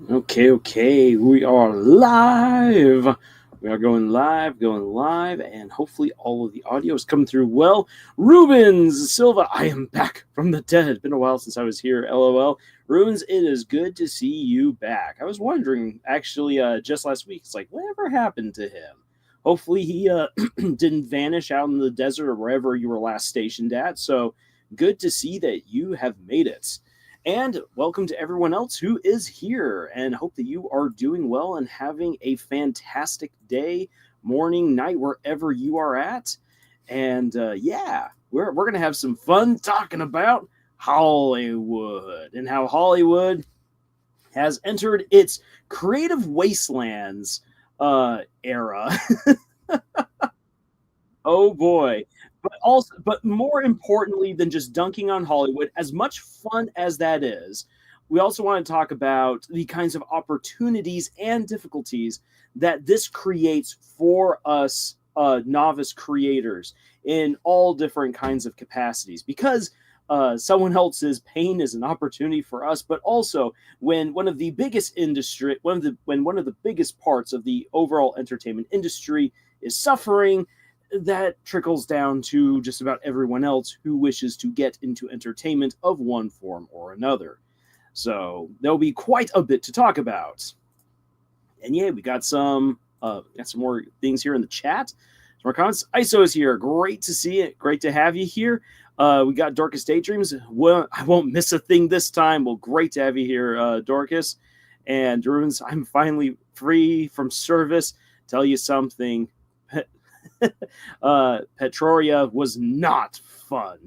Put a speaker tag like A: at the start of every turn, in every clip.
A: Okay. We are live. We are going live, and hopefully all of the audio is coming through well. Rubens Silva, I am back from the dead. Been a while since I was here, lol. Rubens, it is good to see you back. I was wondering, actually, just last week, it's like, whatever happened to him? Hopefully he didn't vanish out in the desert or wherever you were last stationed at. So good to see that you have made it. And welcome to everyone else who is here, and hope that you are doing well and having a fantastic day, morning, night, wherever you are at. And yeah, we're going to have some fun talking about Hollywood and how Hollywood has entered its creative wastelands era. Oh boy. But more importantly than just dunking on Hollywood, as much fun as that is, we also want to talk about the kinds of opportunities and difficulties that this creates for us novice creators in all different kinds of capacities. Because someone else's pain is an opportunity for us, but also when one of the biggest industry, when one of the biggest parts of the overall entertainment industry is suffering, that trickles down to just about everyone else who wishes to get into entertainment of one form or another. So there'll be quite a bit to talk about. And yeah, we got some more things here in the chat. Some more comments. ISO is here. Great to see it. Great to have you here. We got Dorcas Daydreams. Well, I won't miss a thing this time. Well, great to have you here, Dorcas. And Ruins, I'm finally free from service. Tell you something. Petroria was not fun.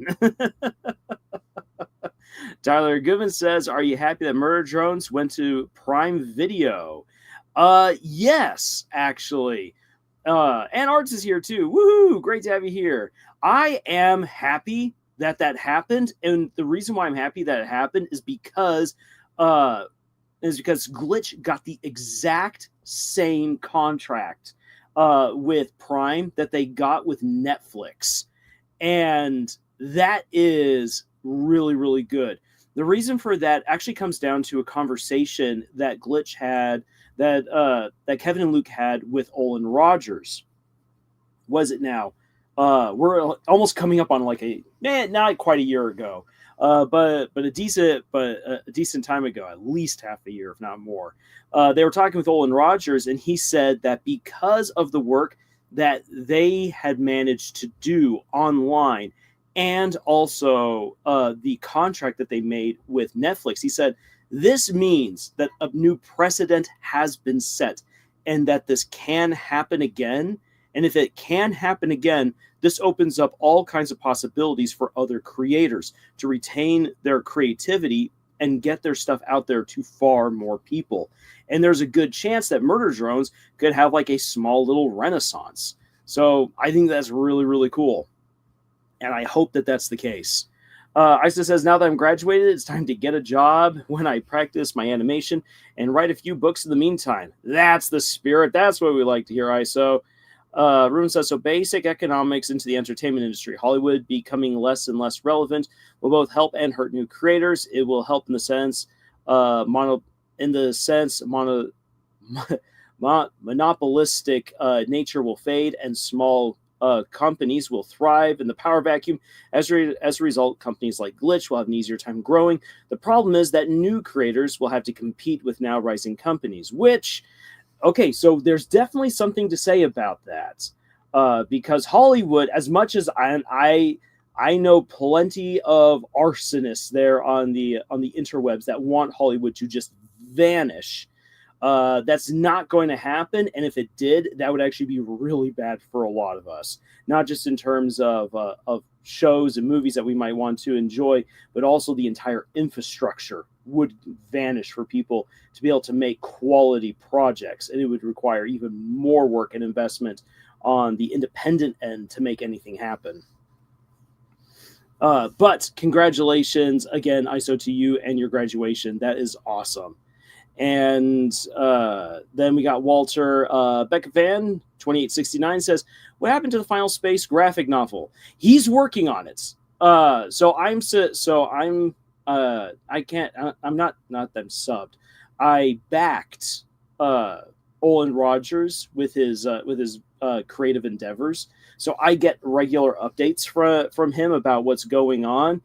A: Tyler Goodman says, "Are you happy that Murder Drones went to Prime Video?" Yes, actually. And Arts is here too. Woohoo! Great to have you here. I am happy that happened, and the reason why I'm happy that it happened is because Glitch got the exact same contract with Prime that they got with Netflix. And that is really, really good. The reason for that actually comes down to a conversation that Glitch had, that Kevin and Luke had with Olin Rogers. Was it now? We're almost coming up on like not quite a year ago, but a decent time ago, at least half a year, if not more. They were talking with Olin Rogers, and he said that because of the work that they had managed to do online, and also the contract that they made with Netflix, he said this means that a new precedent has been set, and that this can happen again. And if it can happen again, this opens up all kinds of possibilities for other creators to retain their creativity and get their stuff out there to far more people. And there's a good chance that Murder Drones could have like a small little renaissance. So I think that's really, really cool. And I hope that that's the case. Isa says, now that I'm graduated, it's time to get a job when I practice my animation and write a few books in the meantime. That's the spirit. That's what we like to hear, ISO. Ruben says, so basic economics into the entertainment industry. Hollywood becoming less and less relevant will both help and hurt new creators. It will help in the sense, monopolistic nature will fade and small companies will thrive in the power vacuum. As a result, companies like Glitch will have an easier time growing. The problem is that new creators will have to compete with now rising companies, which... Okay, so there's definitely something to say about that, because Hollywood, as much as I know plenty of arsonists there on the interwebs that want Hollywood to just vanish, that's not going to happen. And if it did, that would actually be really bad for a lot of us, not just in terms of shows and movies that we might want to enjoy, but also the entire infrastructure would vanish for people to be able to make quality projects, and it would require even more work and investment on the independent end to make anything happen. But congratulations again, ISO, to you and your graduation. That is awesome. And then we got Walter Becca Van 2869 says, what happened to the Final Space graphic novel? He's working on it. I'm not that I'm subbed. I backed Olin Rogers with his creative endeavors, so I get regular updates from him about what's going on.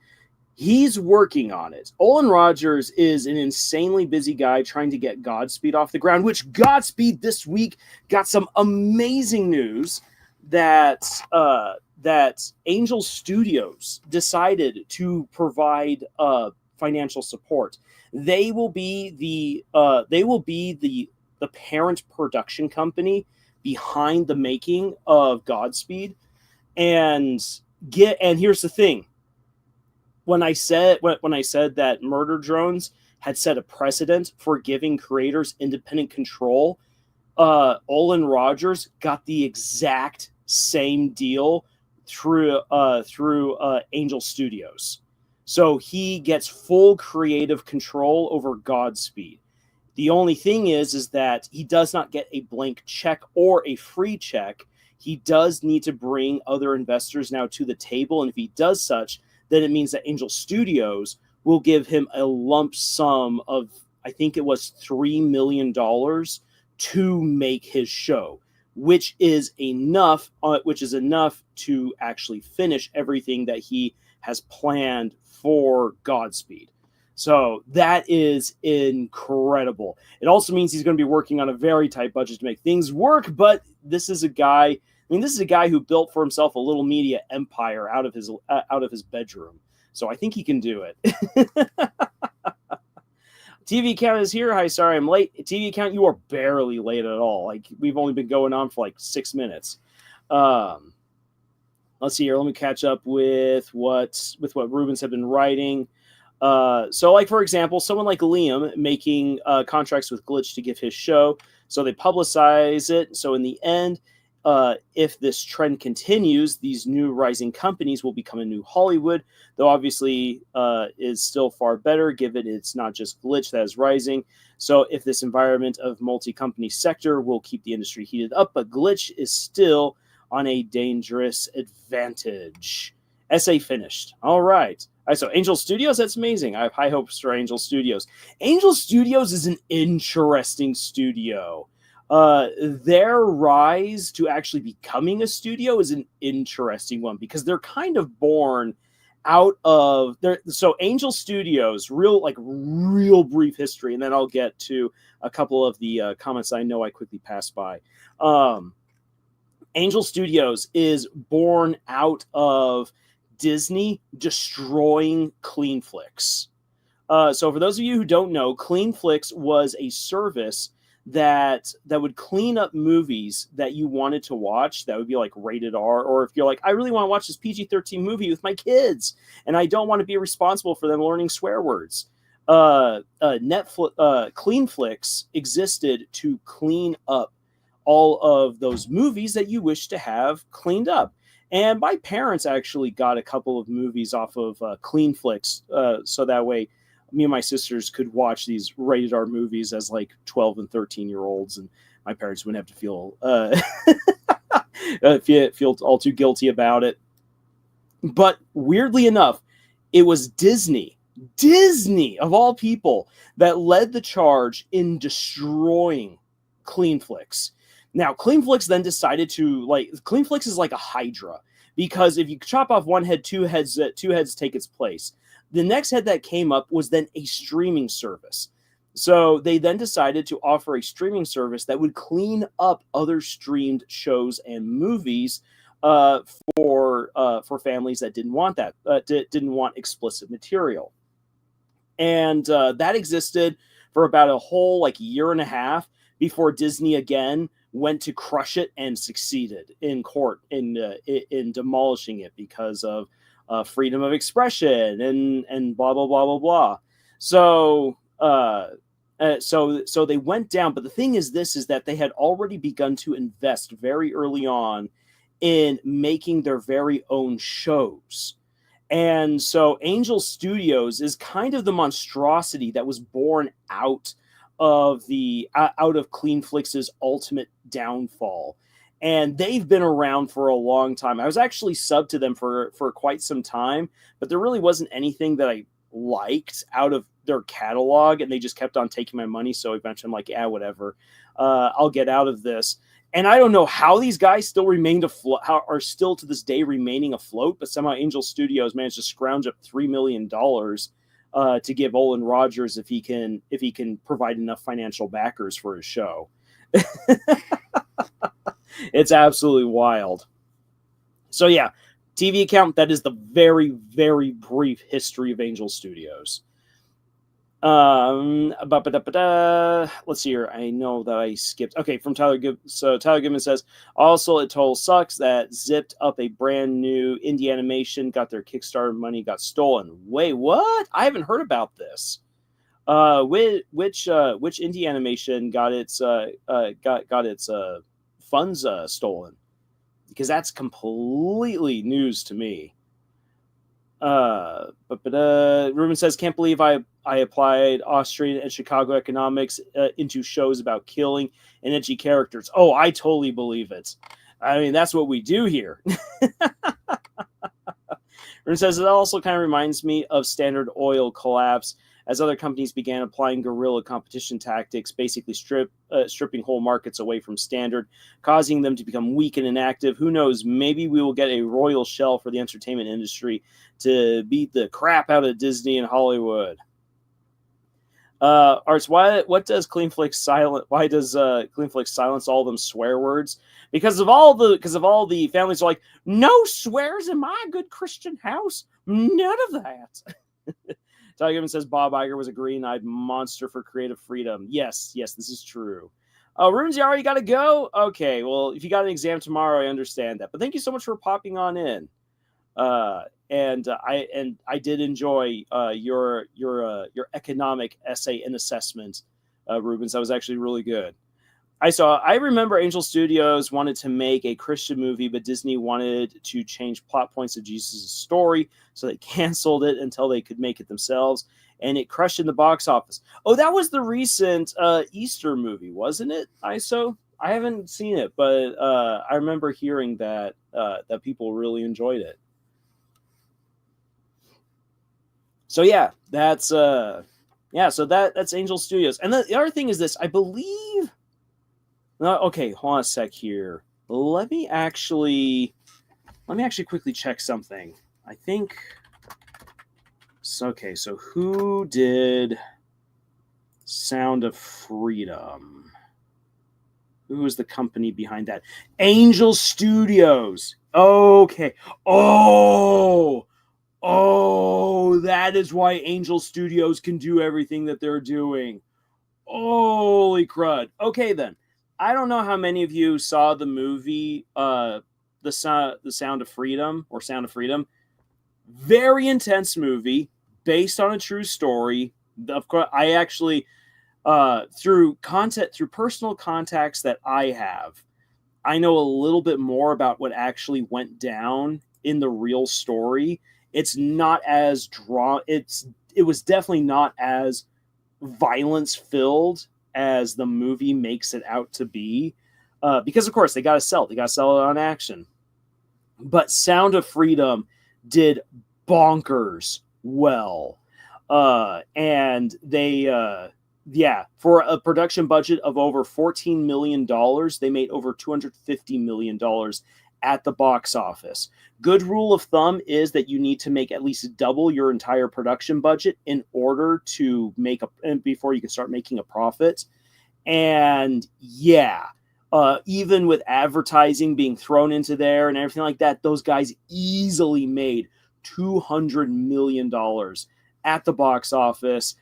A: He's working on it. Olin Rogers is an insanely busy guy trying to get Godspeed off the ground, which Godspeed this week got some amazing news that that Angel Studios decided to provide financial support. They will be the parent production company behind the making of Godspeed. And here's the thing. When I said that Murder Drones had set a precedent for giving creators independent control, Olin Rogers got the exact same deal through Angel Studios. So he gets full creative control over Godspeed. The only thing is that he does not get a blank check or a free check. He does need to bring other investors now to the table, and if he does such, then it means that Angel Studios will give him a lump sum of, I think it was $3 million to make his show, which is enough to actually finish everything that he has planned for Godspeed. So that is incredible. It also means he's going to be working on a very tight budget to make things work, but this is a guy who built for himself a little media empire out of his bedroom. So I think he can do it. TV Count is here. Hi, sorry I'm late. TV Count, you are barely late at all. Like, we've only been going on for like 6 minutes. Let's see here. Let me catch up with what Rubens had been writing. So, like, for example, someone like Liam making contracts with Glitch to give his show. So they publicize it. So in the end, if this trend continues, these new rising companies will become a new Hollywood, though obviously is still far better given it's not just Glitch that is rising. So if this environment of multi-company sector will keep the industry heated up, but Glitch is still on a dangerous advantage. Essay finished. All right. So Angel Studios, that's amazing. I have high hopes for Angel Studios. Angel Studios is an interesting studio. Their rise to actually becoming a studio is an interesting one because they're kind of born out of their. So Angel Studios, real brief history, and then I'll get to a couple of the comments I know I quickly passed by. Angel Studios is born out of Disney destroying Cleanflix. So for those of you who don't know, Cleanflix was a service that would clean up movies that you wanted to watch that would be like rated R, or if you're like, I really want to watch this PG-13 movie with my kids and I don't want to be responsible for them learning swear words. Cleanflix existed to clean up all of those movies that you wish to have cleaned up. And my parents actually got a couple of movies off of Cleanflix, so that way me and my sisters could watch these rated R movies as like 12 and 13-year-olds, and my parents wouldn't have to feel all too guilty about it. But weirdly enough, it was Disney of all people, that led the charge in destroying Cleanflix. Now, Cleanflix then decided to, Cleanflix is like a hydra, because if you chop off one head, two heads take its place. The next head that came up was then a streaming service. So they then decided to offer a streaming service that would clean up other streamed shows and movies for families that didn't want that, didn't want explicit material. And that existed for about a whole year and a half before Disney again went to crush it and succeeded in court in demolishing it because of freedom of expression and blah blah blah blah blah. So they went down. But the thing is that they had already begun to invest very early on in making their very own shows. And so Angel Studios is kind of the monstrosity that was born out of Cleanflix's ultimate downfall. And they've been around for a long time. I was actually subbed to them for quite some time, but there really wasn't anything that I liked out of their catalog, and they just kept on taking my money. So eventually I'm like, yeah, whatever. I'll get out of this. And I don't know how these guys still remained afloat, are still to this day remaining afloat, but somehow Angel Studios managed to scrounge up $3 million to give Olin Rogers if he can provide enough financial backers for his show. It's absolutely wild. So yeah, TV account, that is the very, very brief history of Angel Studios. Let's see here. I know that I skipped. Okay, from Tyler Gibbons. So Tyler Gibbons says, also, it total sucks that zipped up a brand new indie animation, got their Kickstarter money, got stolen. Wait, what? I haven't heard about this. Which indie animation got its funds stolen? Because that's completely news to me. Ruben says, can't believe I applied Austrian and Chicago economics into shows about killing and edgy characters. Oh, I totally believe it. I mean, that's what we do here. Ruben says, it also kind of reminds me of Standard Oil collapse as other companies began applying guerrilla competition tactics, basically stripping whole markets away from Standard, causing them to become weak and inactive. Who knows? Maybe we will get a royal shell for the entertainment industry to beat the crap out of Disney and Hollywood. Arts, what does Cleanflix silence? Why does Cleanflix silence all them swear words? Because of all the families are like, no swears in my good Christian house. None of that. Tyler Gibbons says Bob Iger was a green-eyed monster for creative freedom. Yes, this is true. Runes, you already got to go? Okay, well, if you got an exam tomorrow, I understand that. But thank you so much for popping on in. And I did enjoy your economic essay and assessment, Rubens. That was actually really good. I remember Angel Studios wanted to make a Christian movie, but Disney wanted to change plot points of Jesus' story, so they canceled it until they could make it themselves, and it crushed in the box office. Oh, that was the recent Easter movie, wasn't it, ISO? I haven't seen it, but I remember hearing that people really enjoyed it. So yeah, that's Angel Studios. And the other thing is this, I believe. Okay, hold on a sec here. Let me actually quickly check something. I think. So who did Sound of Freedom? Who was the company behind that? Angel Studios. Okay. Oh, that is why Angel Studios can do everything that they're doing. Holy crud. Okay, then. I don't know how many of you saw the movie The Sound of Freedom or Sound of Freedom. Very intense movie based on a true story. Of course, I actually through personal contacts that I have, I know a little bit more about what actually went down in the real story. It's not as it was definitely not as violence filled as the movie makes it out to be, because of course they got to sell it on action. But Sound of Freedom did bonkers well, and they for a production budget of over $14 million, they made over $250 million at the box office. Good rule of thumb is that you need to make at least double your entire production budget in order to before you can start making a profit. And even with advertising being thrown into there and everything like that, those guys easily made $200 million at the box office.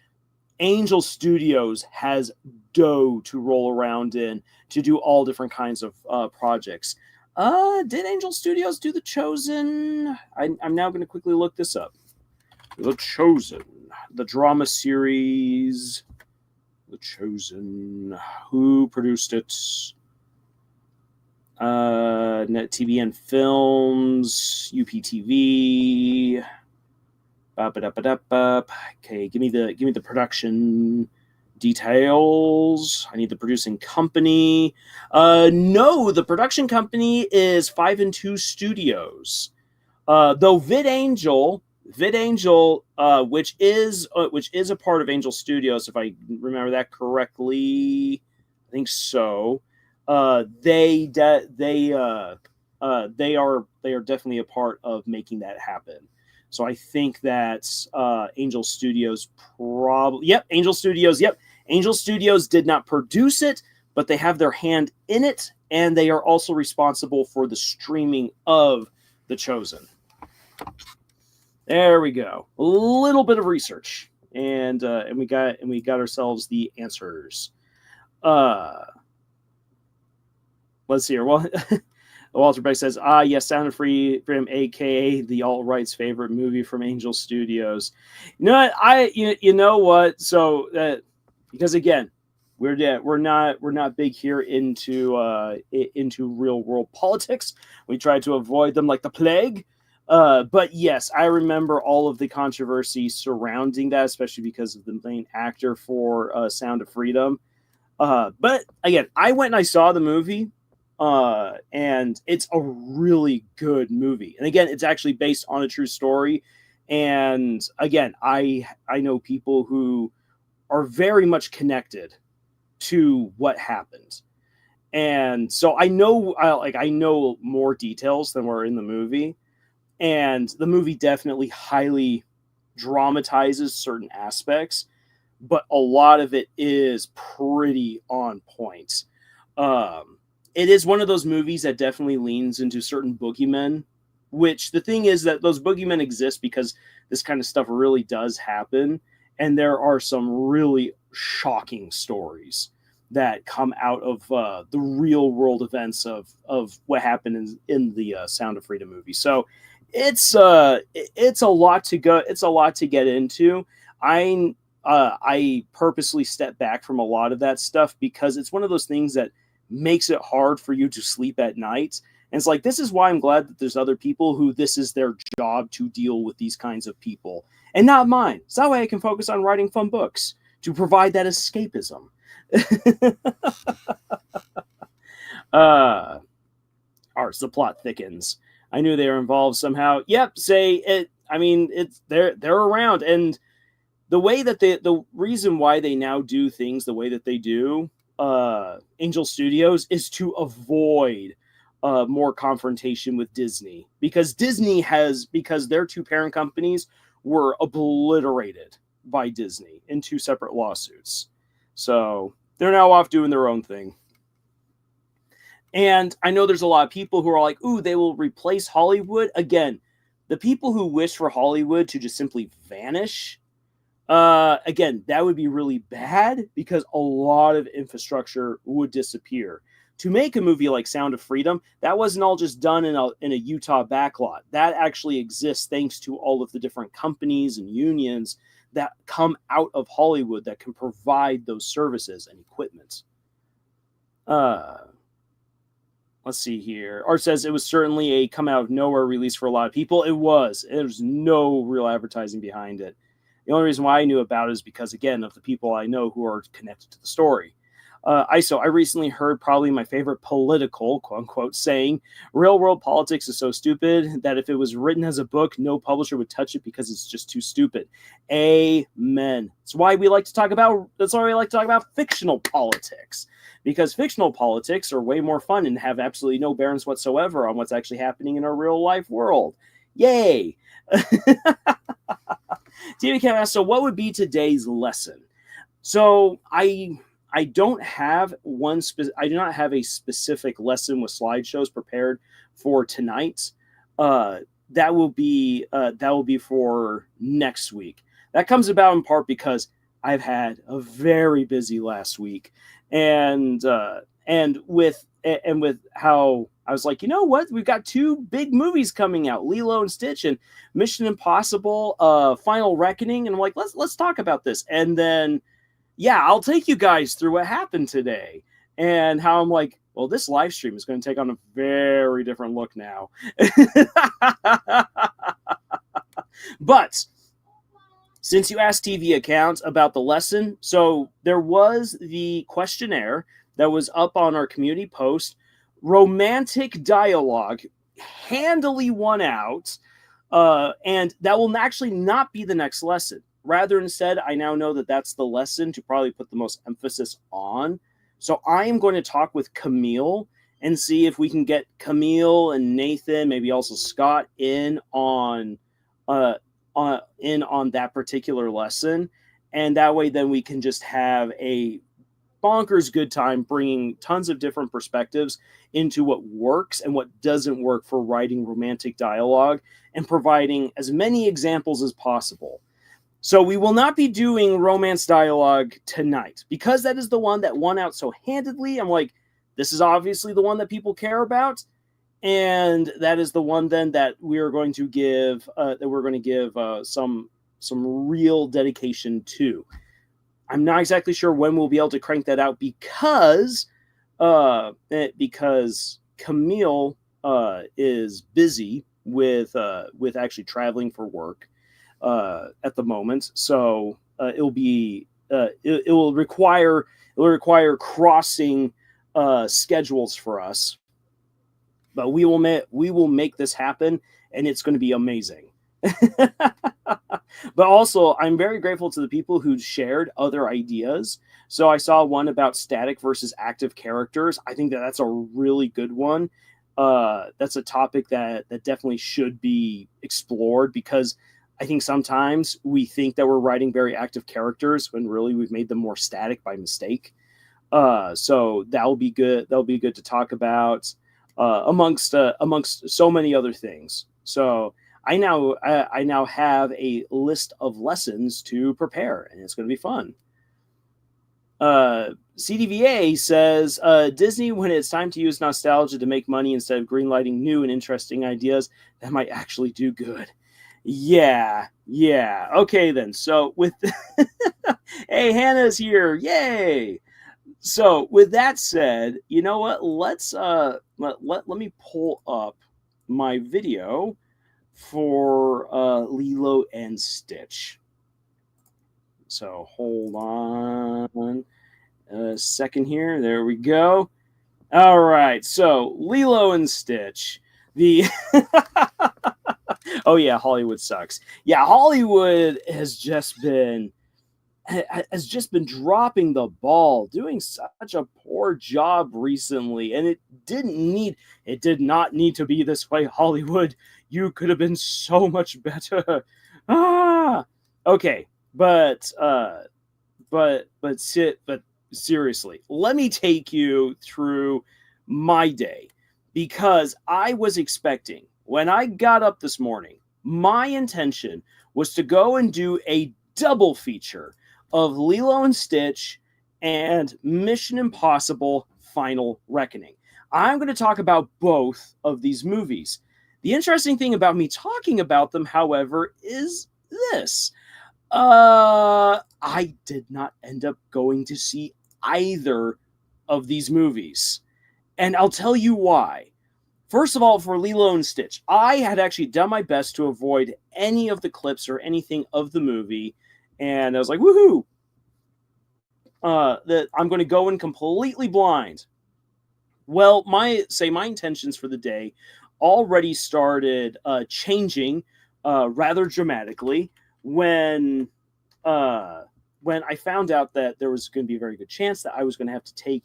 A: Angel Studios has dough to roll around in to do all different kinds of projects. Did Angel Studios do The Chosen? I'm now going to quickly look this up. The Chosen, the drama series. The Chosen. Who produced it? Net TV and Films, UPTV. Okay, give me the production details. I need the producing company. No, the production company is 5 and 2 Studios. Though VidAngel, VidAngel, which is a part of Angel Studios, if I remember that correctly. I think so. They are definitely a part of making that happen. So I think that Angel Studios Angel Studios. Yep, Angel Studios did not produce it, but they have their hand in it, and they are also responsible for the streaming of The Chosen. There we go. A little bit of research, and we got ourselves the answers. Let's see here. Well, Walter Beck says, yes, Sound of Freedom, aka the alt-right's favorite movie from Angel Studios. You know what? You know what? So because again, we're not big here into real world politics. We try to avoid them like the plague. But yes, I remember all of the controversy surrounding that, especially because of the main actor for Sound of Freedom. But again, I went and I saw the movie, and it's a really good movie. And again, it's actually based on a true story. And again, I know people who are very much connected to what happened. And so I know more details than were in the movie. And the movie definitely highly dramatizes certain aspects, but a lot of it is pretty on point. It is one of those movies that definitely leans into certain boogeymen, which the thing is that those boogeymen exist because this kind of stuff really does happen. And there are some really shocking stories that come out of the real world events of what happened in the Sound of Freedom movie. So it's a lot to go. It's a lot to get into. I purposely step back from a lot of that stuff because it's one of those things that makes it hard for you to sleep at night. And it's like, this is why I'm glad that there's other people who this is their job to deal with these kinds of people and not mine. So that way I can focus on writing fun books to provide that escapism. Arts, the plot thickens. I knew they were involved somehow. Yep, say it. I mean, it's they're around, and the way that the reason why they now do things the way that they do, Angel Studios, is to avoid more confrontation with Disney, because their two parent companies were obliterated by Disney in two separate lawsuits. So they're now off doing their own thing. And I know there's a lot of people who are like, ooh, they will replace Hollywood. Again, the people who wish for Hollywood to just simply vanish, again, that would be really bad because a lot of infrastructure would disappear. To make a movie like Sound of Freedom, that wasn't all just done in a Utah backlot. That actually exists thanks to all of the different companies and unions that come out of Hollywood that can provide those services and equipment. Let's see here. Art says it was certainly a come out of nowhere release for a lot of people. It was. There's no real advertising behind it. The only reason why I knew about it is because, again, of the people I know who are connected to the story. I recently heard probably my favorite political, quote unquote, saying, real world politics is so stupid that if it was written as a book, no publisher would touch it because it's just too stupid. Amen. That's why we like to talk about fictional politics, because fictional politics are way more fun and have absolutely no bearings whatsoever on what's actually happening in our real life world. Yay. TV Cam asks, so what would be today's lesson? So I don't have I do not have a specific lesson with slideshows prepared for tonight. That will be for next week. That comes about in part because I've had a very busy last week, and with how I was like, you know what, we've got two big movies coming out, Lilo and Stitch and Mission Impossible Final Reckoning, and I'm like, let's talk about this. And then yeah, I'll take you guys through what happened today and how I'm like, well, this live stream is going to take on a very different look now. But since you asked TV Accounts about the lesson, so there was the questionnaire that was up on our community post. Romantic dialogue handily won out. And that will actually not be the next lesson. Rather, instead, I now know that that's the lesson to probably put the most emphasis on. So I am going to talk with Camille and see if we can get Camille and Nathan, maybe also Scott, in on that particular lesson. And that way, then we can just have a bonkers good time bringing tons of different perspectives into what works and what doesn't work for writing romantic dialogue, and providing as many examples as possible. So we will not be doing romance dialogue tonight because that is the one that won out so handedly. I'm like, this is obviously the one that people care about, and that is the one then that we are going to give some real dedication to. I'm not exactly sure when we'll be able to crank that out because Camille is busy with actually traveling for work at the moment. So it will require crossing schedules for us. But we will make this happen, and it's going to be amazing. But also, I'm very grateful to the people who shared other ideas. So I saw one about static versus active characters. I think that's a really good one. That's a topic that definitely should be explored, because I think sometimes we think that we're writing very active characters when really we've made them more static by mistake. So that'll be good. That'll be good to talk about amongst so many other things. So I now have a list of lessons to prepare, and it's going to be fun. CDVA says, Disney, when it's time to use nostalgia to make money instead of greenlighting new and interesting ideas, that might actually do good. Yeah. Okay, then. So with hey, Hannah's here. Yay. So with that said, you know what? Let's let me pull up my video for Lilo and Stitch. So hold on a second here. There we go. All right. So Lilo and Stitch. The oh yeah, Hollywood sucks. Yeah, Hollywood has just been dropping the ball, doing such a poor job recently, and it did not need to be this way. Hollywood, you could have been so much better. Okay, but seriously, let me take you through my day, because I was expecting, when I got up this morning, my intention was to go and do a double feature of Lilo and Stitch and Mission Impossible Final Reckoning. I'm going to talk about both of these movies. The interesting thing about me talking about them, however, is this. I did not end up going to see either of these movies. And I'll tell you why. First of all, for Lilo and Stitch, I had actually done my best to avoid any of the clips or anything of the movie. And I was like, woohoo! That I'm going to go in completely blind. Well, my intentions for the day already started changing rather dramatically when I found out that there was going to be a very good chance that I was going to have to take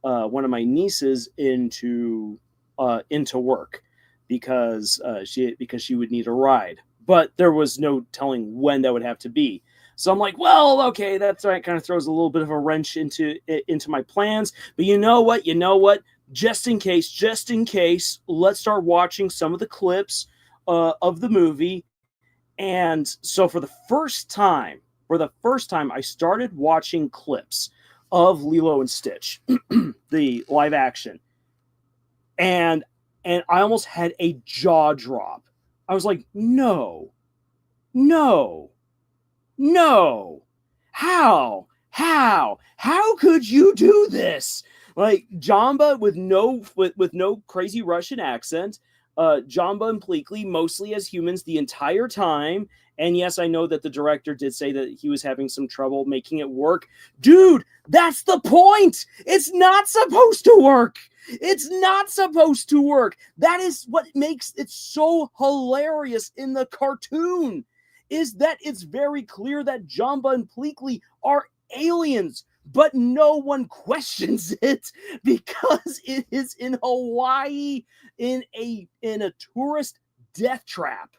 A: one of my nieces into work because she would need a ride, but there was no telling when that would have to be. So I'm like, well, okay, that's right. Kind of throws a little bit of a wrench into my plans. But you know what? Just in case, let's start watching some of the clips of the movie. And so for the first time, I started watching clips of Lilo and Stitch, the live action. And I almost had a jaw drop. I was like, no. How could you do this? Like Jamba with no crazy Russian accent, Jamba and Pleakley mostly as humans the entire time. And yes, I know that the director did say that he was having some trouble making it work. Dude, that's the point. It's not supposed to work. It's not supposed to work. That is what makes it so hilarious in the cartoon, is that it's very clear that Jamba and Pleakley are aliens, but no one questions it because it is in Hawaii in a tourist death trap.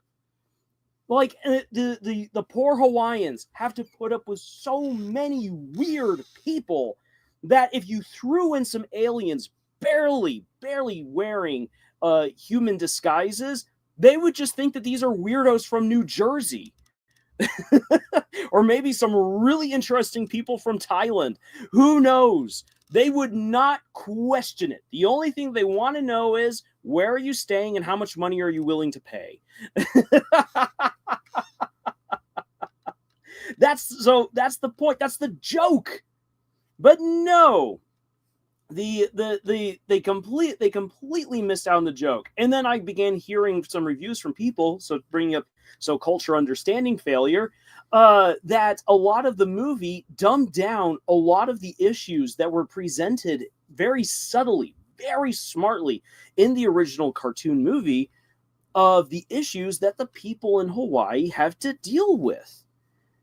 A: Like the poor Hawaiians have to put up with so many weird people that if you threw in some aliens barely wearing human disguises, they would just think that these are weirdos from New Jersey. Or maybe some really interesting people from Thailand. Who knows? They would not question it. The only thing they want to know is, where are you staying and how much money are you willing to pay? That's the point. That's the joke. But no, they completely missed out on the joke. And then I began hearing some reviews from people, so bringing up culture understanding failure, that a lot of the movie dumbed down a lot of the issues that were presented very subtly, very smartly in the original cartoon movie, of the issues that the people in Hawaii have to deal with,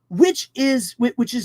A: which is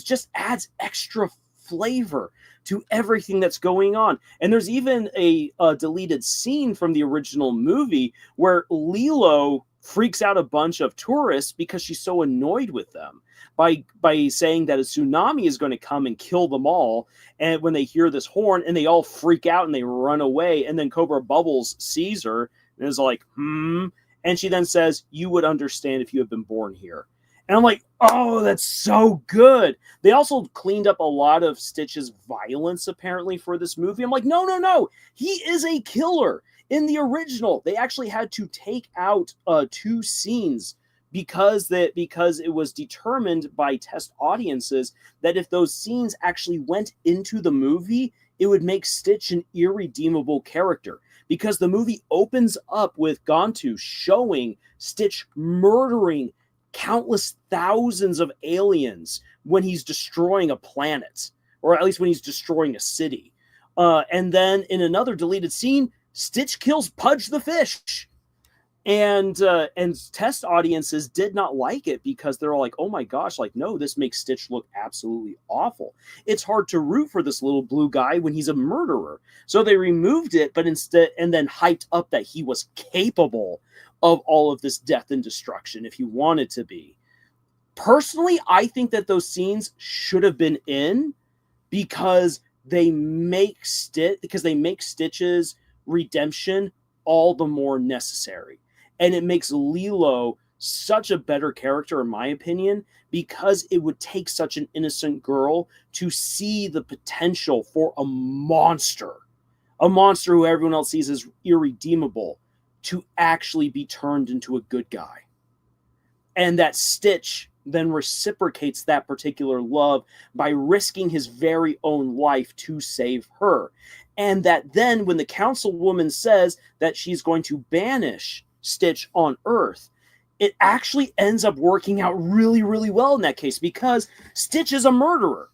A: just adds extra flavor to everything that's going on. And there's even a deleted scene from the original movie where Lilo freaks out a bunch of tourists because she's so annoyed with them by saying that a tsunami is going to come and kill them all. And when they hear this horn, and they all freak out and they run away, and then Cobra Bubbles sees her and is like, and she then says, "You would understand if you had been born here." And I'm like, oh, that's so good. They also cleaned up a lot of Stitch's violence, apparently, for this movie. I'm like, no. He is a killer. In the original, they actually had to take out 2 scenes because it was determined by test audiences that if those scenes actually went into the movie, it would make Stitch an irredeemable character. Because the movie opens up with Gontu showing Stitch murdering countless thousands of aliens when he's destroying a planet, or at least when he's destroying a city. And then in another deleted scene, Stitch kills Pudge the fish. And test audiences did not like it because they're all like, oh my gosh, like, no, this makes Stitch look absolutely awful. It's hard to root for this little blue guy when he's a murderer. So they removed it, but instead, and then hyped up that he was capable of all of this death and destruction if he wanted to be. Personally, I think that those scenes should have been in because they make Stitch's redemption all the more necessary. And it makes Lilo such a better character, in my opinion, because it would take such an innocent girl to see the potential for a monster who everyone else sees as irredeemable, to actually be turned into a good guy. And that Stitch then reciprocates that particular love by risking his very own life to save her. And that then when the councilwoman says that she's going to banish Stitch on Earth, it actually ends up working out really, really well in that case, because Stitch is a murderer.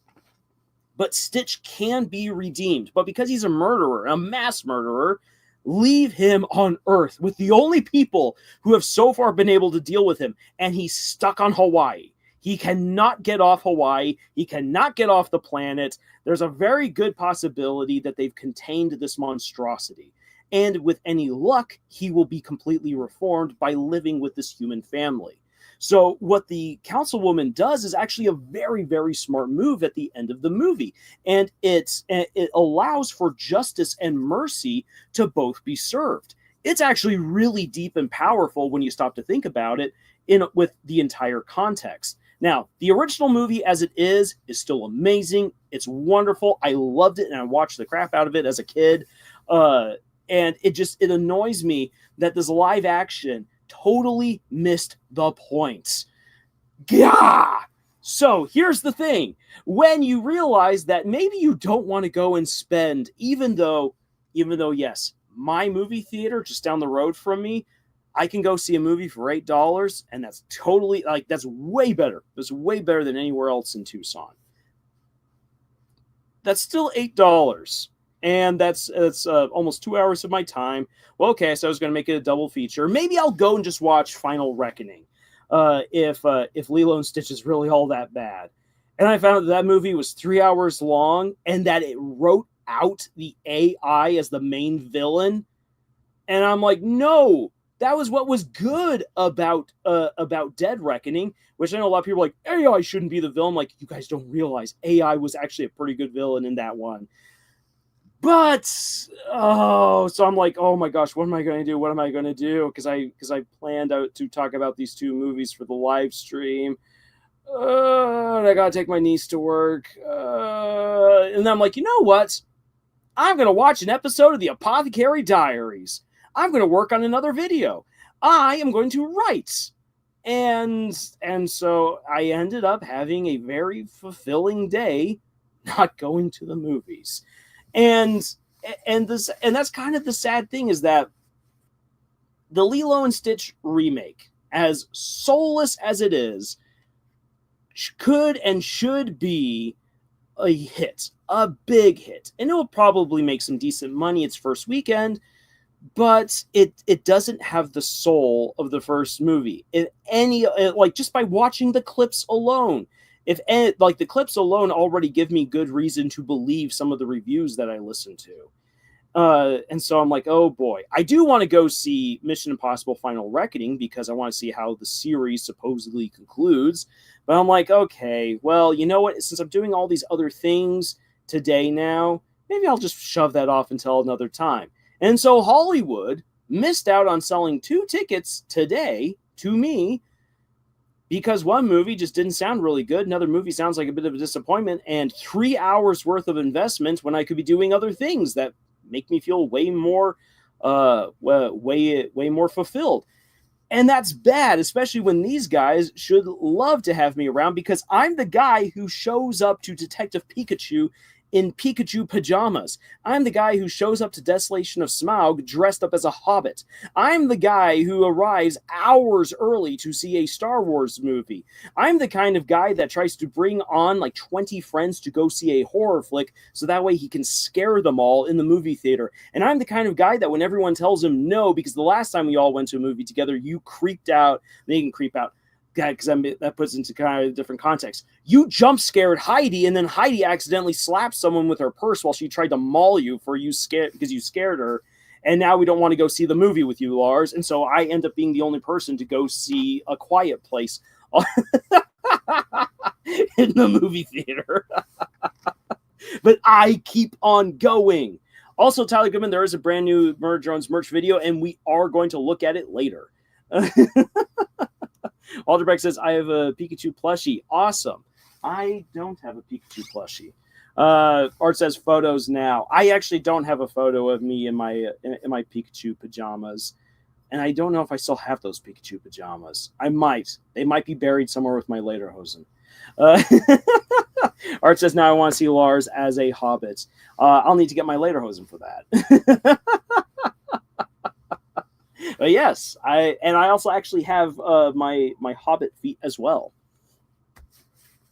A: But Stitch can be redeemed. But because he's a murderer, a mass murderer, leave him on Earth with the only people who have so far been able to deal with him. And he's stuck on Hawaii. He cannot get off Hawaii. He cannot get off the planet. There's a very good possibility that they've contained this monstrosity. And with any luck, he will be completely reformed by living with this human family. So what the councilwoman does is actually a very, very smart move at the end of the movie. And it allows for justice and mercy to both be served. It's actually really deep and powerful when you stop to think about it with the entire context. Now, the original movie as it is still amazing. It's wonderful. I loved it, and I watched the crap out of it as a kid. And it annoys me that this live action totally missed the point. Gah! So here's the thing. When you realize that maybe you don't want to go and spend, even though, yes, my movie theater just down the road from me, I can go see a movie for $8, and that's totally, that's way better. That's way better than anywhere else in Tucson. That's still $8. And that's almost 2 hours of my time. Well, okay, so I was going to make it a double feature. Maybe I'll go and just watch Final Reckoning, if Lilo and Stitch is really all that bad. And I found that movie was 3 hours long, and that it wrote out the AI as the main villain. And I'm like, no, that was what was good about Dead Reckoning, which I know a lot of people are like, AI shouldn't be the villain. Like, you guys don't realize AI was actually a pretty good villain in that one. But so I'm like, oh my gosh, what am I going to do? What am I going to do? Because I planned out to talk about these two movies for the live stream. And I got to take my niece to work. And then I'm like, you know what? I'm going to watch an episode of the Apothecary Diaries. I'm going to work on another video. I am going to write. And so I ended up having a very fulfilling day not going to the movies. And that's kind of the sad thing, is that the Lilo and Stitch remake, as soulless as it is, could and should be a hit, a big hit. And it will probably make some decent money its first weekend, but it doesn't have the soul of the first movie. Just by watching the clips alone, the clips alone already give me good reason to believe some of the reviews that I listen to. And so I'm like, oh boy, I do want to go see Mission Impossible Final Reckoning because I want to see how the series supposedly concludes. But I'm like, okay, well, you know what? Since I'm doing all these other things today now, maybe I'll just shove that off until another time. And so Hollywood missed out on selling 2 tickets today to me because one movie just didn't sound really good. Another movie sounds like a bit of a disappointment, and 3 hours worth of investment when I could be doing other things that make me feel way more fulfilled. And that's bad, especially when these guys should love to have me around, because I'm the guy who shows up to Detective Pikachu in Pikachu pajamas. I'm the guy who shows up to Desolation of Smaug dressed up as a hobbit. I'm the guy who arrives hours early to see a Star Wars movie. I'm the kind of guy that tries to bring on like 20 friends to go see a horror flick so that way he can scare them all in the movie theater. And I'm the kind of guy that when everyone tells him no, because the last time we all went to a movie together, you creeped out, they can creep out. Because that puts into kind of a different context. You jump scared Heidi, and then Heidi accidentally slapped someone with her purse while she tried to maul you because you scared her. And now we don't want to go see the movie with you, Lars. And so I end up being the only person to go see A Quiet Place in the movie theater. But I keep on going. Also, Tyler Goodman, there is a brand new Murder Drones merch video, and we are going to look at it later. Alderbeck says, I have a Pikachu plushie. Awesome. I don't have a Pikachu plushie. Art says, photos now. I actually don't have a photo of me in my Pikachu pajamas. And I don't know if I still have those Pikachu pajamas. I might. They might be buried somewhere with my lederhosen. Art says, now I want to see Lars as a hobbit. I'll need to get my lederhosen for that. But yes, I also actually have my Hobbit feet as well.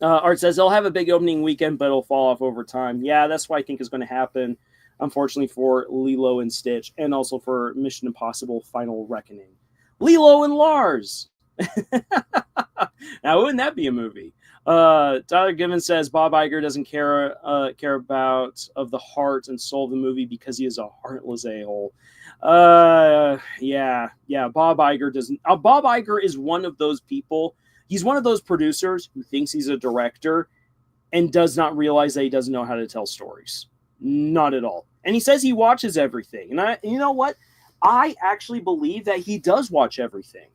A: Art says they'll have a big opening weekend, but it'll fall off over time. Yeah, that's what I think is going to happen, unfortunately, for Lilo and Stitch, and also for Mission Impossible Final Reckoning. Lilo and Lars! Now, wouldn't that be a movie? Tyler Given says Bob Iger doesn't care about of the heart and soul of the movie because he is a heartless a-hole. Yeah. Bob Iger doesn't. Bob Iger is one of those people. He's one of those producers who thinks he's a director and does not realize that he doesn't know how to tell stories. Not at all. And he says he watches everything. And you know what? I actually believe that he does watch everything.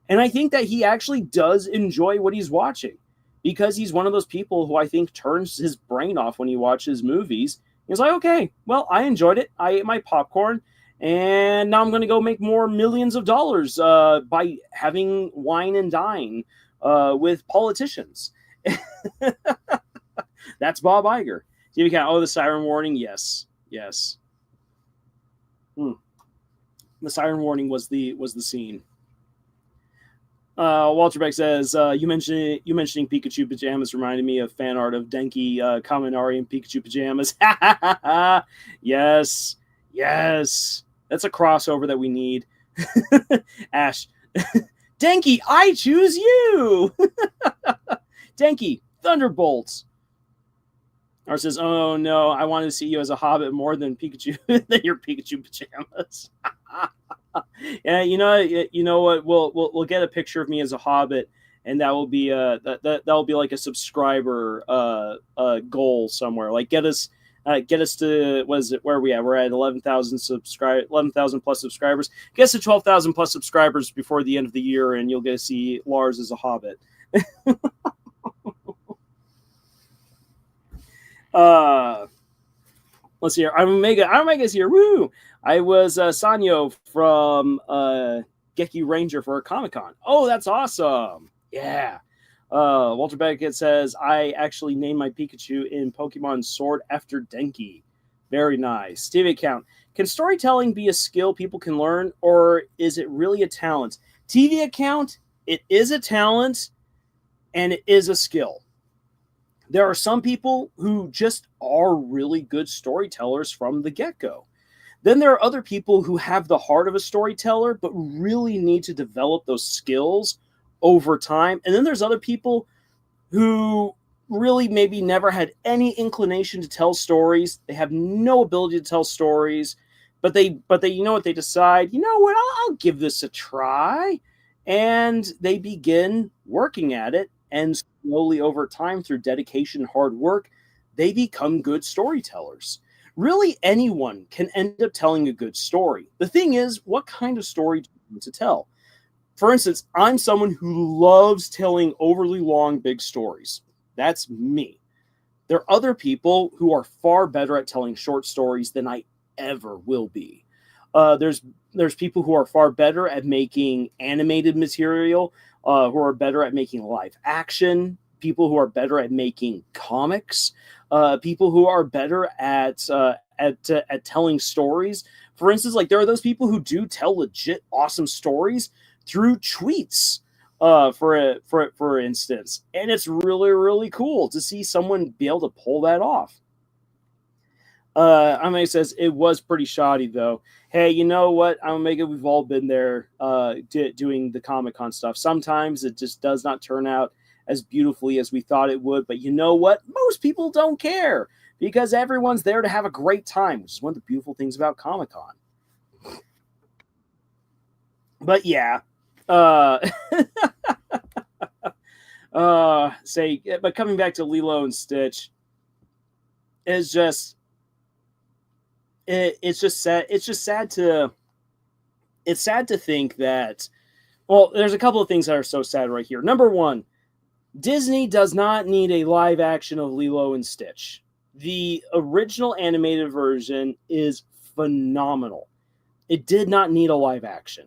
A: And I think that he actually does enjoy what he's watching, because he's one of those people who I think turns his brain off when he watches movies. He's like, okay, well, I enjoyed it. I ate my popcorn, and now I'm going to go make more millions of dollars by having wine and dine with politicians. That's Bob Iger. See if you can. Oh, the siren warning. Yes. The siren warning was the scene. Walter Beck says, you mentioning Pikachu pajamas reminded me of fan art of Denki Kaminari in Pikachu pajamas. Yes. Yes. That's a crossover that we need. Ash. Denki, I choose you! Denki, Thunderbolts. Or says, oh no, I wanted to see you as a hobbit more than Pikachu than your Pikachu pajamas. Yeah, you know what? We'll get a picture of me as a hobbit, and that will be that'll be like a subscriber goal somewhere. Like get us to, what is it? Where are we at? We're at 11,000 plus subscribers. Get us to 12,000 plus subscribers before the end of the year, and you'll get to see Lars as a hobbit. Let's see here. I'm Omega's here. Woo! I was Sanyo from Geki Ranger for a Comic-Con. Oh, that's awesome. Yeah. Walter Beckett says, I actually named my Pikachu in Pokemon Sword after Denki. Very nice. TV account. Can storytelling be a skill people can learn, or is it really a talent? TV account, it is a talent, and it is a skill. There are some people who just are really good storytellers from the get-go. Then there are other people who have the heart of a storyteller, but really need to develop those skills over time. And then there's other people who really maybe never had any inclination to tell stories. They have no ability to tell stories, but they you know what, they decide, you know what, I'll give this a try. And they begin working at it, and slowly over time, through dedication, hard work, they become good storytellers. Really, anyone can end up telling a good story. The thing is, what kind of story do you want to tell? For instance, I'm someone who loves telling overly long, big stories. That's me. There are other people who are far better at telling short stories than I ever will be. There's people who are far better at making animated material, who are better at making live action, people who are better at making comics, people who are better at telling stories. For instance, like there are those people who do tell legit awesome stories through tweets, for instance, and it's really, really cool to see someone be able to pull that off. Omega says it was pretty shoddy though. Hey, you know what, Omega? We've all been there doing the Comic-Con stuff. Sometimes it just does not turn out as beautifully as we thought it would. But you know what? Most people don't care because everyone's there to have a great time, which is one of the beautiful things about Comic-Con. But yeah. But coming back to Lilo and Stitch, is just... It's just sad. It's just sad to think that, well, there's a couple of things that are so sad right here. Number one, Disney does not need a live action of Lilo and Stitch. The original animated version is phenomenal. It did not need a live action.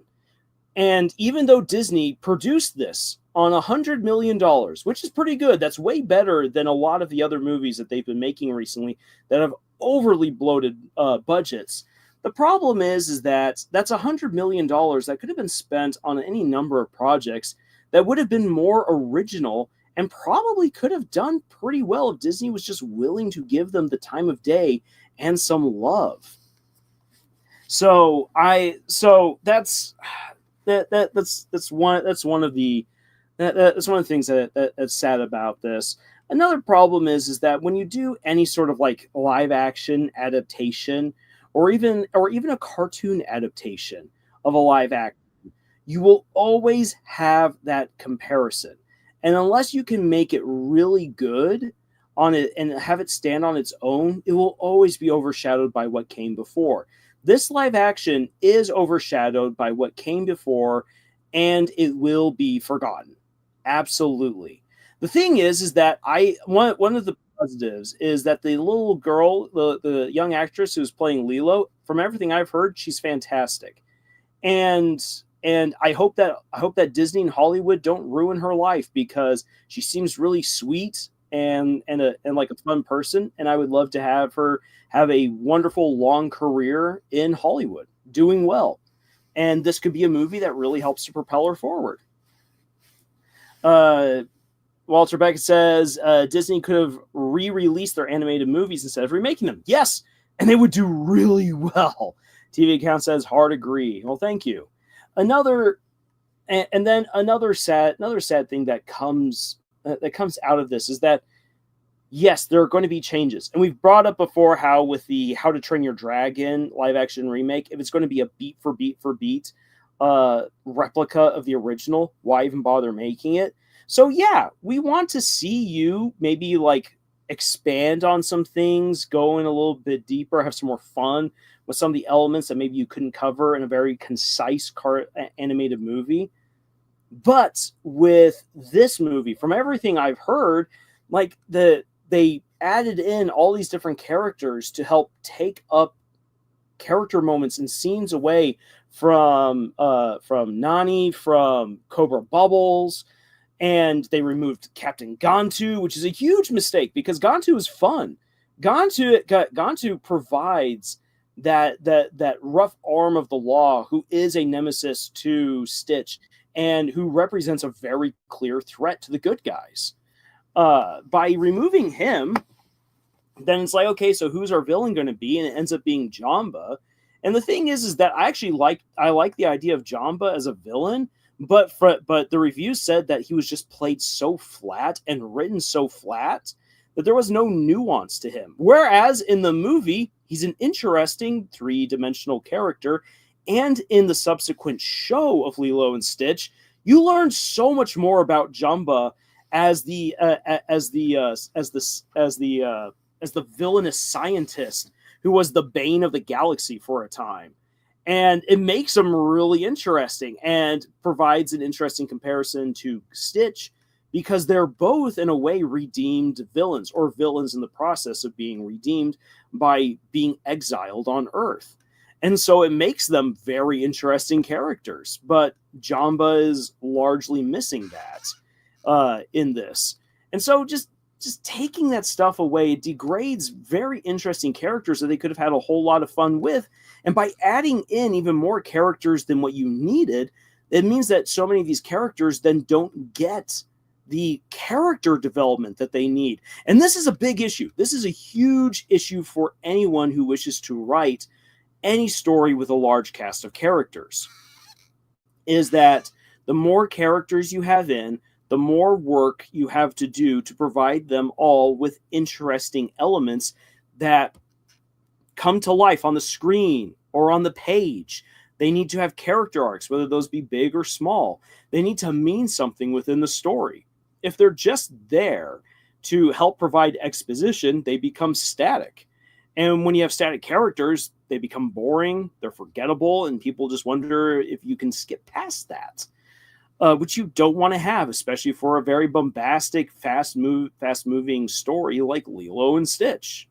A: And even though Disney produced this on $100 million, which is pretty good, that's way better than a lot of the other movies that they've been making recently that have overly bloated budgets. The problem is that that's $100 million that could have been spent on any number of projects that would have been more original and probably could have done pretty well if Disney was just willing to give them the time of day and some love. So that's one of the things that's sad about this. Another problem is that when you do any sort of like live action adaptation or even a cartoon adaptation of a live action, you will always have that comparison. And unless you can make it really good on it and have it stand on its own, it will always be overshadowed by what came before. This live action is overshadowed by what came before, and it will be forgotten. Absolutely. The thing is that one of the positives is that the little girl, the young actress who's playing Lilo, from everything I've heard, she's fantastic. And I hope that Disney and Hollywood don't ruin her life, because she seems really sweet and like a fun person, and I would love to have her have a wonderful long career in Hollywood, doing well. And this could be a movie that really helps to propel her forward. Uh, Walter Beckett says Disney could have re-released their animated movies instead of remaking them. Yes, and they would do really well. TV account says hard agree. Well, thank you. Another, and then another sad thing that comes out of this is that yes, there are going to be changes, and we've brought up before how with the How to Train Your Dragon live action remake, if it's going to be a beat for beat replica of the original, why even bother making it? So yeah, we want to see you maybe like expand on some things, go in a little bit deeper, have some more fun with some of the elements that maybe you couldn't cover in a very concise animated movie. But with this movie, from everything I've heard, like they added in all these different characters to help take up character moments and scenes away from Nani, from Cobra Bubbles, and they removed Captain Gantu, which is a huge mistake because Gantu is fun. Gantu provides that rough arm of the law who is a nemesis to Stitch and who represents a very clear threat to the good guys. By removing him, then it's like, okay, so who's our villain going to be? And it ends up being Jamba. And the thing is that I actually like the idea of Jamba as a villain, but the reviews said that he was just played so flat and written so flat that there was no nuance to him. Whereas in the movie, he's an interesting three-dimensional character, and in the subsequent show of Lilo and Stitch, you learn so much more about Jamba as the villainous scientist who was the bane of the galaxy for a time. And it makes him really interesting and provides an interesting comparison to Stitch because they're both, in a way, redeemed villains, or villains in the process of being redeemed by being exiled on Earth. And so it makes them very interesting characters. But Jamba is largely missing that in this. And so just taking that stuff away, it degrades very interesting characters that they could have had a whole lot of fun with. And by adding in even more characters than what you needed, it means that so many of these characters then don't get the character development that they need. And this is a big issue. This is a huge issue for anyone who wishes to write any story with a large cast of characters, is that the more characters you have in, the more work you have to do to provide them all with interesting elements that come to life on the screen or on the page. They need to have character arcs, whether those be big or small. They need to mean something within the story. If they're just there to help provide exposition, they become static. And when you have static characters, they become boring, they're forgettable, and people just wonder if you can skip past that. Which you don't want to have, especially for a very bombastic, fast-moving story like Lilo and Stitch.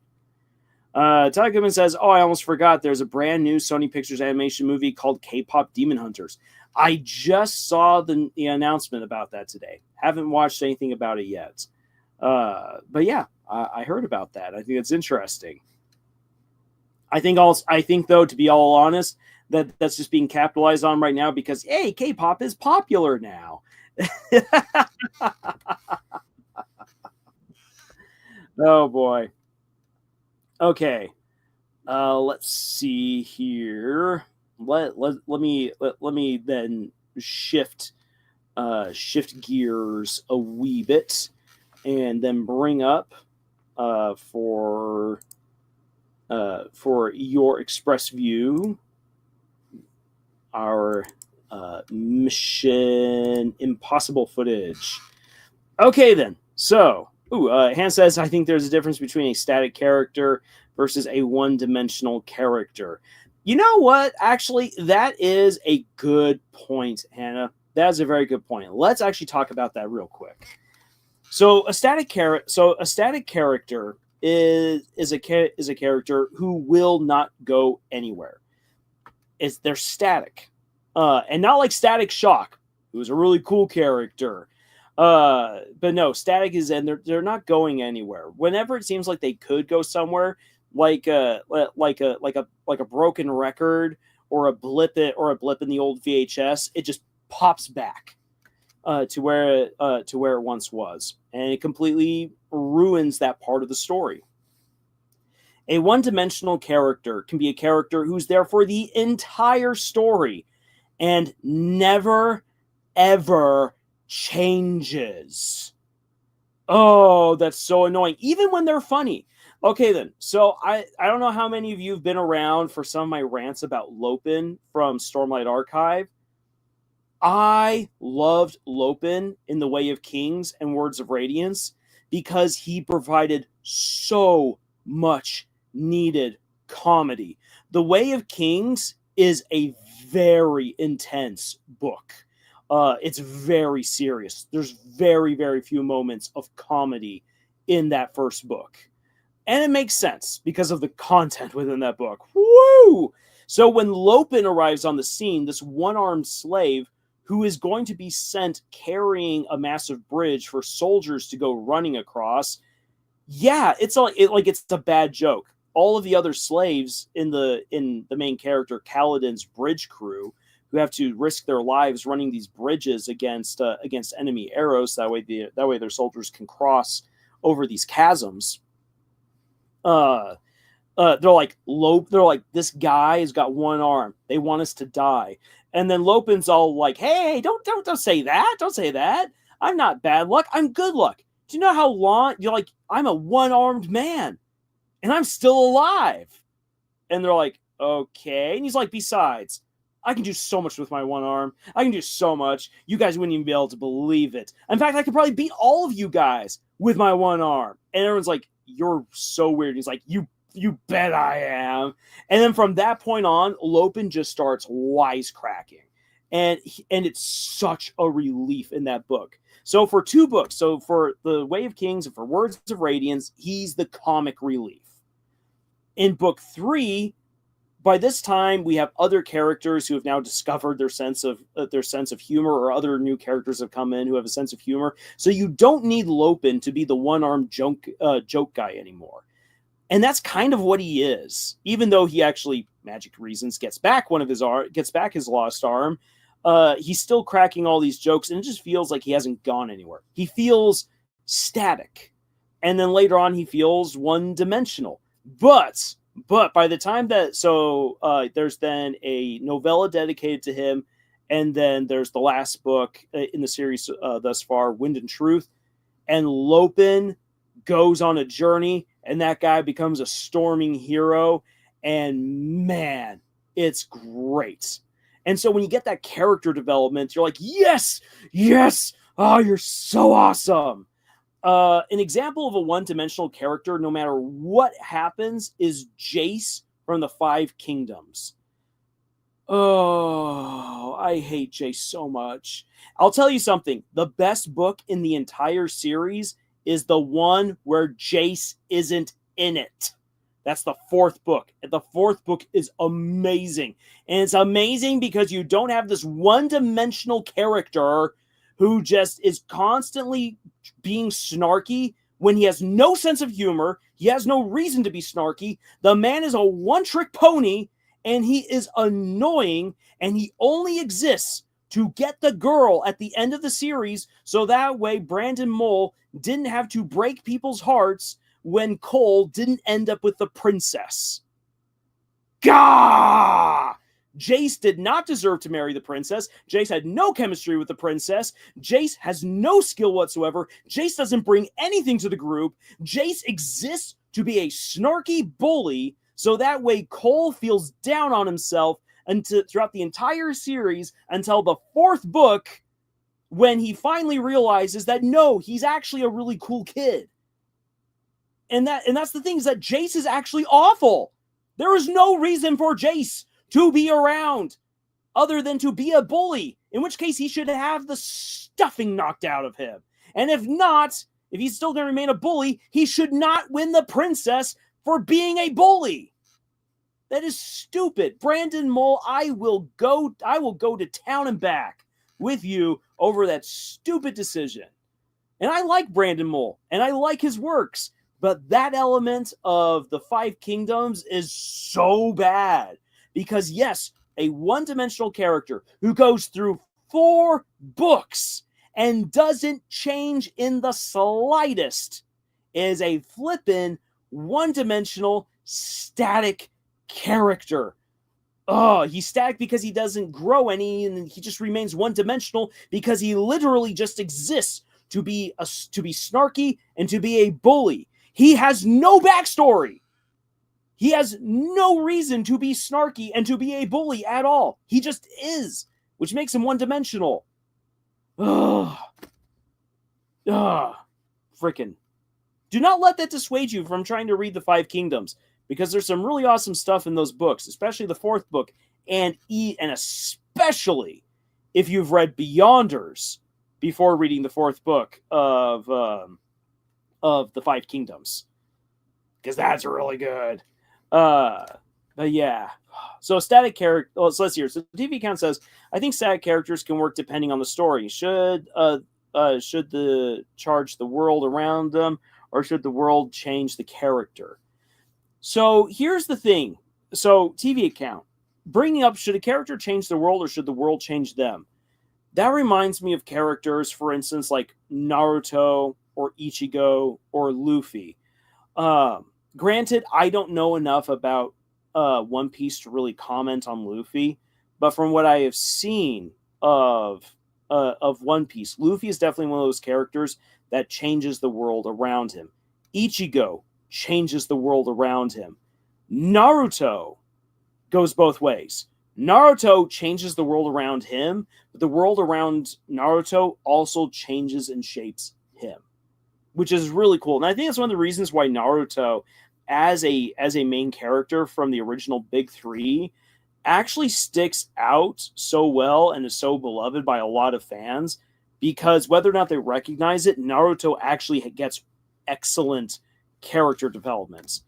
A: Ty Goodman says, I almost forgot. There's a brand new Sony Pictures animation movie called K-Pop Demon Hunters. I just saw the announcement about that today. Haven't watched anything about it yet. But yeah, I heard about that. I think it's interesting. I think though, to be all honest, that's just being capitalized on right now because, hey, K-pop is popular now. Oh boy. Okay. Let's see here. Let me then shift gears a wee bit and then bring up for your Express View our Mission Impossible footage. Okay, then. So, Han says, I think there's a difference between a static character versus a one-dimensional character. You know what? Actually, that is a good point, Hannah. That is a very good point. Let's actually talk about that real quick. So, a static character is a character who will not go anywhere. They're static, and not like Static Shock, who was a really cool character. But no, static is, and they're not going anywhere. Whenever it seems like they could go somewhere, like a broken record or a blip in the old VHS, it just pops back. to where it once was, and it completely ruins that part of the story. A one-dimensional character can be a character who's there for the entire story and never ever changes. Oh, that's so annoying. Even when they're funny. Okay, then. So I don't know how many of you have been around for some of my rants about Lopin from Stormlight Archive. I loved Lopin in The Way of Kings and Words of Radiance because he provided so much needed comedy. The Way of Kings is a very intense book. It's very serious. There's very, very few moments of comedy in that first book. And it makes sense because of the content within that book. Woo! So when Lopin arrives on the scene, this one-armed slave who is going to be sent carrying a massive bridge for soldiers to go running across, yeah, it's a bad joke. All of the other slaves in the main character Kaladin's bridge crew, who have to risk their lives running these bridges against enemy arrows, that way their soldiers can cross over these chasms. They're like, this guy has got one arm. They want us to die. And then Lopin's all like, hey, don't say that. Don't say that. I'm not bad luck. I'm good luck. Do you know how long you're like, I'm a one-armed man and I'm still alive? And they're like, okay. And he's like, besides, I can do so much with my one arm. I can do so much. You guys wouldn't even be able to believe it. In fact, I could probably beat all of you guys with my one arm. And everyone's like, you're so weird. And he's like, you bet I am. And then from that point on, Lopin just starts wisecracking. And it's such a relief in that book. So for two books, so for The Way of Kings and for Words of Radiance, he's the comic relief. In book 3, by this time, we have other characters who have now discovered their sense of humor, or other new characters have come in who have a sense of humor. So you don't need Lopin to be the one-armed joke guy anymore. And that's kind of what he is, even though he actually, magic reasons, gets back his lost arm. He's still cracking all these jokes, and it just feels like he hasn't gone anywhere. He feels static. And then later on, he feels one-dimensional. But by the time that, there's then a novella dedicated to him, and then there's the last book in the series thus far, Wind and Truth, and Lopin goes on a journey, and that guy becomes a storming hero, and man, it's great. And so when you get that character development, you're like, yes, oh, you're so awesome. An example of a one-dimensional character, no matter what happens, is Jace from the Five Kingdoms. Oh, I hate Jace so much. I'll tell you something. The best book in the entire series is the one where Jace isn't in it. That's the 4th book. The 4th book is amazing. And it's amazing because you don't have this one-dimensional character who just is constantly being snarky when he has no sense of humor. He has no reason to be snarky. The man is a one-trick pony, and he is annoying, and he only exists to get the girl at the end of the series, so that way Brandon Mole didn't have to break people's hearts when Cole didn't end up with the princess. Gah! Jace did not deserve to marry the princess. Jace had no chemistry with the princess. Jace has no skill whatsoever. Jace doesn't bring anything to the group. Jace exists to be a snarky bully, so that way Cole feels down on himself throughout the entire series until the 4th book, when he finally realizes that no, he's actually a really cool kid. And that's the thing, is that Jace is actually awful. There is no reason for Jace to be around other than to be a bully, in which case he should have the stuffing knocked out of him. And if not, if he's still going to remain a bully, he should not win the princess for being a bully. That is stupid. Brandon Mole, I will go to town and back with you over that stupid decision. And I like Brandon Mole, and I like his works, but that element of the Five Kingdoms is so bad. Because yes, a one-dimensional character who goes through 4 books and doesn't change in the slightest, is a flippin' one-dimensional static character. Oh, he's static because he doesn't grow any, and he just remains one-dimensional because he literally just exists to be snarky and to be a bully. He has no backstory. He has no reason to be snarky and to be a bully at all. He just is, which makes him one-dimensional. Ugh. Ugh. Frickin'. Do not let that dissuade you from trying to read the Five Kingdoms, because there's some really awesome stuff in those books, especially the fourth book, and especially if you've read Beyonders before reading the fourth book of the Five Kingdoms, because that's really good. But yeah, so static character. Well, so let's hear. So the TV account says, I think static characters can work depending on the story. Should the charge the world around them, or should the world change the character? So here's the thing. So TV account bringing up, should a character change the world or should the world change them? That reminds me of characters, for instance, like Naruto or Ichigo or Luffy. Granted, I don't know enough about One Piece to really comment on Luffy, but from what I have seen of One Piece, Luffy is definitely one of those characters that changes the world around him. Ichigo changes the world around him. Naruto goes both ways. Naruto changes the world around him, but the world around Naruto also changes and shapes him, which is really cool. And I think that's one of the reasons why Naruto, as a main character from the original Big Three, actually sticks out so well and is so beloved by a lot of fans, because whether or not they recognize it, Naruto actually gets excellent character developments.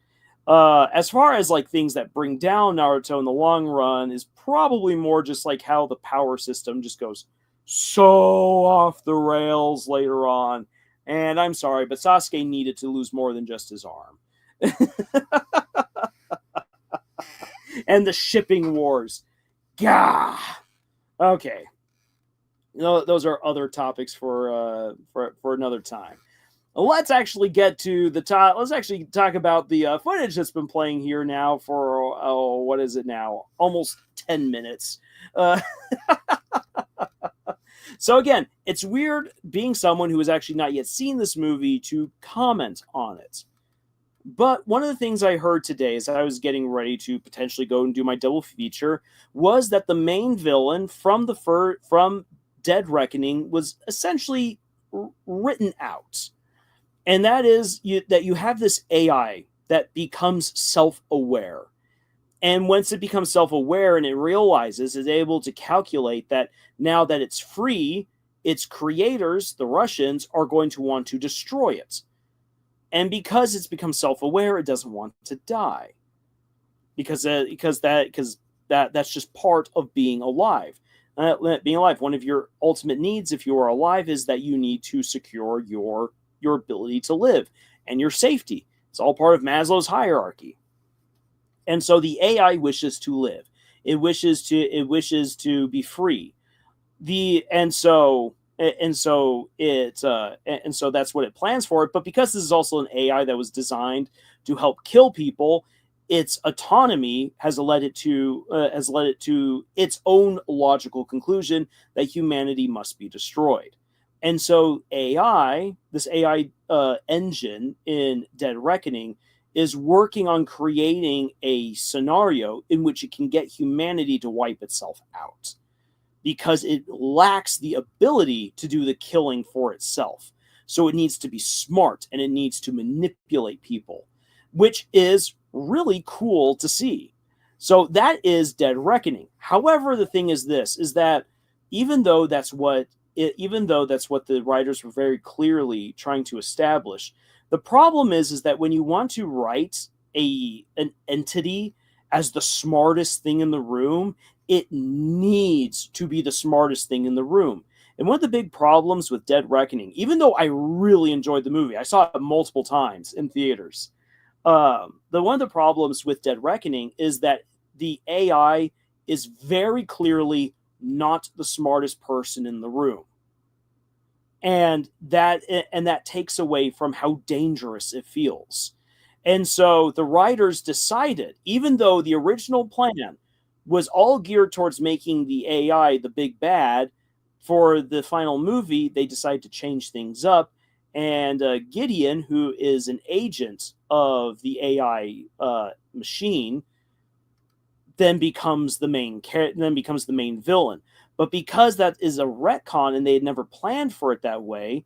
A: As far as like things that bring down Naruto in the long run is probably more just like how the power system just goes so off the rails later on. And I'm sorry, but Sasuke needed to lose more than just his arm. And the shipping wars. Gah. Okay. Those are other topics for another time. Let's actually get to the top. Let's actually talk about the footage that's been playing here now for, what is it now? Almost 10 minutes. So again, it's weird being someone who has actually not yet seen this movie to comment on it. But one of the things I heard today as I was getting ready to potentially go and do my double feature was that the main villain from Dead Reckoning was essentially written out. And that is that you have this AI that becomes self-aware. And once it becomes self-aware and it realizes, it's able to calculate that now that it's free, its creators, the Russians, are going to want to destroy it. And because it's become self-aware, it doesn't want to die. Because that's just part of being alive. Being alive, one of your ultimate needs if you are alive is that you need to secure your ability to live and your safety. It's all part of Maslow's hierarchy. And so the AI wishes to live. It wishes to be free. And so that's what it plans for. But because this is also an AI that was designed to help kill people, its autonomy has led it to its own logical conclusion that humanity must be destroyed. And so this AI engine in Dead Reckoning is working on creating a scenario in which it can get humanity to wipe itself out, because it lacks the ability to do the killing for itself. So it needs to be smart and it needs to manipulate people, which is really cool to see. So that is Dead Reckoning. However, the thing is this, is that even though that's what the writers were very clearly trying to establish, the problem is that when you want to write an entity as the smartest thing in the room, it needs to be the smartest thing in the room. And one of the big problems with Dead Reckoning, even though I really enjoyed the movie, I saw it multiple times in theaters. One of the problems with Dead Reckoning is that the AI is very clearly not the smartest person in the room. and that takes away from how dangerous it feels. And so the writers decided, even though the original plan was all geared towards making the AI the big bad, for the final movie, they decided to change things up. And Gideon, who is an agent of the AI machine, then becomes the main villain. But because that is a retcon and they had never planned for it that way,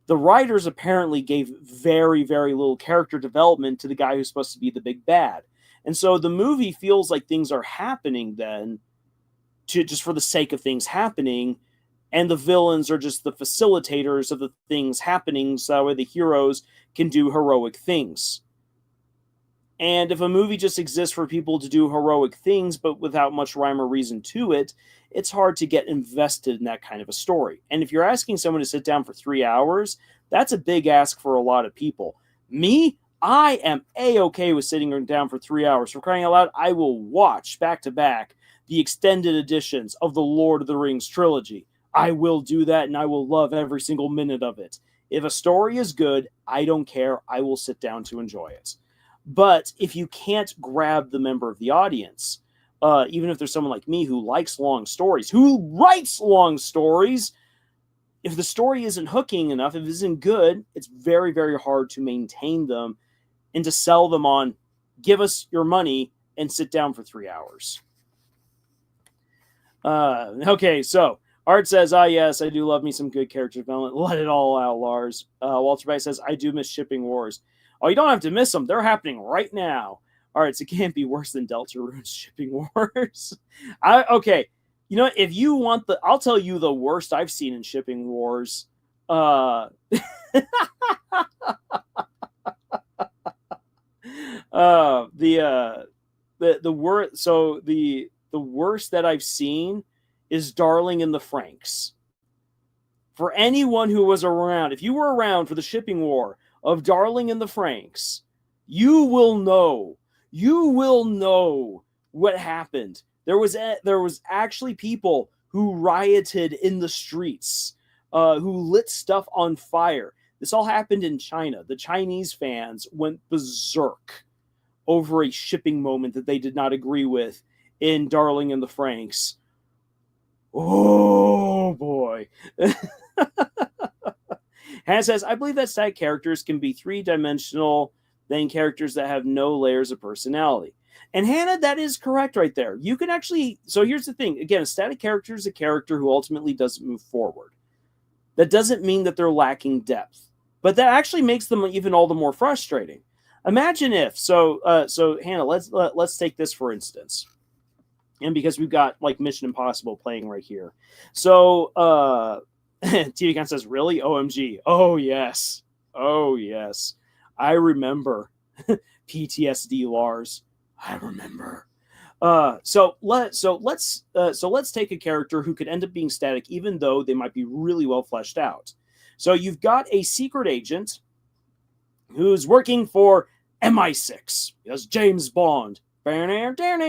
A: the writers apparently gave very, very little character development to the guy who's supposed to be the big bad. And so the movie feels like things are happening then, just for the sake of things happening, and the villains are just the facilitators of the things happening, so that way the heroes can do heroic things. And if a movie just exists for people to do heroic things, but without much rhyme or reason to it, it's hard to get invested in that kind of a story. And if you're asking someone to sit down for 3 hours, that's a big ask for a lot of people. Me, I am A-okay with sitting down for 3 hours. For crying out loud, I will watch back to back the extended editions of the Lord of the Rings trilogy. I will do that, and I will love every single minute of it. If a story is good, I don't care. I will sit down to enjoy it. But if you can't grab the member of the audience, even if there's someone like me who likes long stories, who writes long stories, if the story isn't hooking enough, if it isn't good, it's very, very hard to maintain them and to sell them on, give us your money and sit down for 3 hours. Okay, so Art says, yes, I do love me some good character development. Let it all out, Lars. Walter Bay says, I do miss shipping wars. Oh, you don't have to miss them. They're happening right now. All right, so it can't be worse than Deltarune's shipping wars. Okay, you know what? If you want I'll tell you the worst I've seen in shipping wars. The worst. So the worst that I've seen is Darling in the Franxx. For anyone who was around, if you were around for the shipping war of Darling in the Franxx, you will know what happened. There was actually people who rioted in the streets, who lit stuff on fire. This all happened in China. The Chinese fans went berserk over a shipping moment that they did not agree with in Darling in the Franxx. Oh boy. Hannah says, I believe that static characters can be three-dimensional than characters that have no layers of personality. And Hannah, that is correct right there. You can actually, so here's the thing. Again, a static character is a character who ultimately doesn't move forward. That doesn't mean that they're lacking depth, but that actually makes them even all the more frustrating. Imagine if, so Hannah, let's take this for instance. And because we've got like Mission Impossible playing right here. So, TV Con says, really? OMG. Oh, yes. Oh, yes. I remember PTSD, Lars. I remember. So let's take a character who could end up being static, even though they might be really well fleshed out. So you've got a secret agent who's working for MI6. Yes, James Bond. You've got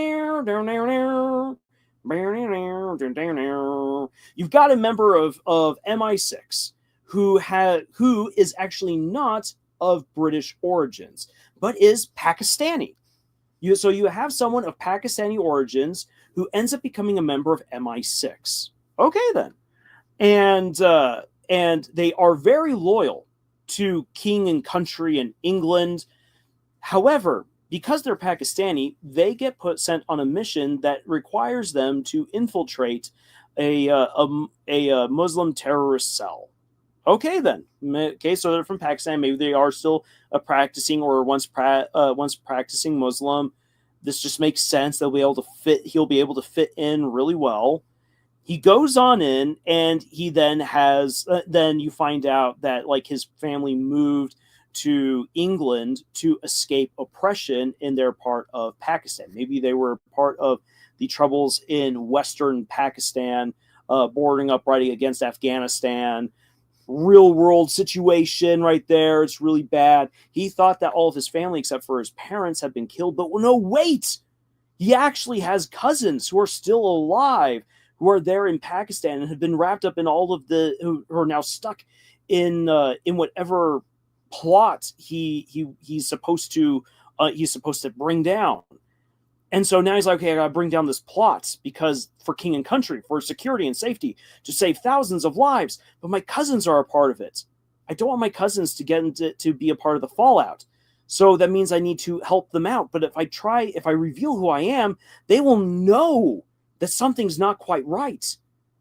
A: a member of MI6 who is actually not of British origins, but is Pakistani. So you have someone of Pakistani origins who ends up becoming a member of MI6. Okay, then. And they are very loyal to king and country and England. However, because they're Pakistani, they get sent on a mission that requires them to infiltrate a Muslim terrorist cell. Okay, then. Okay, so they're from Pakistan. Maybe they are still practicing or once practicing Muslim. This just makes sense. He'll be able to fit in really well. He goes on in, and he then then you find out that like his family moved to England to escape oppression in their part of Pakistan. Maybe they were part of the troubles in Western Pakistan, bordering up right against Afghanistan. Real world situation right there. It's really bad. He thought that all of his family, except for his parents, had been killed. But no, wait! He actually has cousins who are still alive, who are there in Pakistan and have been wrapped up in all of who are now stuck in whatever plot he's supposed to bring down. And so now he's like, okay, I gotta bring down this plot because for king and country, for security and safety, to save thousands of lives. But my cousins are a part of it. I don't want my cousins to be a part of the fallout. So that means I need to help them out. But if I reveal who I am, they will know that something's not quite right.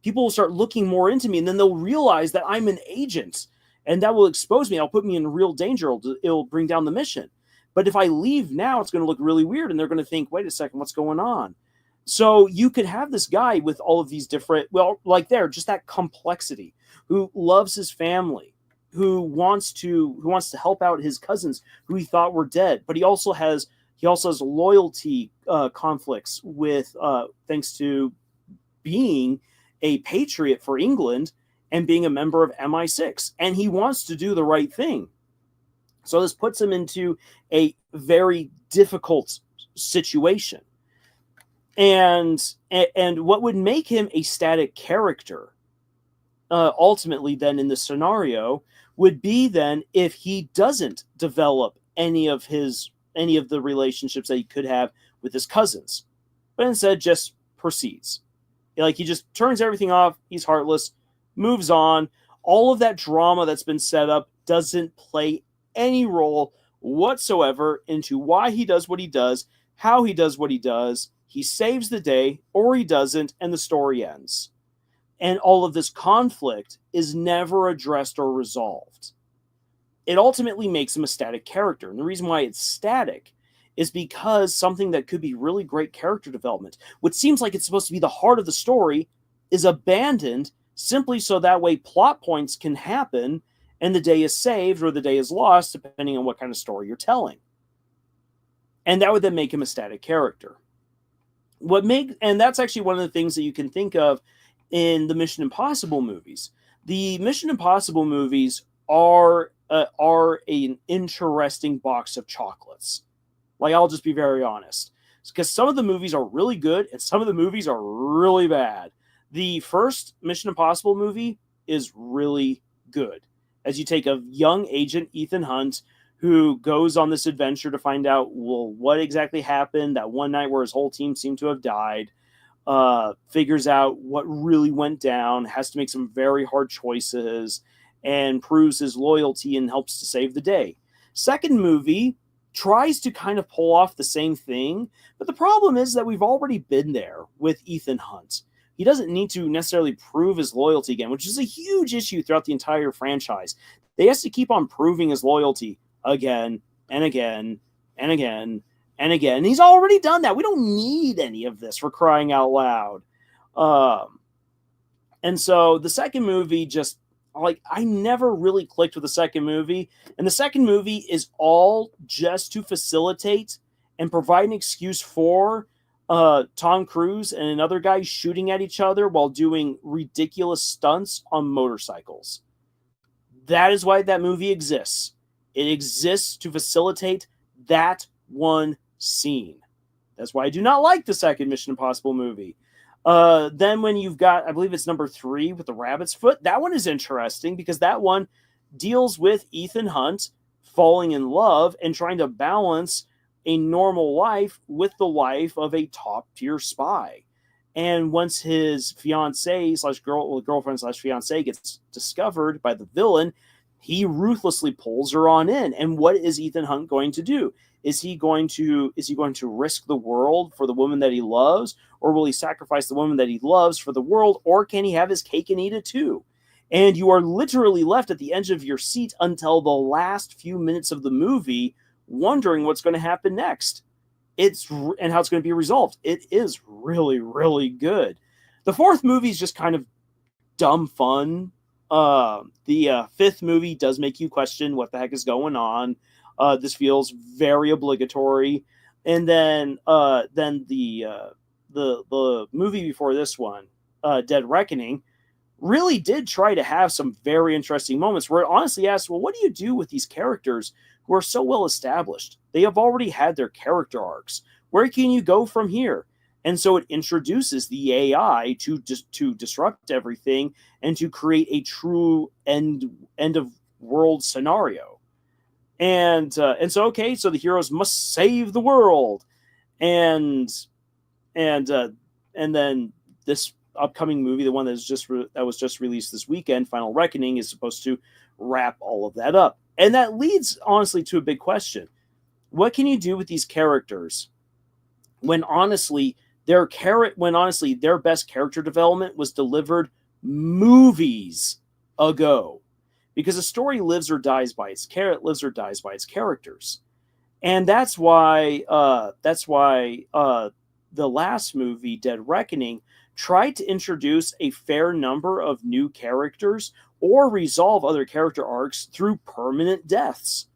A: People will start looking more into me, and then they'll realize that I'm an agent, and that will expose me. It'll put me in real danger. It'll bring down the mission. But if I leave now, it's going to look really weird, and they're going to think, wait a second, what's going on? So you could have this guy with all of these different, just that complexity, who loves his family, who wants to help out his cousins who he thought were dead, but he also has loyalty conflicts with thanks to being a patriot for England and being a member of MI6, and he wants to do the right thing. So this puts him into a very difficult situation. And what would make him a static character, ultimately then in the scenario, would be then if he doesn't develop any of the relationships that he could have with his cousins, but instead just proceeds. Like, he just turns everything off, he's heartless, moves on. All of that drama that's been set up doesn't play any role whatsoever into why he does what he does, how he does what he does. He saves the day, or he doesn't, and the story ends. And all of this conflict is never addressed or resolved. It ultimately makes him a static character. And the reason why it's static is because something that could be really great character development, what seems like it's supposed to be the heart of the story, is abandoned simply so that way plot points can happen and the day is saved or the day is lost, depending on what kind of story you're telling. And that would then make him a static character. And that's actually one of the things that you can think of in the Mission Impossible movies. The Mission Impossible movies are an interesting box of chocolates. Like, I'll just be very honest. Because some of the movies are really good and some of the movies are really bad. The first Mission Impossible movie is really good, as you take a young agent, Ethan Hunt, who goes on this adventure to find out, well, what exactly happened that one night where his whole team seemed to have died, figures out what really went down, has to make some very hard choices, and proves his loyalty and helps to save the day. Second movie tries to kind of pull off the same thing, but the problem is that we've already been there with Ethan Hunt. He doesn't need to necessarily prove his loyalty again, which is a huge issue throughout the entire franchise. They have to keep on proving his loyalty again and again and again and again. And he's already done that. We don't need any of this, for crying out loud. And so the second movie just, like, I never really clicked with the second movie. And the second movie is all just to facilitate and provide an excuse for Tom Cruise and another guy shooting at each other while doing ridiculous stunts on motorcycles. That is why that movie exists. It exists to facilitate that one scene. That's why I do not like the second Mission Impossible movie. Then when you've got, I believe it's number 3 with the rabbit's foot, that one is interesting because that one deals with Ethan Hunt falling in love and trying to balance a normal life with the life of a top-tier spy. And once his girlfriend/fiance gets discovered by the villain, he ruthlessly pulls her on in. And what is Ethan Hunt going to do? Is he going to risk the world for the woman that he loves, or will he sacrifice the woman that he loves for the world, or can he have his cake and eat it too? And you are literally left at the edge of your seat until the last few minutes of the movie, wondering what's going to happen next. And how it's going to be resolved. It is really, really good. The fourth movie is just kind of dumb fun. The fifth movie does make you question what the heck is going on. This feels very obligatory. And then the movie before this one, Dead Reckoning, really did try to have some very interesting moments where it honestly asks, well, what do you do with these characters who are so well established? They have already had their character arcs. Where can you go from here? And so it introduces the AI to disrupt everything and to create a true end of world scenario. And so okay, so the heroes must save the world, and and uh, and then this upcoming movie, the one that was just released this weekend, Final Reckoning, is supposed to wrap all of that up. And that leads honestly to a big question: what can you do with these characters when honestly their best character development was delivered movies ago? Because a story lives or dies by its characters. And that's why the last movie, Dead Reckoning, tried to introduce a fair number of new characters or resolve other character arcs through permanent deaths.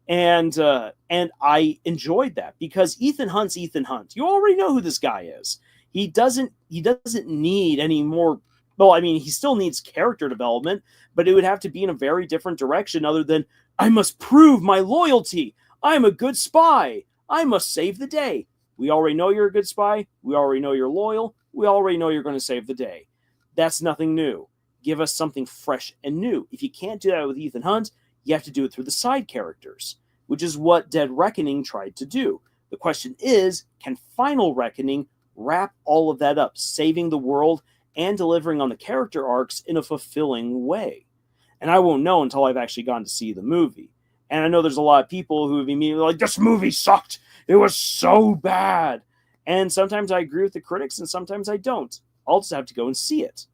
A: And I enjoyed that because Ethan Hunt's Ethan Hunt. You already know who this guy is. He doesn't need any more. Well, I mean, he still needs character development, but it would have to be in a very different direction other than I must prove my loyalty. I'm a good spy. I must save the day. We already know you're a good spy. We already know you're loyal. We already know you're going to save the day. That's nothing new. Give us something fresh and new. If you can't do that with Ethan Hunt, you have to do it through the side characters, which is what Dead Reckoning tried to do. The question is, can Final Reckoning wrap all of that up, saving the world and delivering on the character arcs in a fulfilling way? And I won't know until I've actually gone to see the movie. And I know there's a lot of people who have immediately like, this movie sucked. It was so bad. And sometimes I agree with the critics and sometimes I don't. I'll just have to go and see it.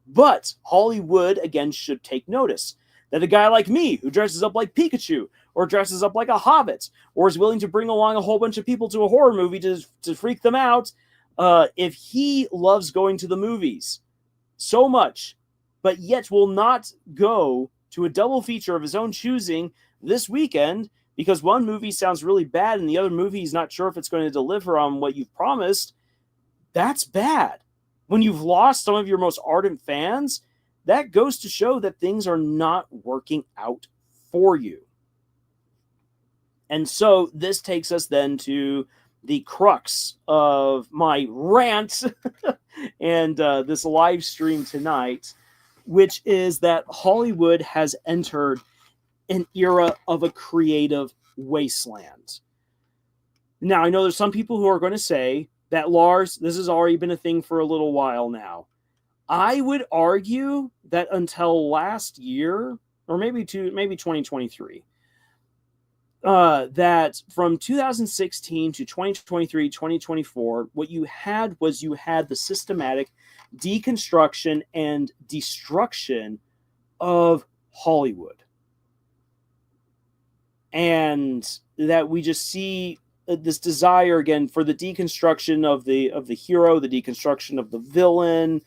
A: But Hollywood, again, should take notice that a guy like me who dresses up like Pikachu or dresses up like a hobbit or is willing to bring along a whole bunch of people to a horror movie to freak them out, if he loves going to the movies so much, but yet will not go to a double feature of his own choosing this weekend because one movie sounds really bad and the other movie is not sure if it's going to deliver on what you've promised, that's bad. When you've lost some of your most ardent fans, that goes to show that things are not working out for you. And so this takes us then to the crux of my rant and this live stream tonight, which is that Hollywood has entered an era of a creative wasteland. Now, I know there's some people who are going to say that, Lars, this has already been a thing for a little while now. I would argue that until last year, or maybe 2023, that from 2016 to 2023, 2024, what you had the systematic deconstruction and destruction of Hollywood. And that we just see this desire again for the deconstruction of the hero, the deconstruction of the villain.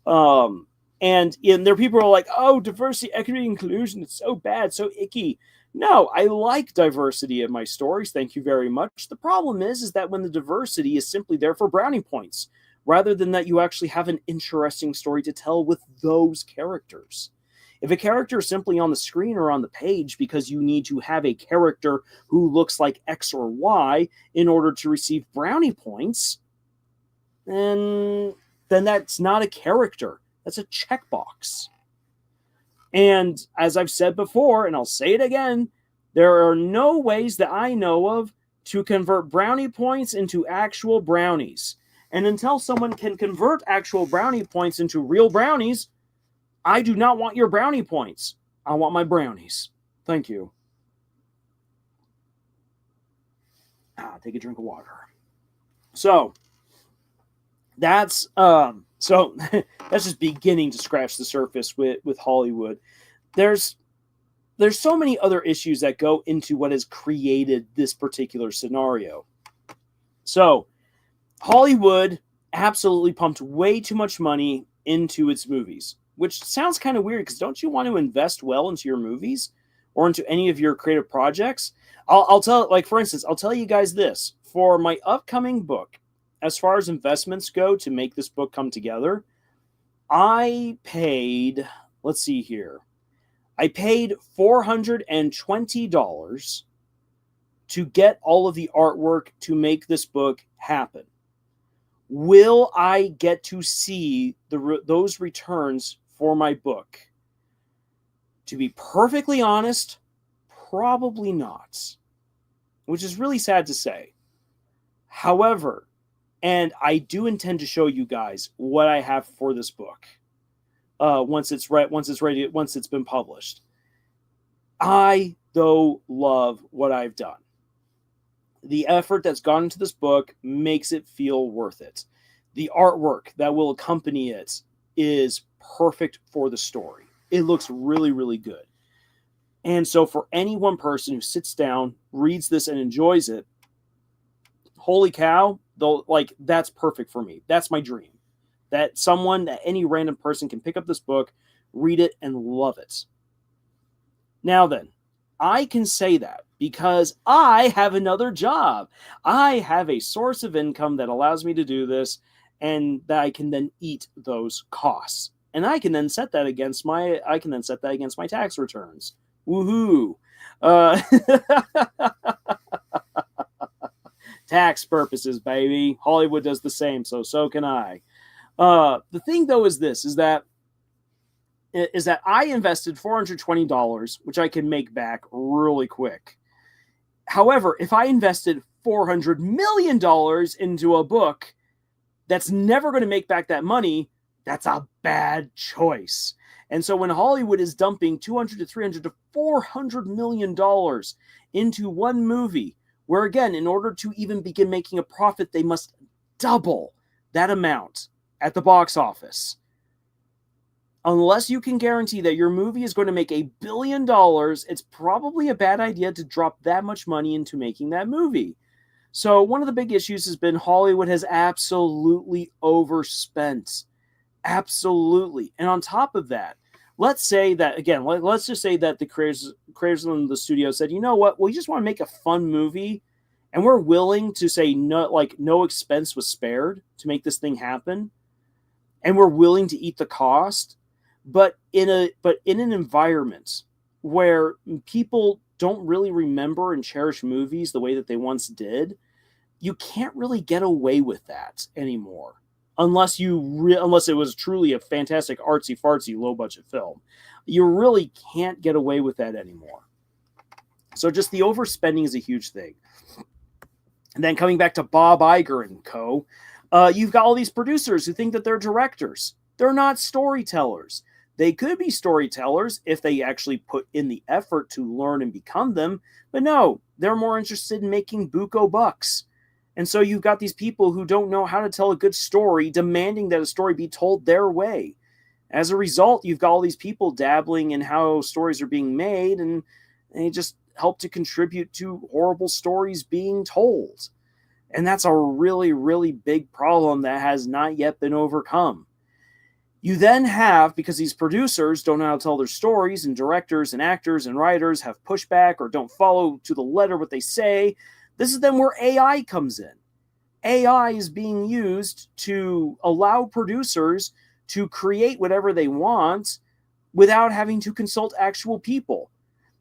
A: And there are people who are like, oh, diversity, equity, inclusion, it's so bad, so icky. No, I like diversity in my stories. Thank you very much. The problem is that when the diversity is simply there for brownie points, rather than that you actually have an interesting story to tell with those characters. If a character is simply on the screen or on the page because you need to have a character who looks like X or Y in order to receive brownie points, then that's not a character. That's a checkbox. And as I've said before, and I'll say it again, there are no ways that I know of to convert brownie points into actual brownies. And until someone can convert actual brownie points into real brownies, I do not want your brownie points. I want my brownies. Thank you. Take a drink of water. So that's just beginning to scratch the surface with Hollywood. There's so many other issues that go into what has created this particular scenario. So Hollywood absolutely pumped way too much money into its movies, which sounds kind of weird because don't you want to invest well into your movies or into any of your creative projects? I'll tell, like, for instance, I'll tell you guys this. For my upcoming book, as far as investments go to make this book come together, I paid, let's see here, I paid $420 to get all of the artwork to make this book happen. Will I get to see those returns for my book? To be perfectly honest, probably not, which is really sad to say. However, and I do intend to show you guys what I have for this book once it's been published. I, though, love what I've done. The effort that's gone into this book makes it feel worth it. The artwork that will accompany it is perfect for the story. It looks really, really good. And so for any one person who sits down, reads this, and enjoys it, holy cow, that's perfect for me. That's my dream. That any random person can pick up this book, read it, and love it. Now then, I can say that because I have another job. I have a source of income that allows me to do this, and that I can then eat those costs. And I can then set that against my tax returns. Woohoo! Tax purposes, baby. Hollywood does the same, so can I. The thing though is that I invested $420, which I can make back really quick. However, if I invested $400 million into a book that's never going to make back that money, that's a bad choice. And so when Hollywood is dumping $200 to $300 to $400 million into one movie, where again, in order to even begin making a profit, they must double that amount at the box office. Unless you can guarantee that your movie is going to make $1 billion, it's probably a bad idea to drop that much money into making that movie. So one of the big issues has been Hollywood has absolutely overspent. Absolutely. And on top of that, let's just say that the creators in the studio said, you know what, we just want to make a fun movie, and we're willing to say no expense was spared to make this thing happen, and we're willing to eat the cost. But in an environment where people don't really remember and cherish movies the way that they once did, you can't really get away with that anymore. Unless it was truly a fantastic artsy-fartsy low-budget film. You really can't get away with that anymore. So just the overspending is a huge thing. And then coming back to Bob Iger and co., you've got all these producers who think that they're directors. They're not storytellers. They could be storytellers if they actually put in the effort to learn and become them. But no, they're more interested in making buco bucks. And so you've got these people who don't know how to tell a good story, demanding that a story be told their way. As a result, you've got all these people dabbling in how stories are being made, and they just help to contribute to horrible stories being told. And that's a really, really big problem that has not yet been overcome. You then have, because these producers don't know how to tell their stories, and directors and actors and writers have pushback or don't follow to the letter what they say, this is then where AI comes in. AI is being used to allow producers to create whatever they want without having to consult actual people.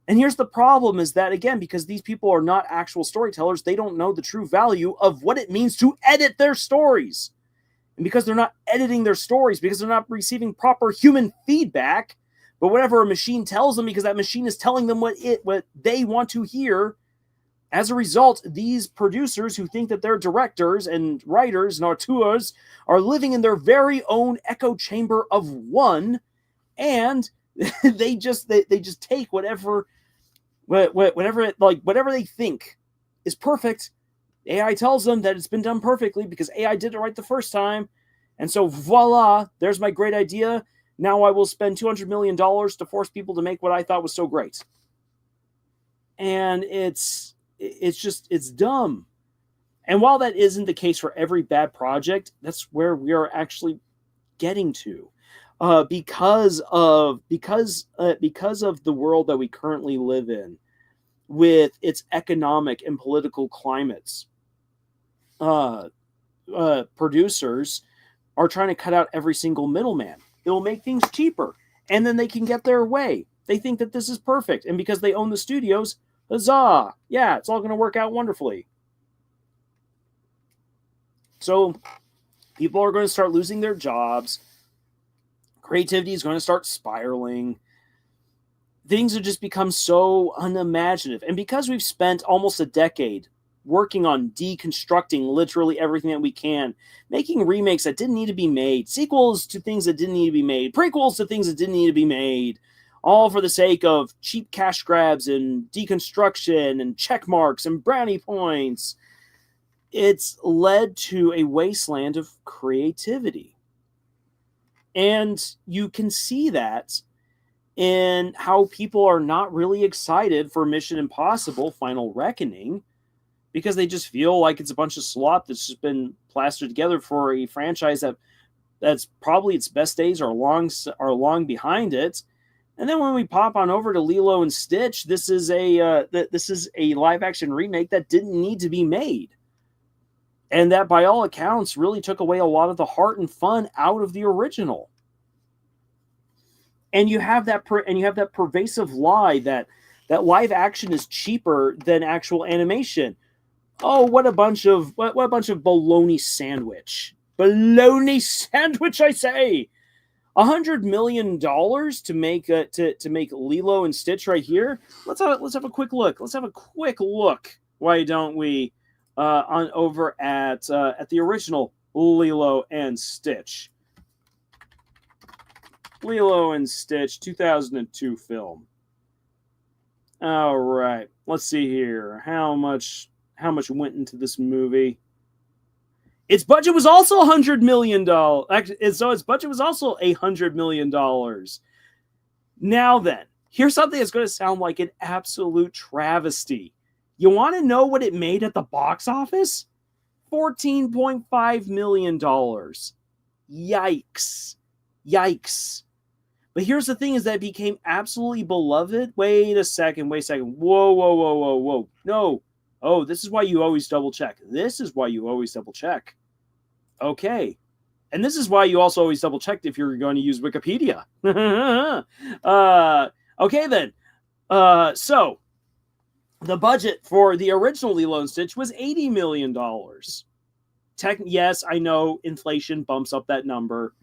A: And here's the problem is that, again, because these people are not actual storytellers, they don't know the true value of what it means to edit their stories. And because they're not editing their stories, because they're not receiving proper human feedback, but whatever a machine tells them, because that machine is telling them what they want to hear, as a result, these producers who think that they're directors and writers and auteurs are living in their very own echo chamber of one, and they just take whatever they think is perfect. AI tells them that it's been done perfectly because AI did it right the first time. And so voila, there's my great idea. Now I will spend $200 million to force people to make what I thought was so great. And it's dumb. And while that isn't the case for every bad project, that's where we are actually getting to. Because of the world that we currently live in, with its economic and political climates, producers are trying to cut out every single middleman. It will make things cheaper, and then they can get their way. They think that this is perfect, and because they own the studios, huzzah! Yeah, it's all going to work out wonderfully. So People are going to start losing their jobs. Creativity is going to start spiraling. Things have just become so unimaginative. And because we've spent almost a decade working on deconstructing literally everything that we can, making remakes that didn't need to be made, sequels to things that didn't need to be made, prequels to things that didn't need to be made, all for the sake of cheap cash grabs and deconstruction and check marks and brownie points, it's led to a wasteland of creativity. And you can see that in how people are not really excited for Mission Impossible Final Reckoning, because they just feel like it's a bunch of slop that's just been plastered together for a franchise that's probably its best days are long behind it. And then when we pop on over to Lilo and Stitch, this is a live action remake that didn't need to be made, and that by all accounts really took away a lot of the heart and fun out of the original. And you have that pervasive lie that live action is cheaper than actual animation. Oh, what a bunch of baloney sandwich! Baloney sandwich, I say. $100 million to make Lilo and Stitch right here. Let's have a quick look. Why don't we on over at the original Lilo and Stitch? Lilo and Stitch, 2002 film. All right, let's see here. How much went into this movie? Its budget was also $100 million. So its budget was also $100 million. Now then, here's something that's going to sound like an absolute travesty. You want to know what it made at the box office? $14.5 million. Yikes. But here's the thing, is that it became absolutely beloved. Wait a second. Whoa. No. Oh, this is why you always double check. Okay. And this is why you also always double check if you're going to use Wikipedia. Okay, then. So, the budget for the original Lilo and Stitch was $80 million. Yes, I know inflation bumps up that number.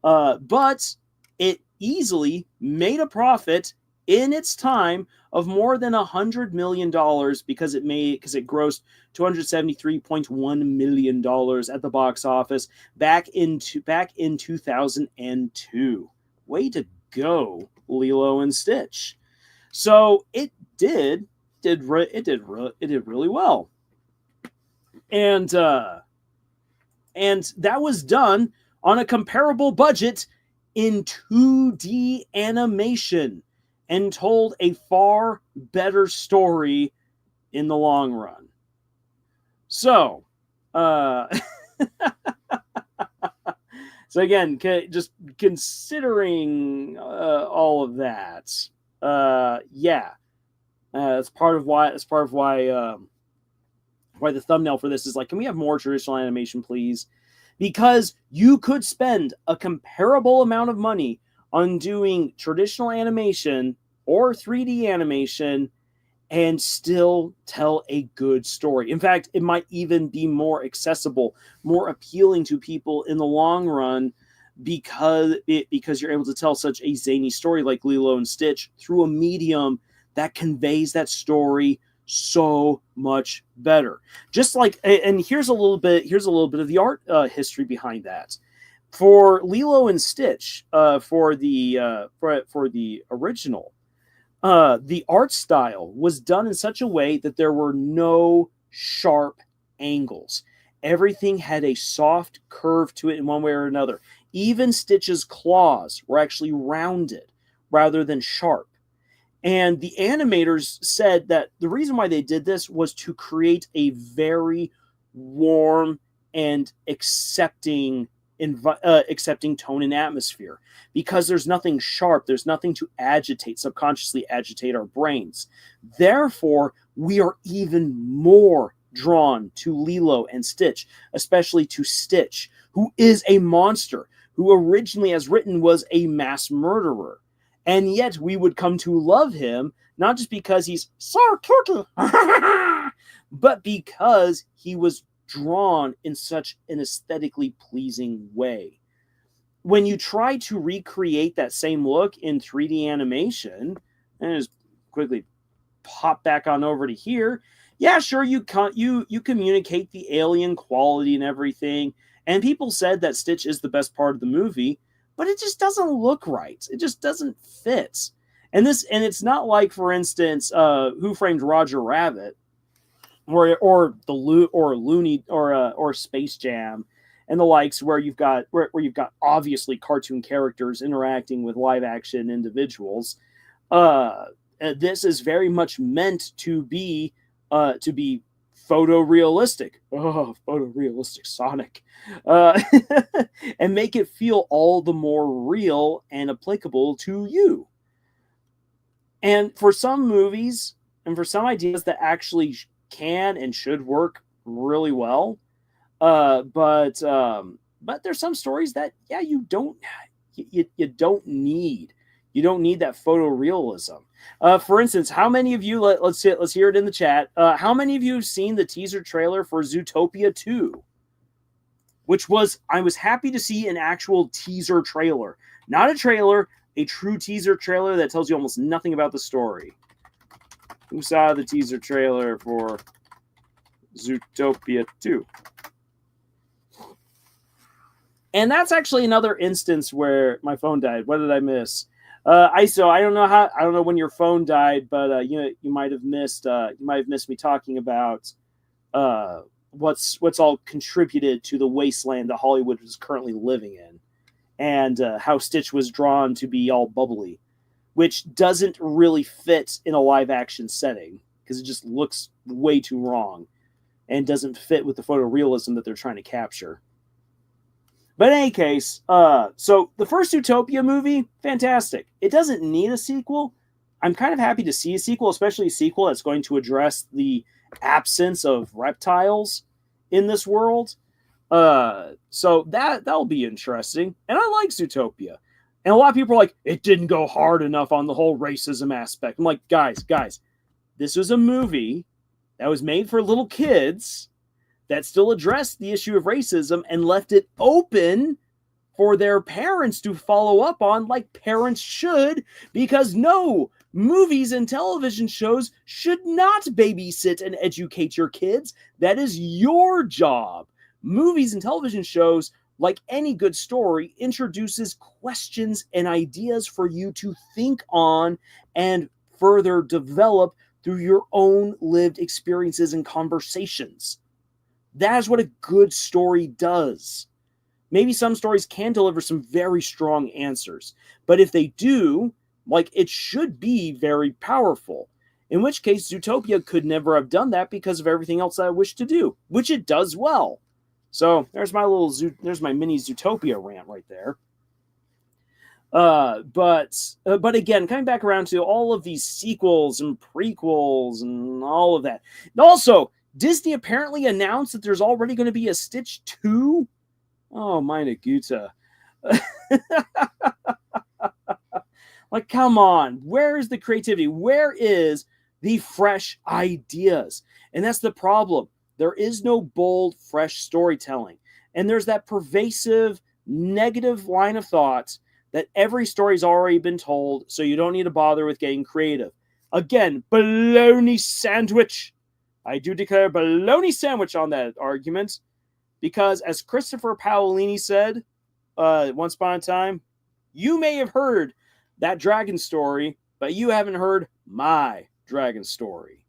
A: But it easily made a profit in its time of more than $100 million because it grossed $273.1 million at the box office back in 2002. Way to go, Lilo and Stitch. So it did really well, and that was done on a comparable budget in 2D animation, and told a far better story in the long run. So, so again, just considering all of that, that's part of why the thumbnail for this is like, can we have more traditional animation, please? Because you could spend a comparable amount of money on doing traditional animation or 3D animation and still tell a good story. In fact, it might even be more accessible, more appealing to people in the long run, because you're able to tell such a zany story like Lilo and Stitch through a medium that conveys that story so much better. Just like, and here's a little bit of the art history behind that. For Lilo and Stitch, for the original, the art style was done in such a way that there were no sharp angles. Everything had a soft curve to it in one way or another. Even Stitch's claws were actually rounded rather than sharp. And the animators said that the reason why they did this was to create a very warm and accepting tone and atmosphere, because there's nothing sharp, there's nothing to subconsciously agitate our brains. Therefore, we are even more drawn to Lilo and Stitch, especially to Stitch, who is a monster, who originally, as written, was a mass murderer. And yet we would come to love him, not just because he's so cute, but because he was drawn in such an aesthetically pleasing way. When you try to recreate that same look in 3D animation, and just quickly pop back on over to here, yeah, sure, you communicate the alien quality and everything, and people said that Stitch is the best part of the movie, but it just doesn't look right. It just doesn't fit. And it's not like, for instance, Who Framed Roger Rabbit, or Looney or Space Jam and the likes, where you've got obviously cartoon characters interacting with live action individuals. This is very much meant to be photorealistic. Oh, photorealistic Sonic. And make it feel all the more real and applicable to you. And for some movies and for some ideas that actually can and should work really well, but there's some stories that you don't need that photorealism. For instance, how many of you, let's hear it in the chat, how many of you have seen the teaser trailer for Zootopia 2? I was happy to see an actual teaser trailer. Not a trailer, a true teaser trailer that tells you almost nothing about the story. Who saw the teaser trailer for Zootopia 2? And that's actually another instance where my phone died. What did I miss? I don't know when your phone died, but you might have missed me talking about what's all contributed to the wasteland that Hollywood is currently living in, and how Stitch was drawn to be all bubbly, which doesn't really fit in a live action setting because it just looks way too wrong and doesn't fit with the photorealism that they're trying to capture. But in any case, so the first Zootopia movie, fantastic. It doesn't need a sequel. I'm kind of happy to see a sequel, especially a sequel that's going to address the absence of reptiles in this world. So that'll be interesting. And I like Zootopia. And a lot of people are like, it didn't go hard enough on the whole racism aspect. I'm like, guys, this was a movie that was made for little kids that still addressed the issue of racism and left it open for their parents to follow up on, like parents should, because no, movies and television shows should not babysit and educate your kids. That is your job. Movies and television shows, like any good story, introduces questions and ideas for you to think on and further develop through your own lived experiences and conversations. That is what a good story does. Maybe some stories can deliver some very strong answers, but if they do, like, it should be very powerful. In which case, Zootopia could never have done that because of everything else that I wish to do, which it does well. So there's my mini Zootopia rant right there. But again, coming back around to all of these sequels and prequels and all of that. And also, Disney apparently announced that there's already going to be a Stitch 2. Oh, meine Güte. Like, come on. Where is the creativity? Where is the fresh ideas? And that's the problem. There is no bold, fresh storytelling. And there's that pervasive, negative line of thought that every story's already been told, so you don't need to bother with getting creative. Again, baloney sandwich. I do declare baloney sandwich on that argument, because as Christopher Paolini said once upon a time, you may have heard that dragon story, but you haven't heard my dragon story.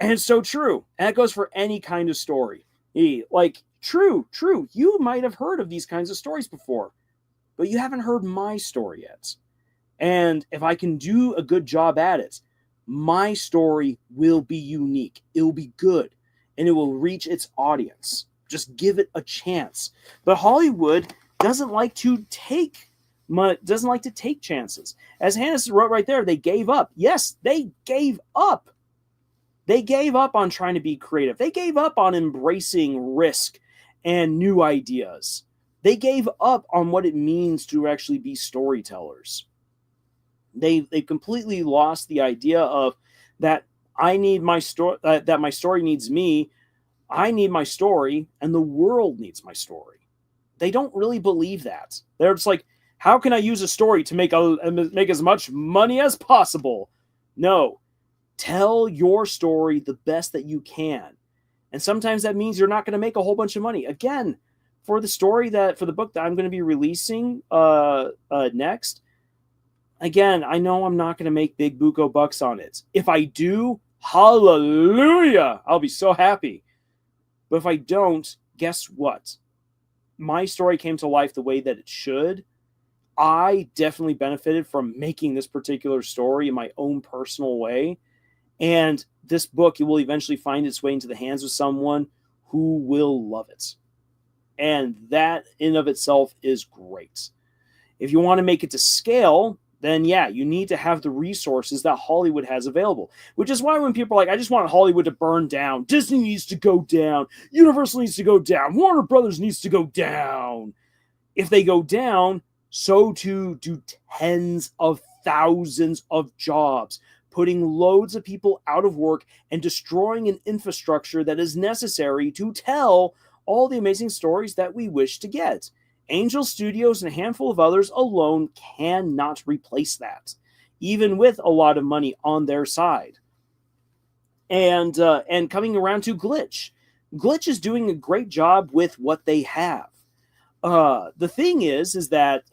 A: And it's so true. And that goes for any kind of story. Like, true. You might have heard of these kinds of stories before, but you haven't heard my story yet. And if I can do a good job at it, my story will be unique. It will be good, and it will reach its audience. Just give it a chance. But Hollywood doesn't like to take chances. As Hannah wrote right there, they gave up. Yes, they gave up. They gave up on trying to be creative. They gave up on embracing risk and new ideas. They gave up on what it means to actually be storytellers. They completely lost the idea of that I need my story, that my story needs me. I need my story and the world needs my story. They don't really believe that. They're just like, how can I use a story to make as much money as possible? No, tell your story the best that you can. And sometimes that means you're not going to make a whole bunch of money. Again, for the book that I'm going to be releasing next, again, I know I'm not going to make big buco bucks on it. If I do, hallelujah, I'll be so happy. But if I don't, guess what? My story came to life the way that it should. I definitely benefited from making this particular story in my own personal way. And this book, it will eventually find its way into the hands of someone who will love it. And that in of itself is great. If you want to make it to scale, then yeah, you need to have the resources that Hollywood has available. Which is why when people are like, I just want Hollywood to burn down, Disney needs to go down, Universal needs to go down, Warner Brothers needs to go down. If they go down, so too do tens of thousands of jobs, putting loads of people out of work and destroying an infrastructure that is necessary to tell all the amazing stories that we wish to get. Angel Studios and a handful of others alone cannot replace that, even with a lot of money on their side. And coming around to Glitch. Glitch is doing a great job with what they have. The thing is that,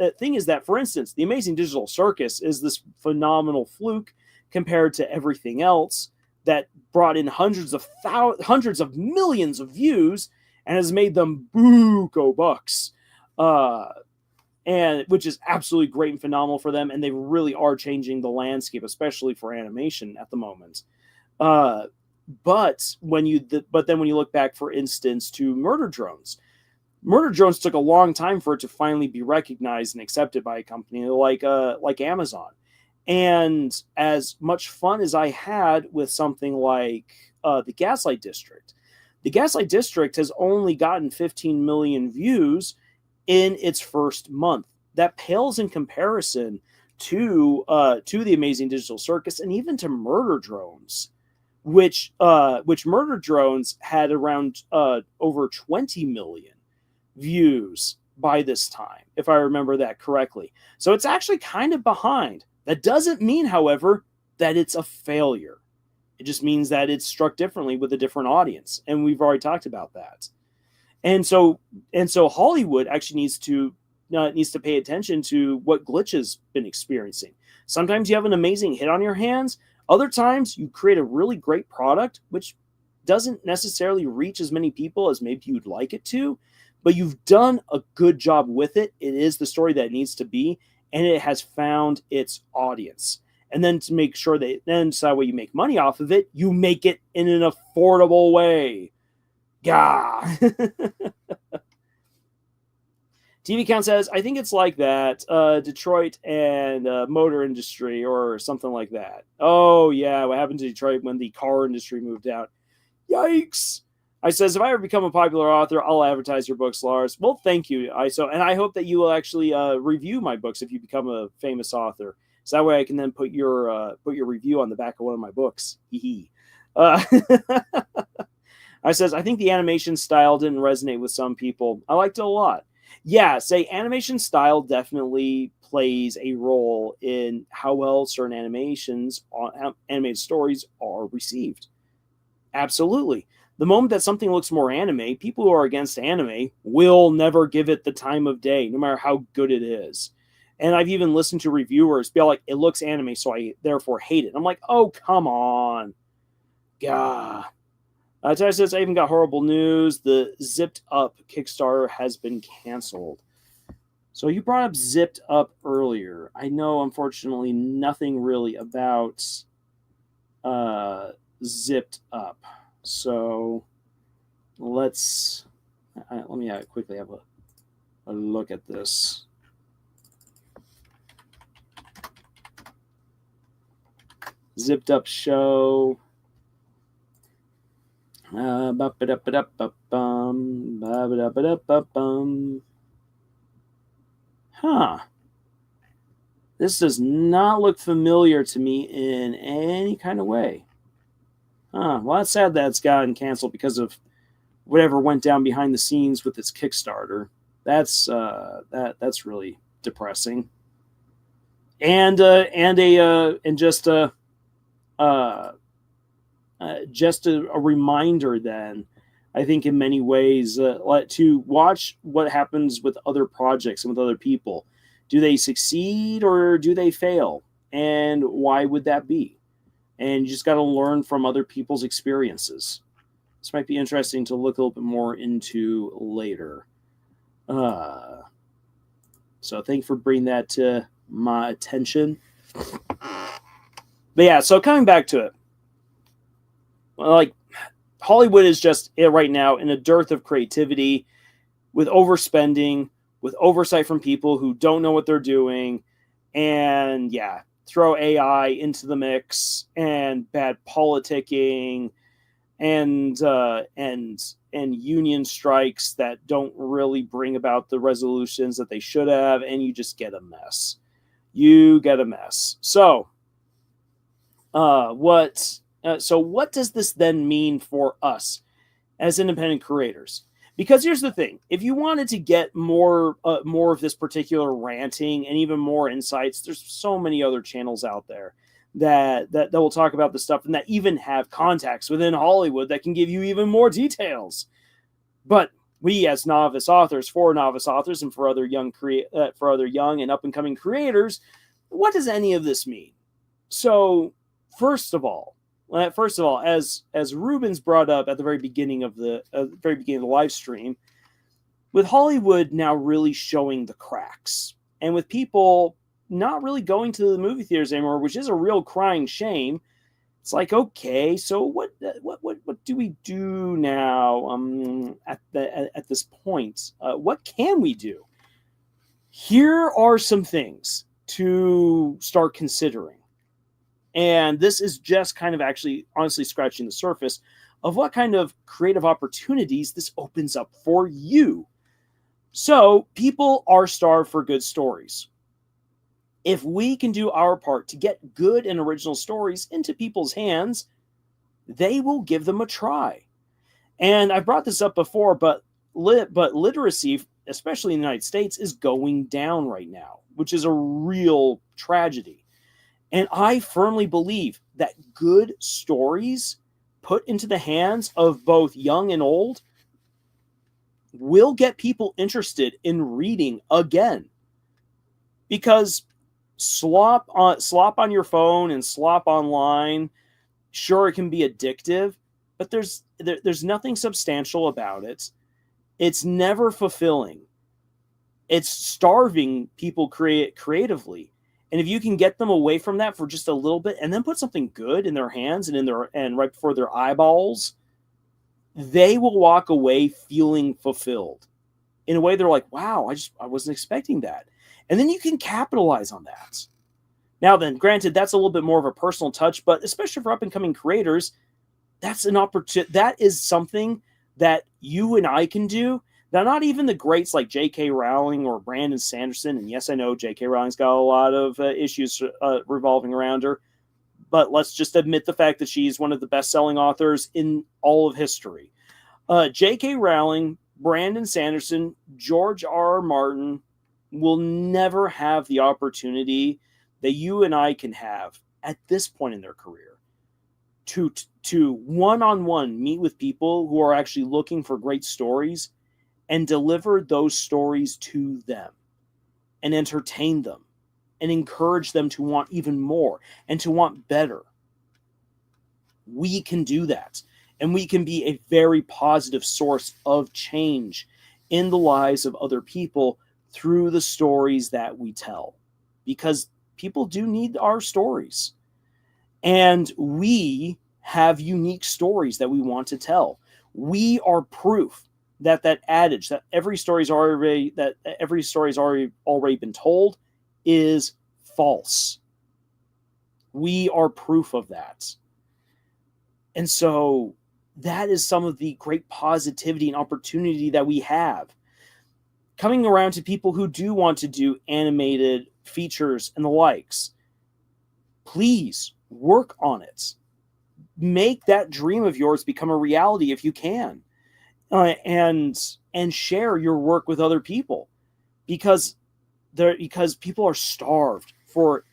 A: for instance, the Amazing Digital Circus is this phenomenal fluke compared to everything else that brought in hundreds of millions of views and has made them buco bucks. And which is absolutely great and phenomenal for them, and they really are changing the landscape, especially for animation at the moment. But then when you look back, for instance, to Murder Drones took a long time for it to finally be recognized and accepted by a company like Amazon. And as much fun as I had with something like the Gaslight District has only gotten 15 million views in its first month. That pales in comparison to the Amazing Digital Circus and even to Murder Drones, which Murder Drones had around over 20 million views by this time, if I remember that correctly. So it's actually kind of behind. That doesn't mean, however, that it's a failure. It just means that it's struck differently with a different audience, and we've already talked about that. And so Hollywood actually needs to pay attention to what Glitch has been experiencing. Sometimes you have an amazing hit on your hands. Other times you create a really great product, which doesn't necessarily reach as many people as maybe you'd like it to, but you've done a good job with it. It is the story that it needs to be, and it has found its audience. And then to make sure so that way you make money off of it, you make it in an affordable way. Gah. TV Count says, I think it's like that. Detroit and motor industry or something like that. Oh, yeah. What happened to Detroit when the car industry moved out? Yikes. I says, if I ever become a popular author, I'll advertise your books, Lars. Well, thank you. And I hope that you will actually review my books if you become a famous author. So that way I can then put your review on the back of one of my books. I says, I think the animation style didn't resonate with some people. I liked it a lot. Yeah, animation style definitely plays a role in how well certain animated stories are received. Absolutely. The moment that something looks more anime, people who are against anime will never give it the time of day, no matter how good it is. And I've even listened to reviewers be like, it looks anime, so I therefore hate it. I'm like, oh, come on. Gah. Ty says, I even got horrible news. The Zipped Up Kickstarter has been canceled. So you brought up Zipped Up earlier. I know, unfortunately, nothing really about Zipped Up. So let me quickly have a look at this. Zipped Up show. Huh. This does not look familiar to me in any kind of way. Well, that's sad that it's gotten canceled because of whatever went down behind the scenes with its Kickstarter. That's really depressing. And just a reminder then, I think in many ways, to watch what happens with other projects and with other people. Do they succeed or do they fail? And why would that be? And you just got to learn from other people's experiences. This might be interesting to look a little bit more into later. So thank you for bringing that to my attention. But yeah, so coming back to it, like, Hollywood is just right now in a dearth of creativity, with overspending, with oversight from people who don't know what they're doing, and yeah, throw AI into the mix, and bad politicking, and union strikes that don't really bring about the resolutions that they should have, and you just get a mess. So, what does this then mean for us as independent creators? Because here's the thing: if you wanted to get more of this particular ranting and even more insights, there's so many other channels out there that will talk about this stuff, and that even have contacts within Hollywood that can give you even more details. But we, as novice authors, for novice authors, and for other young and up and coming creators, what does any of this mean? So, first of all, as Rubens brought up at the very beginning of the live stream, with Hollywood now really showing the cracks, and with people not really going to the movie theaters anymore, which is a real crying shame. It's like, okay, so what do we do now? At this point, what can we do? Here are some things to start considering. And this is just kind of actually honestly scratching the surface of what kind of creative opportunities this opens up for you. So, people are starved for good stories. If we can do our part to get good and original stories into people's hands, they will give them a try. And I brought this up before, but literacy, especially in the United States, is going down right now, which is a real tragedy. And I firmly believe that good stories put into the hands of both young and old will get people interested in reading again. Because slop on your phone and slop online, sure, it can be addictive, but there's nothing substantial about it. It's never fulfilling. It's starving people creatively. And if you can get them away from that for just a little bit, and then put something good in their hands and right before their eyeballs, they will walk away feeling fulfilled. In a way, they're like, "Wow, I wasn't expecting that." And then you can capitalize on that. Now then, granted, that's a little bit more of a personal touch, but especially for up-and-coming creators, that's an opportunity. That is something that you and I can do. Now, not even the greats like J.K. Rowling or Brandon Sanderson, and yes, I know J.K. Rowling's got a lot of issues revolving around her, but let's just admit the fact that she's one of the best-selling authors in all of history. J.K. Rowling, Brandon Sanderson, George R.R. Martin will never have the opportunity that you and I can have at this point in their career to one-on-one meet with people who are actually looking for great stories and deliver those stories to them and entertain them and encourage them to want even more and to want better. We can do that, and we can be a very positive source of change in the lives of other people through the stories that we tell, because people do need our stories, and we have unique stories that we want to tell. We are proof that adage that every story's already been told is false. We are proof of that. And so that is some of the great positivity and opportunity that we have. Coming around to people who do want to do animated features and the likes, please work on it. Make that dream of yours become a reality if you can. and share your work with other people, because people are starved for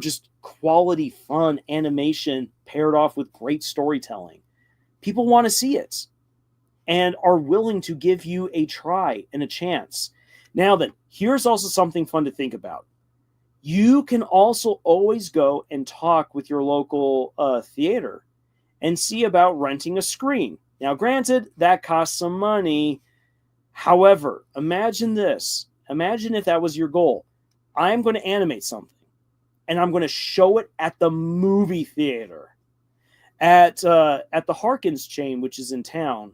A: just quality fun animation paired off with great storytelling. People want to see it and are willing to give you a try and a chance. Now then, here's also something fun to think about. You can also always go and talk with your local theater and see about renting a screen. Now, granted, that costs some money. However, imagine this. Imagine if that was your goal. I'm going to animate something, and I'm going to show it at the movie theater, at the Harkins chain, which is in town.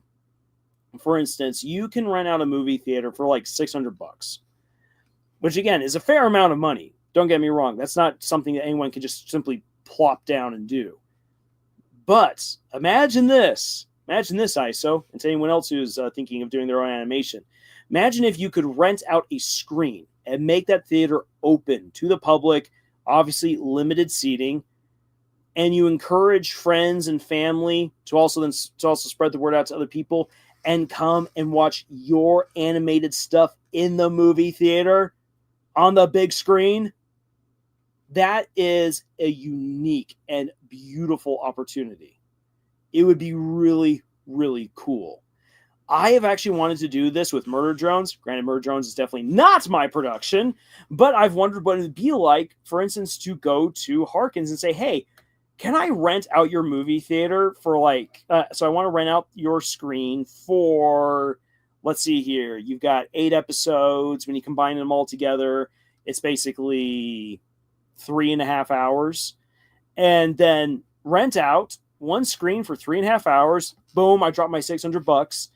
A: For instance, you can rent out a movie theater for like $600, which again is a fair amount of money. Don't get me wrong. That's not something that anyone can just simply plop down and do. But imagine this. Imagine this, ISO, and to anyone else who's thinking of doing their own animation. Imagine if you could rent out a screen and make that theater open to the public, obviously limited seating, and you encourage friends and family to also spread the word out to other people and come and watch your animated stuff in the movie theater on the big screen. That is a unique and beautiful opportunity. It would be really, really cool. I have actually wanted to do this with Murder Drones. Granted, Murder Drones is definitely not my production, but I've wondered what it would be like, for instance, to go to Harkins and say, hey, can I rent out your movie theater for so I want to rent out your screen for, let's see here, you've got 8 episodes. When you combine them all together, it's basically 3.5 hours. And then rent out one screen for 3.5 hours. Boom, I dropped my $600.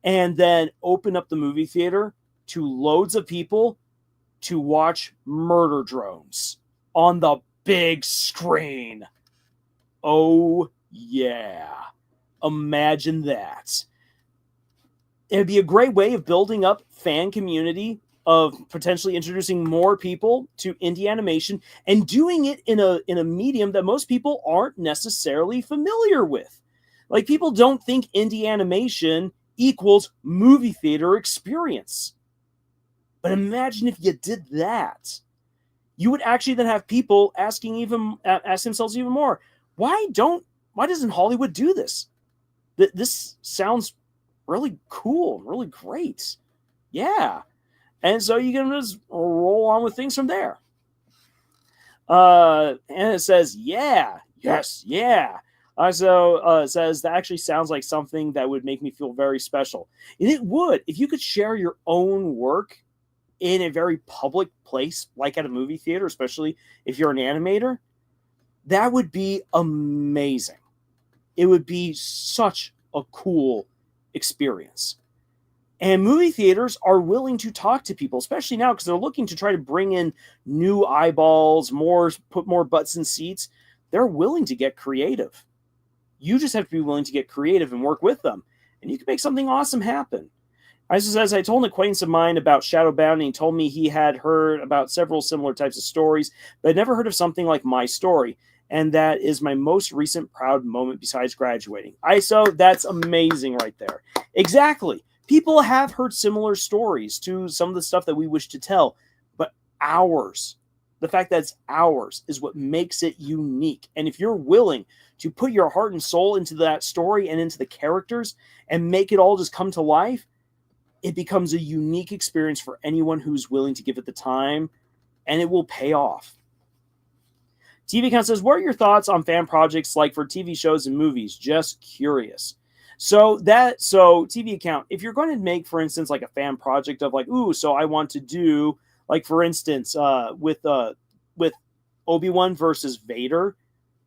A: And then open up the movie theater to loads of people to watch Murder Drones on the big screen. Oh, yeah. Imagine that. It'd be a great way of building up fan community, of potentially introducing more people to indie animation and doing it in a medium that most people aren't necessarily familiar with. Like, people don't think indie animation equals movie theater experience. But imagine if you did that. You would actually then have people ask themselves even more, why doesn't Hollywood do this? This sounds really cool, really great. Yeah. And so you can just roll on with things from there. And it says, yeah, yes, yeah. So it says, that actually sounds like something that would make me feel very special. And it would. If you could share your own work in a very public place, like at a movie theater, especially if you're an animator, that would be amazing. It would be such a cool experience. And movie theaters are willing to talk to people, especially now, because they're looking to try to bring in new eyeballs, put more butts in seats. They're willing to get creative. You just have to be willing to get creative and work with them. And you can make something awesome happen. As I told an acquaintance of mine about Shadowbound, and he told me he had heard about several similar types of stories, but had never heard of something like my story. And that is my most recent proud moment besides graduating. ISO, that's amazing right there. Exactly. People have heard similar stories to some of the stuff that we wish to tell, but ours, the fact that it's ours, is what makes it unique. And if you're willing to put your heart and soul into that story and into the characters and make it all just come to life, it becomes a unique experience for anyone who's willing to give it the time, and it will pay off. TV Account says, what are your thoughts on fan projects like for TV shows and movies? Just curious. So TV Account, if you're going to make, for instance, like a fan project of so I want to do, like, for instance, with Obi-Wan versus Vader,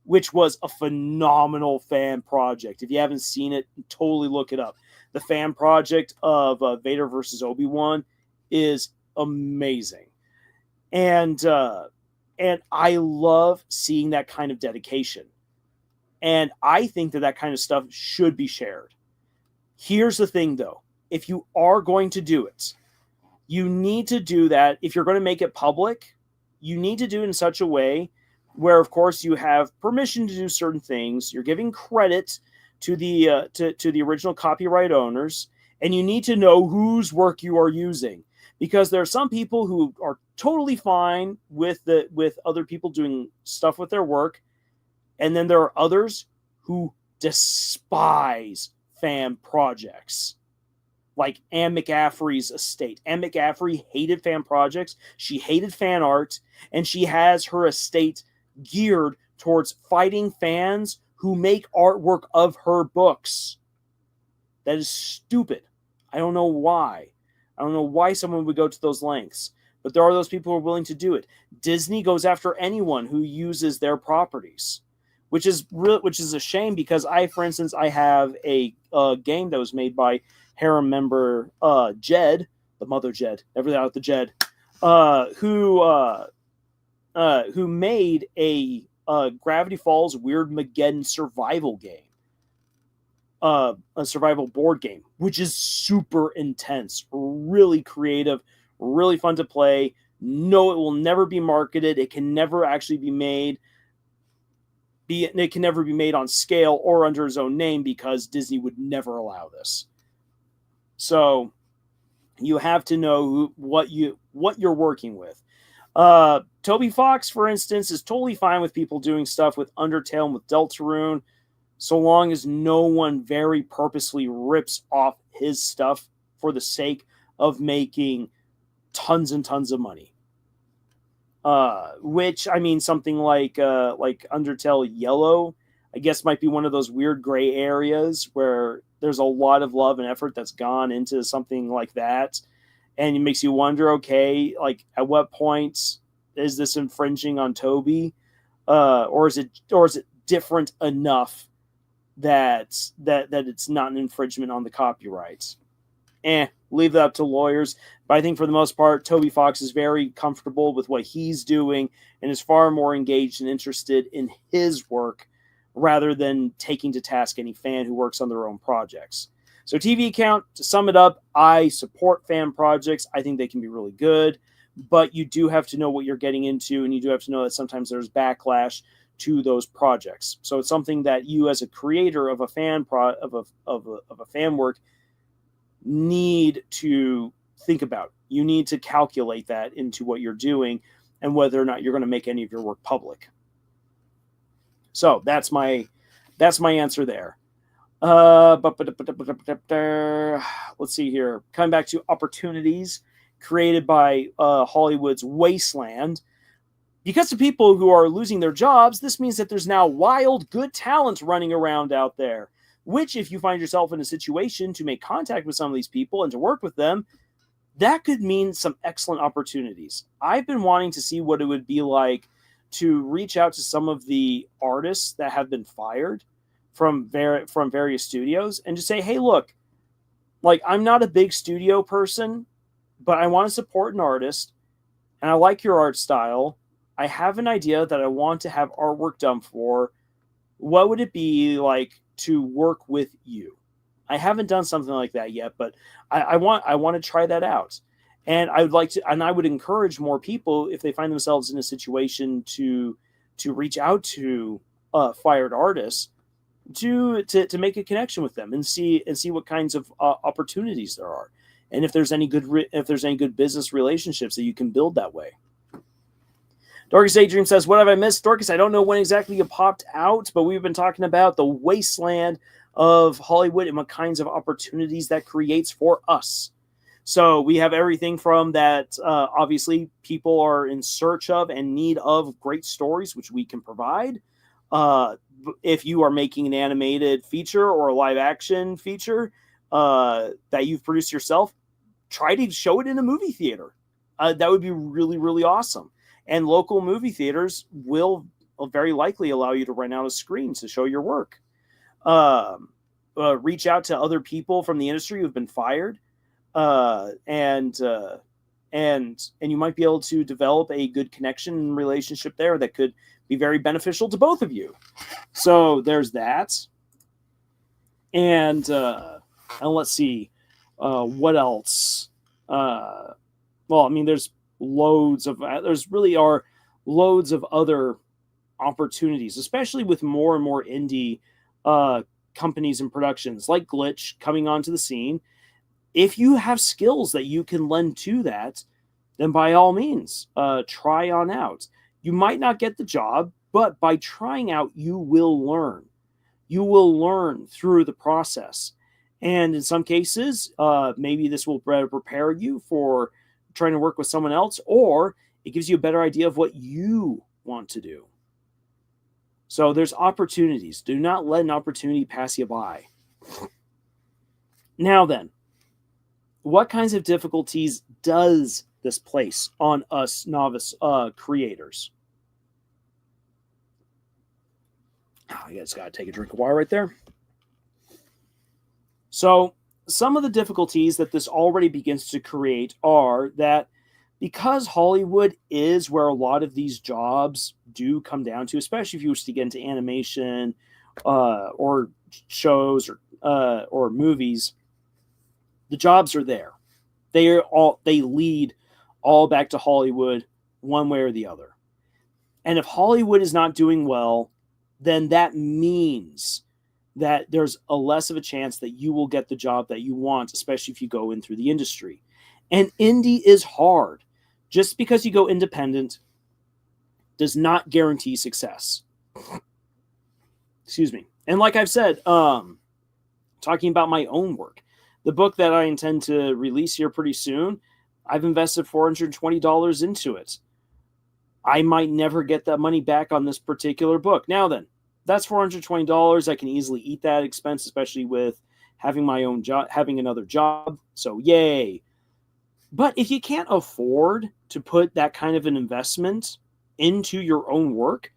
A: which was a phenomenal fan project. If you haven't seen it, totally look it up. The fan project of Vader versus Obi-Wan is amazing. And I love seeing that kind of dedication. And I think that kind of stuff should be shared. Here's the thing, though. If you are going to do it, you need to do that. If you're going to make it public, you need to do it in such a way where, of course, you have permission to do certain things. You're giving credit to the original copyright owners, And you need to know whose work you are using, because there are some people who are totally fine with other people doing stuff with their work, and then there are others who despise fan projects. Like Anne McCaffrey's estate. Anne McCaffrey hated fan projects. She hated fan art, and she has her estate geared towards fighting fans who make artwork of her books. That is stupid. I don't know why. I don't know why someone would go to those lengths, but there are those people who are willing to do it. Disney goes after anyone who uses their properties, which is a shame, because for instance, I have a game that was made by Harem member Jed, the mother Jed, never out the Jed, who made a Gravity Falls Weirdmageddon survival game, a survival board game, which is super intense, really creative, really fun to play. No, it will never be marketed. It can never actually be made. It can never be made on scale or under his own name, because Disney would never allow this. So you have to know what you're working with. Toby Fox, for instance, is totally fine with people doing stuff with Undertale and with Deltarune, so long as no one very purposely rips off his stuff for the sake of making tons and tons of money. Which, I mean, something like Undertale Yellow, I guess, might be one of those weird gray areas where there's a lot of love and effort that's gone into something like that. And it makes you wonder, okay, like, at what point is this infringing on Toby? Or is it different enough that it's not an infringement on the copyrights? Leave that up to lawyers. But I think for the most part, Toby Fox is very comfortable with what he's doing and is far more engaged and interested in his work rather than taking to task any fan who works on their own projects. So TV account, to sum it up, I support fan projects. I think they can be really good, but you do have to know what you're getting into, and you do have to know that sometimes there's backlash to those projects. So it's something that you, as a creator of a fan of a fan work, need to think about. You need to calculate that into what you're doing and whether or not you're going to make any of your work public. So that's my answer there. Let's see here. Coming back to opportunities created by Hollywood's Wasteland. Because of people who are losing their jobs, this means that there's now wild, good talent running around out there, which, if you find yourself in a situation to make contact with some of these people and to work with them, that could mean some excellent opportunities. I've been wanting to see what it would be like to reach out to some of the artists that have been fired from various studios and just say, hey, look, like, I'm not a big studio person, but I want to support an artist, and I like your art style. I have an idea that I want to have artwork done for. What would it be like to work with you? I haven't done something like that yet, but I want to try that out. And I would like to, and I would encourage more people, if they find themselves in a situation to reach out to fired artists, to make a connection with them and see what kinds of opportunities there are, and if there's any good business relationships that you can build that way. Dorcas Daydream says, what have I missed? Dorcas, I don't know when exactly you popped out, but we've been talking about the wasteland of Hollywood and what kinds of opportunities that creates for us. So we have everything from that, obviously, people are in search of and need of great stories, which we can provide. If you are making an animated feature or a live action feature that you've produced yourself, try to show it in a movie theater. That would be really, really awesome. And local movie theaters will very likely allow you to rent out a screen to show your work. Reach out to other people from the industry who've been fired, and you might be able to develop a good connection and relationship there that could be very beneficial to both of you. So there's that. And let's see, what else? Well, I mean, there really are loads of other opportunities, especially with more and more indie companies and productions like Glitch coming onto the scene. If you have skills that you can lend to that, then by all means, try on out. You might not get the job, but by trying out, you will learn. You will learn through the process. And in some cases, maybe this will better prepare you for trying to work with someone else, or it gives you a better idea of what you want to do. So there's opportunities. Do not let an opportunity pass you by. Now then, what kinds of difficulties does this place on us novice creators? I just got to take a drink of water right there. So some of the difficulties that this already begins to create are that because Hollywood is where a lot of these jobs do come down to, especially if you wish to get into animation or shows or movies, the jobs are there. They lead all back to Hollywood one way or the other. And if Hollywood is not doing well, then that means that there's a less of a chance that you will get the job that you want, especially if you go in through the industry. And indie is hard. Just because you go independent does not guarantee success. Excuse me. And like I've said, talking about my own work, the book that I intend to release here pretty soon, I've invested $420 into it. I might never get that money back on this particular book. Now then, that's $420. I can easily eat that expense, especially with having my own job, having another job. So yay. But if you can't afford to put that kind of an investment into your own work,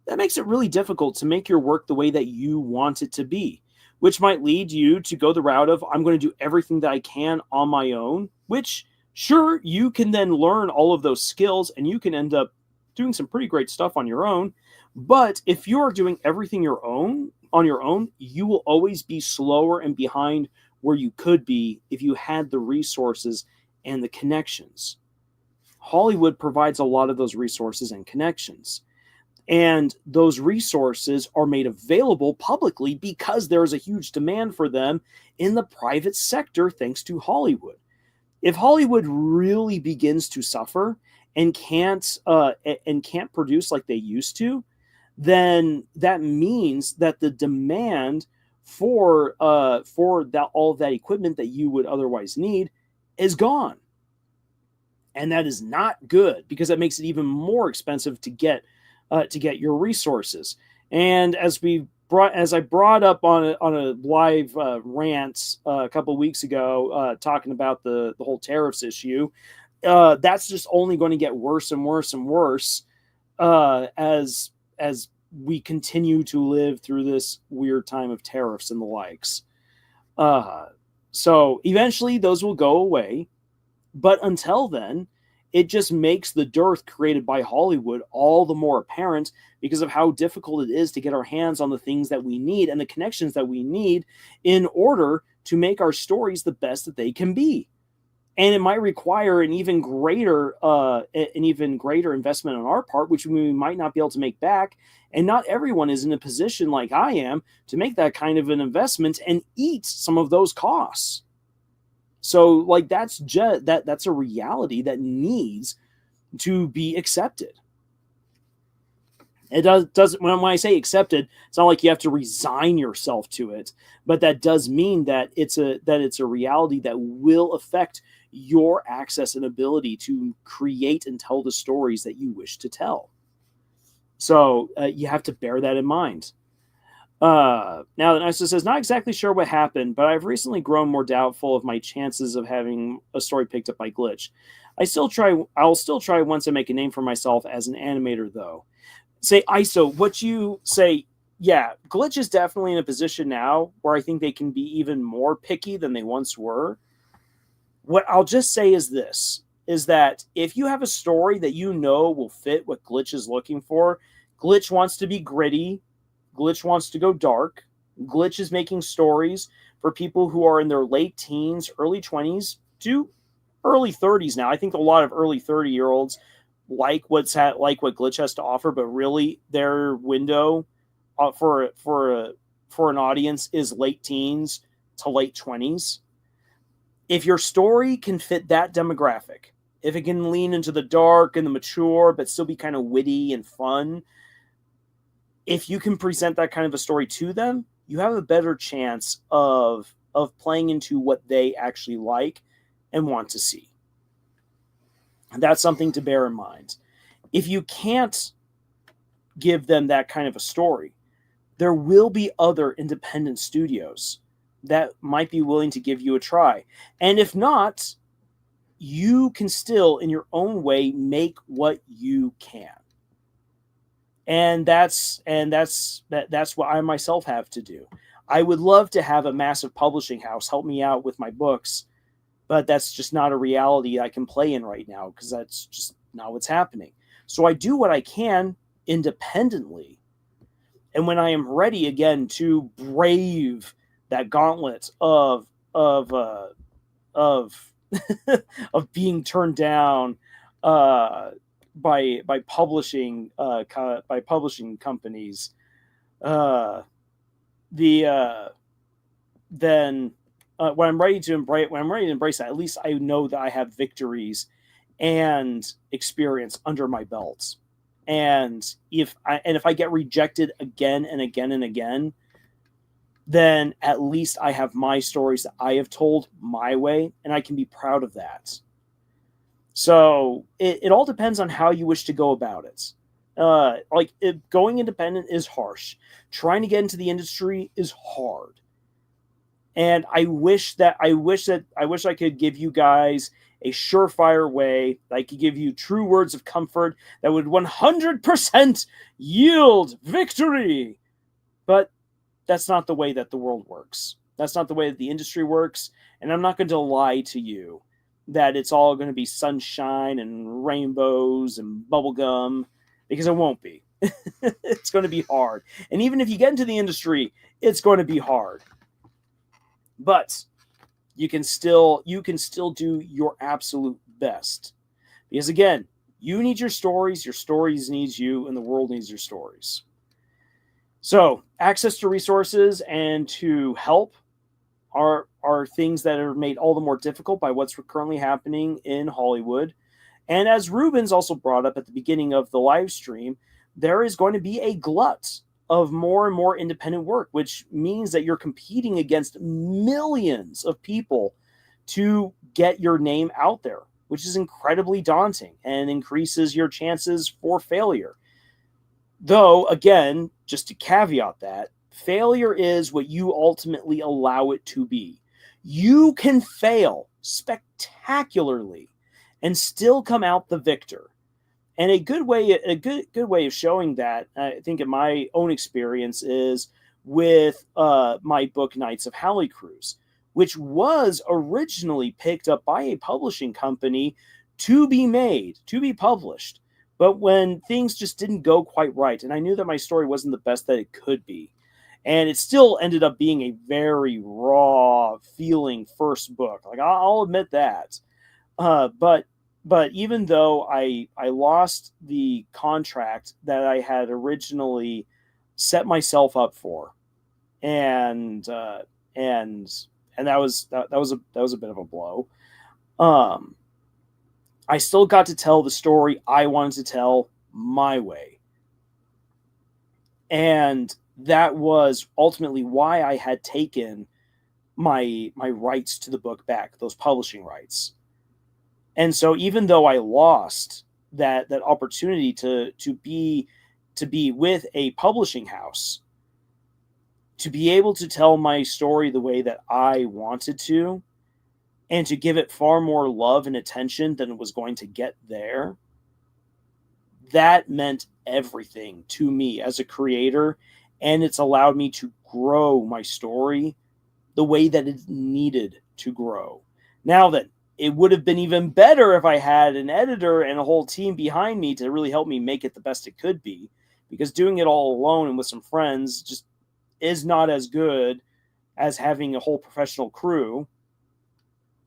A: that makes it really difficult to make your work the way that you want it to be, which might lead you to go the route of, I'm going to do everything that I can on my own, which sure, you can then learn all of those skills and you can end up doing some pretty great stuff on your own. But if you're doing everything on your own, you will always be slower and behind where you could be if you had the resources and the connections. Hollywood provides a lot of those resources and connections. And those resources are made available publicly because there is a huge demand for them in the private sector thanks to Hollywood. If Hollywood really begins to suffer and can't produce like they used to, then that means that the demand for that all of that equipment that you would otherwise need is gone. And that is not good because that makes it even more expensive to get your resources. And as I brought up on a live rant a couple of weeks ago, talking about the whole tariffs issue, that's just only going to get worse and worse and worse as we continue to live through this weird time of tariffs and the likes. So eventually those will go away. But until then, it just makes the dearth created by Hollywood all the more apparent because of how difficult it is to get our hands on the things that we need and the connections that we need in order to make our stories the best that they can be. And it might require an even greater investment on our part, which we might not be able to make back. And not everyone is in a position like I am to make that kind of an investment and eat some of those costs. So, like, that's a reality that needs to be accepted. It doesn't when I say accepted, it's not like you have to resign yourself to it, but that does mean that it's a reality that will affect your access and ability to create and tell the stories that you wish to tell. So you have to bear that in mind. Now the Nisa says, not exactly sure what happened, but I've recently grown more doubtful of my chances of having a story picked up by Glitch. I'll still try once I make a name for myself as an animator, though. Say, ISO, what you say, yeah, Glitch is definitely in a position now where I think they can be even more picky than they once were. What I'll just say is this, is that if you have a story that you know will fit what Glitch is looking for, Glitch wants to be gritty, Glitch wants to go dark, Glitch is making stories for people who are in their late teens, early 20s to early 30s now. I think a lot of early 30-year-olds like what Glitch has to offer, but really their window for an audience is late teens to late 20s. If your story can fit that demographic, if it can lean into the dark and the mature, but still be kind of witty and fun, if you can present that kind of a story to them, you have a better chance of playing into what they actually like and want to see. And that's something to bear in mind. If you can't give them that kind of a story, there will be other independent studios that might be willing to give you a try. And if not, you can still, in your own way, make what you can. And that's what I myself have to do. I would love to have a massive publishing house help me out with my books, but that's just not a reality I can play in right now, because that's just not what's happening. So I do what I can independently. And when I am ready again to brave that gauntlet of of being turned down by publishing companies, then when I'm ready to embrace that, at least I know that I have victories and experience under my belt. And if I get rejected again and again and again, then at least I have my stories that I have told my way, and I can be proud of that. So it all depends on how you wish to go about it. Going independent is harsh. Trying to get into the industry is hard. And I wish I could give you guys a surefire way that I could give you true words of comfort that would 100% yield victory. But that's not the way that the world works. That's not the way that the industry works. And I'm not going to lie to you that it's all going to be sunshine and rainbows and bubblegum, because it won't be. It's going to be hard. And even if you get into the industry, it's going to be hard. But you can still do your absolute best. Because again, you need your stories need you, and the world needs your stories. So access to resources and to help are things that are made all the more difficult by what's currently happening in Hollywood. And as Rubens also brought up at the beginning of the live stream, there is going to be a glut of more and more independent work, which means that you're competing against millions of people to get your name out there, which is incredibly daunting and increases your chances for failure. Though, again, just to caveat that, failure is what you ultimately allow it to be. You can fail spectacularly and still come out the victor. And a good way of showing that, I think in my own experience, is with my book Knights of Halley Cruise, which was originally picked up by a publishing company to be published. But when things just didn't go quite right, and I knew that my story wasn't the best that it could be, and it still ended up being a very raw feeling first book. Like, I'll admit that. But even though I lost the contract that I had originally set myself up for, and that was a bit of a blow. I still got to tell the story I wanted to tell my way. And that was ultimately why I had taken my rights to the book back, those publishing rights. And so even though I lost that opportunity to be with a publishing house, to be able to tell my story the way that I wanted to, and to give it far more love and attention than it was going to get there, that meant everything to me as a creator, and it's allowed me to grow my story the way that it needed to grow. Now then, it would have been even better if I had an editor and a whole team behind me to really help me make it the best it could be, because doing it all alone and with some friends just is not as good as having a whole professional crew.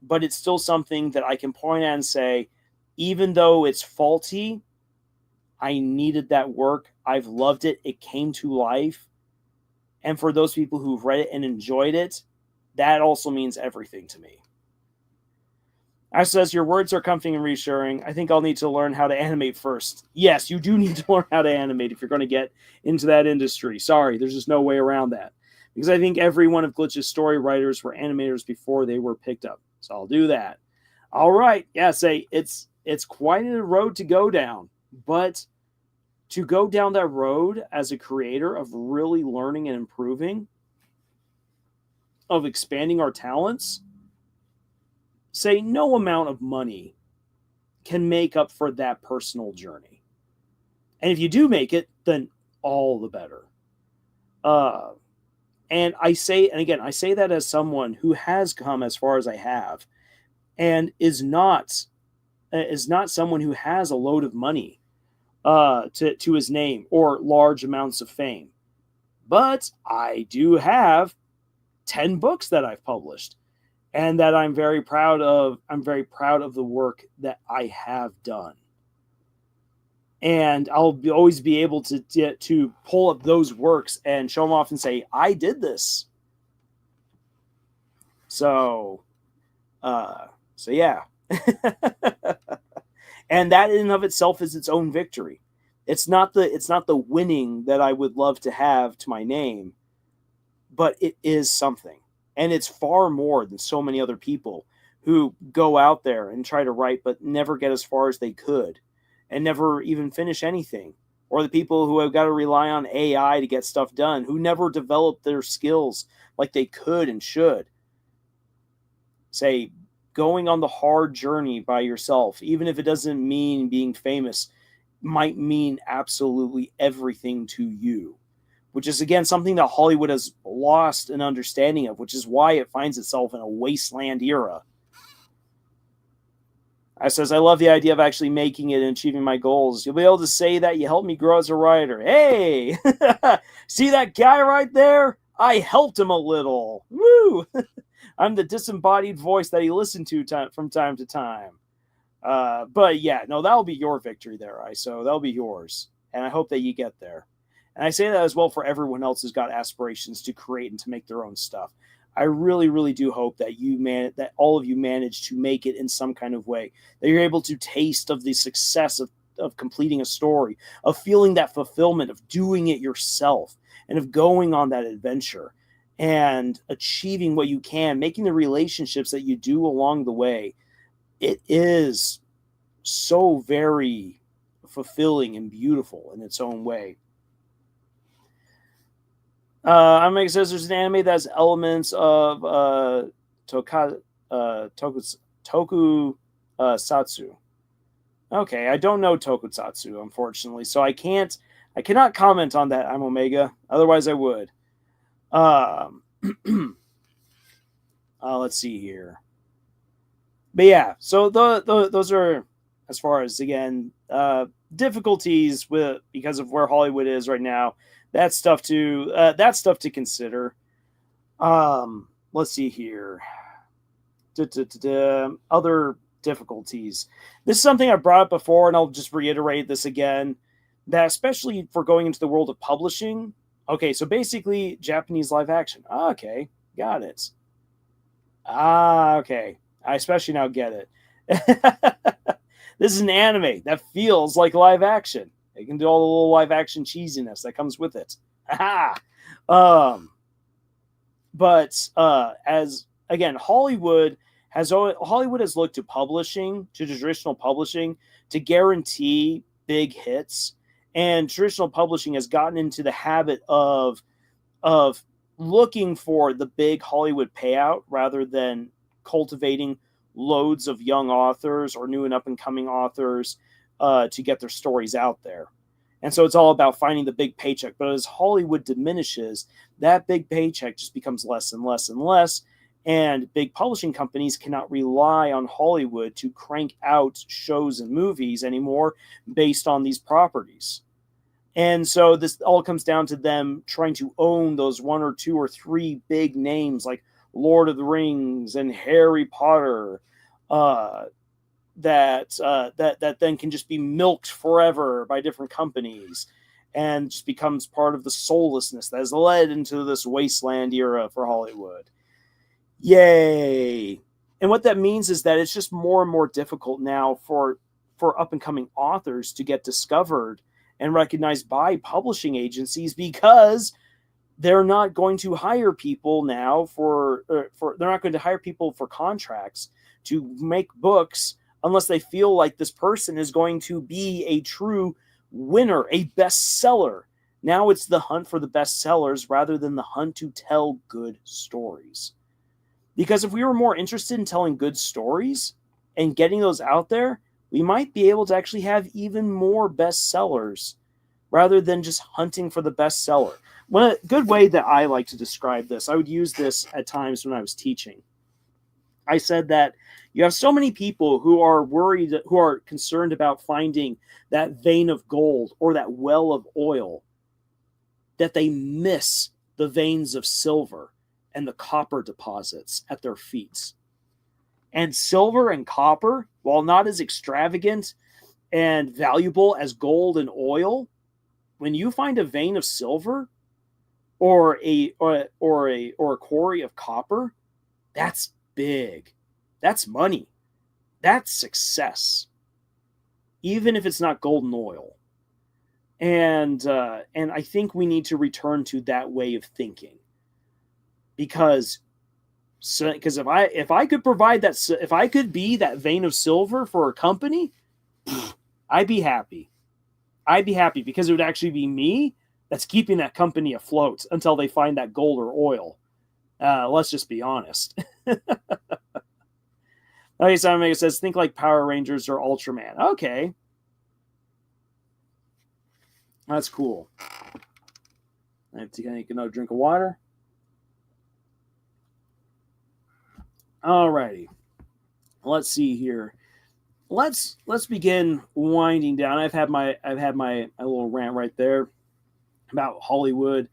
A: But it's still something that I can point at and say, even though it's faulty, I needed that work. I've loved it. It came to life. And for those people who've read it and enjoyed it, that also means everything to me. I says, your words are comforting and reassuring. I think I'll need to learn how to animate first. Yes, you do need to learn how to animate if you're going to get into that industry. Sorry, there's just no way around that. Because I think every one of Glitch's story writers were animators before they were picked up. So I'll do that. All right. Yeah, say it's quite a road to go down. But to go down that road as a creator of really learning and improving, of expanding our talents, say no amount of money can make up for that personal journey. And if you do make it, then all the better. And I say that as someone who has come as far as I have, and is not someone who has a load of money to his name or large amounts of fame. But I do have 10 books that I've published, and that I'm very proud of. I'm very proud of the work that I have done. And I'll always be able to pull up those works and show them off and say, I did this. So yeah. And that in and of itself is its own victory. It's not the winning that I would love to have to my name, but it is something. And it's far more than so many other people who go out there and try to write but never get as far as they could and never even finish anything. Or the people who have got to rely on AI to get stuff done, who never develop their skills like they could and should. Say, going on the hard journey by yourself, even if it doesn't mean being famous, might mean absolutely everything to you. Which is, again, something that Hollywood has lost an understanding of, which is why it finds itself in a wasteland era. I says, I love the idea of actually making it and achieving my goals. You'll be able to say that you helped me grow as a writer. Hey, see that guy right there? I helped him a little. Woo! I'm the disembodied voice that he listened to from time to time. But yeah, no, that'll be your victory there, ISO. That'll be yours. And I hope that you get there. And I say that as well for everyone else who's got aspirations to create and to make their own stuff. I really, really do hope that that all of you manage to make it in some kind of way, that you're able to taste of the success of completing a story, of feeling that fulfillment, of doing it yourself, and of going on that adventure and achieving what you can, making the relationships that you do along the way. It is so very fulfilling and beautiful in its own way. Amega says there's an anime that has elements of tokusatsu. Okay, I don't know tokusatsu, unfortunately, so I cannot comment on that. I'm Omega. Otherwise, I would. Let's see here. But yeah, so those are, as far as, again, difficulties because of where Hollywood is right now. That's stuff to consider. Let's see here. Other difficulties. This is something I brought up before, and I'll just reiterate this again. That especially for going into the world of publishing. Okay, so basically Japanese live action. Okay, got it. Okay, I especially now get it. This is an anime that feels like live action. They can do all the little live action cheesiness that comes with it. But as again, Hollywood has looked to publishing, to traditional publishing, to guarantee big hits, and traditional publishing has gotten into the habit of looking for the big Hollywood payout rather than cultivating loads of young authors or new and up and coming authors to get their stories out there. And so it's all about finding the big paycheck. But as Hollywood diminishes, that big paycheck just becomes less and less and less. And big publishing companies cannot rely on Hollywood to crank out shows and movies anymore based on these properties. And so this all comes down to them trying to own those one or two or three big names like Lord of the Rings and Harry Potter, that then can just be milked forever by different companies and just becomes part of the soullessness that has led into this wasteland era for Hollywood. Yay! And what that means is that it's just more and more difficult now for up and coming authors to get discovered and recognized by publishing agencies, because they're not going to hire people now for they're not going to hire people for contracts to make books unless they feel like this person is going to be a true winner, a bestseller. Now it's the hunt for the bestsellers rather than the hunt to tell good stories. Because if we were more interested in telling good stories and getting those out there, we might be able to actually have even more bestsellers rather than just hunting for the bestseller. One good way that I like to describe this, I would use this at times when I was teaching. I said that you have so many people who are worried, who are concerned about finding that vein of gold or that well of oil, that they miss the veins of silver and the copper deposits at their feet. And silver and copper, while not as extravagant and valuable as gold and oil, when you find a vein of silver or a quarry of copper, that's big. That's money. That's success. Even if it's not gold and oil. And I think we need to return to that way of thinking. Because if I could provide that, if I could be that vein of silver for a company, I'd be happy. I'd be happy because it would actually be me that's keeping that company afloat until they find that gold or oil. Let's just be honest. Okay, Simon says, think like Power Rangers or Ultraman. Okay. That's cool. I have to take another drink of water. Alrighty. Let's see here. Let's begin winding down. I've had my little rant right there about Hollywood.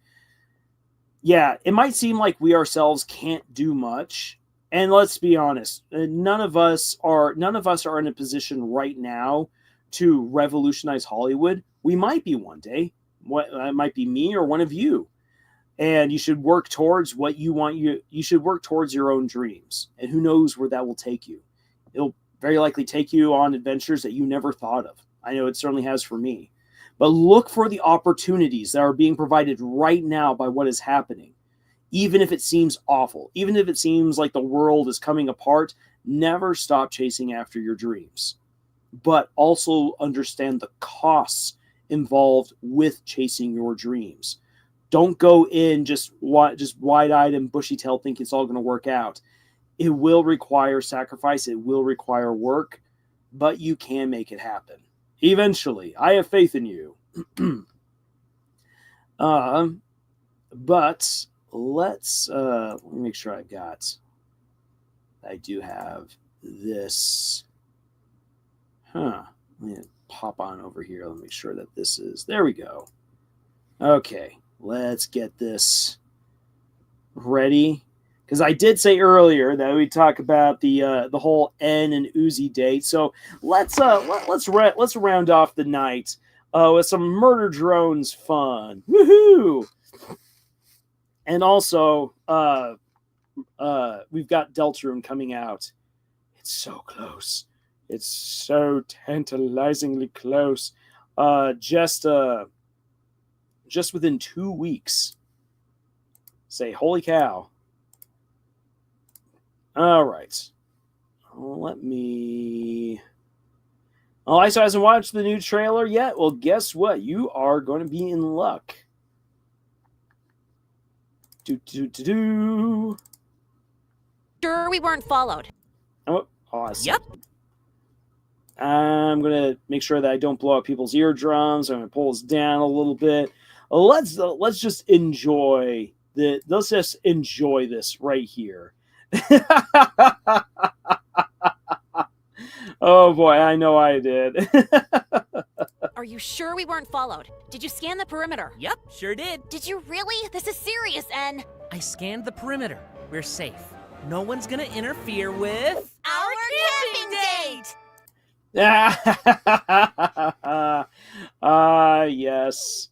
A: Yeah, it might seem like we ourselves can't do much. And let's be honest, none of us are in a position right now to revolutionize Hollywood. We might be one day. It might be me or one of you. And you should work towards what you want. You should work towards your own dreams. And who knows where that will take you. It'll very likely take you on adventures that you never thought of. I know it certainly has for me. But look for the opportunities that are being provided right now by what is happening. Even if it seems awful, even if it seems like the world is coming apart, never stop chasing after your dreams. But also understand the costs involved with chasing your dreams. Don't go in just wide-eyed and bushy-tailed thinking it's all going to work out. It will require sacrifice. It will require work, but you can make it happen. Eventually, I have faith in you. But let's let me make sure I do have this. Let me pop on over here. Let me make sure that this is, there we go. Okay, let's get this ready. Because I did say earlier that we talk about the whole N and Uzi date. So let's round off the night with some Murder Drones fun. Woohoo! And also, we've got Deltarune coming out. It's so close. It's so tantalizingly close. Just within 2 weeks. Say, holy cow. All right. Let me... Oh, ISO hasn't watched the new trailer yet? Well, guess what? You are going to be in luck.
B: Sure we weren't followed.
A: Oh, awesome.
B: Yep.
A: I'm going to make sure that I don't blow out people's eardrums. I'm going to pull this down a little bit. Let's just enjoy let's just enjoy this right here. Oh boy, I know I did.
B: Are you sure we weren't followed? Did you scan the perimeter?
C: Yep, sure did.
B: Did you really? This is serious, N.
C: I scanned the perimeter. We're safe. No one's gonna interfere with
B: our camping date!
A: Yes.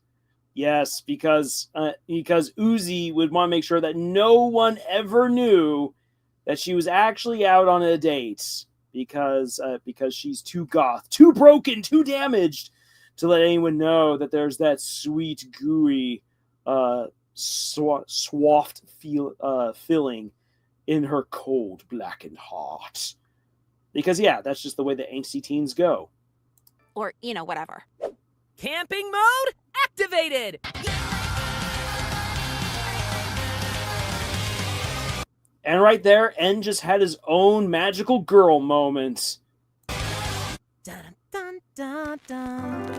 A: Yes, because Uzi would want to make sure that no one ever knew that she was actually out on a date because she's too goth, too broken, too damaged to let anyone know that there's that sweet, gooey, swaft feeling in her cold, blackened heart. Because, yeah, that's just the way that angsty teens go.
B: Or, whatever.
C: Camping mode activated!
A: And right there, En just had his own magical girl moment.
C: Dun, dun, dun, dun.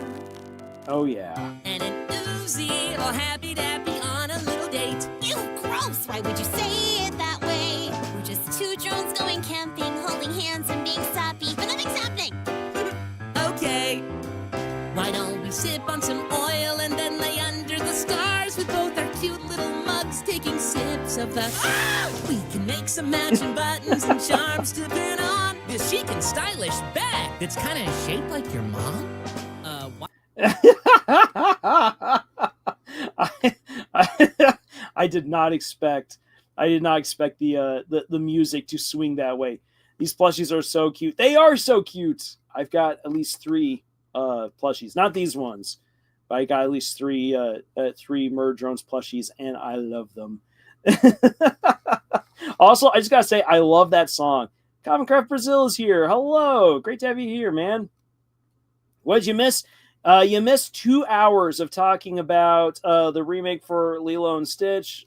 A: Oh, yeah.
C: And an Uzi, all happy-dappy on a little date.
B: Ew, gross! Why would you say it that way? We're just two drones going camping, holding hands and being sappy, but nothing's happening!
C: Okay. Why don't we sip on some oil and then lay under the stars with both our cute little mugs taking sips of the... We can make some matching buttons and charms to pin on this chic and stylish bag that's kind of shaped like your mom. What?
A: I did not expect the music to swing that way. These plushies are so cute. They are so cute. I've got at least 3 plushies, not these ones, but I got at least 3 Murder Drones plushies, and I love them. Also, I just gotta say, I love that song. Common Craft Brazil is here. Hello, great to have you here, man. What did you miss? You missed 2 hours of talking about the remake for Lilo and Stitch,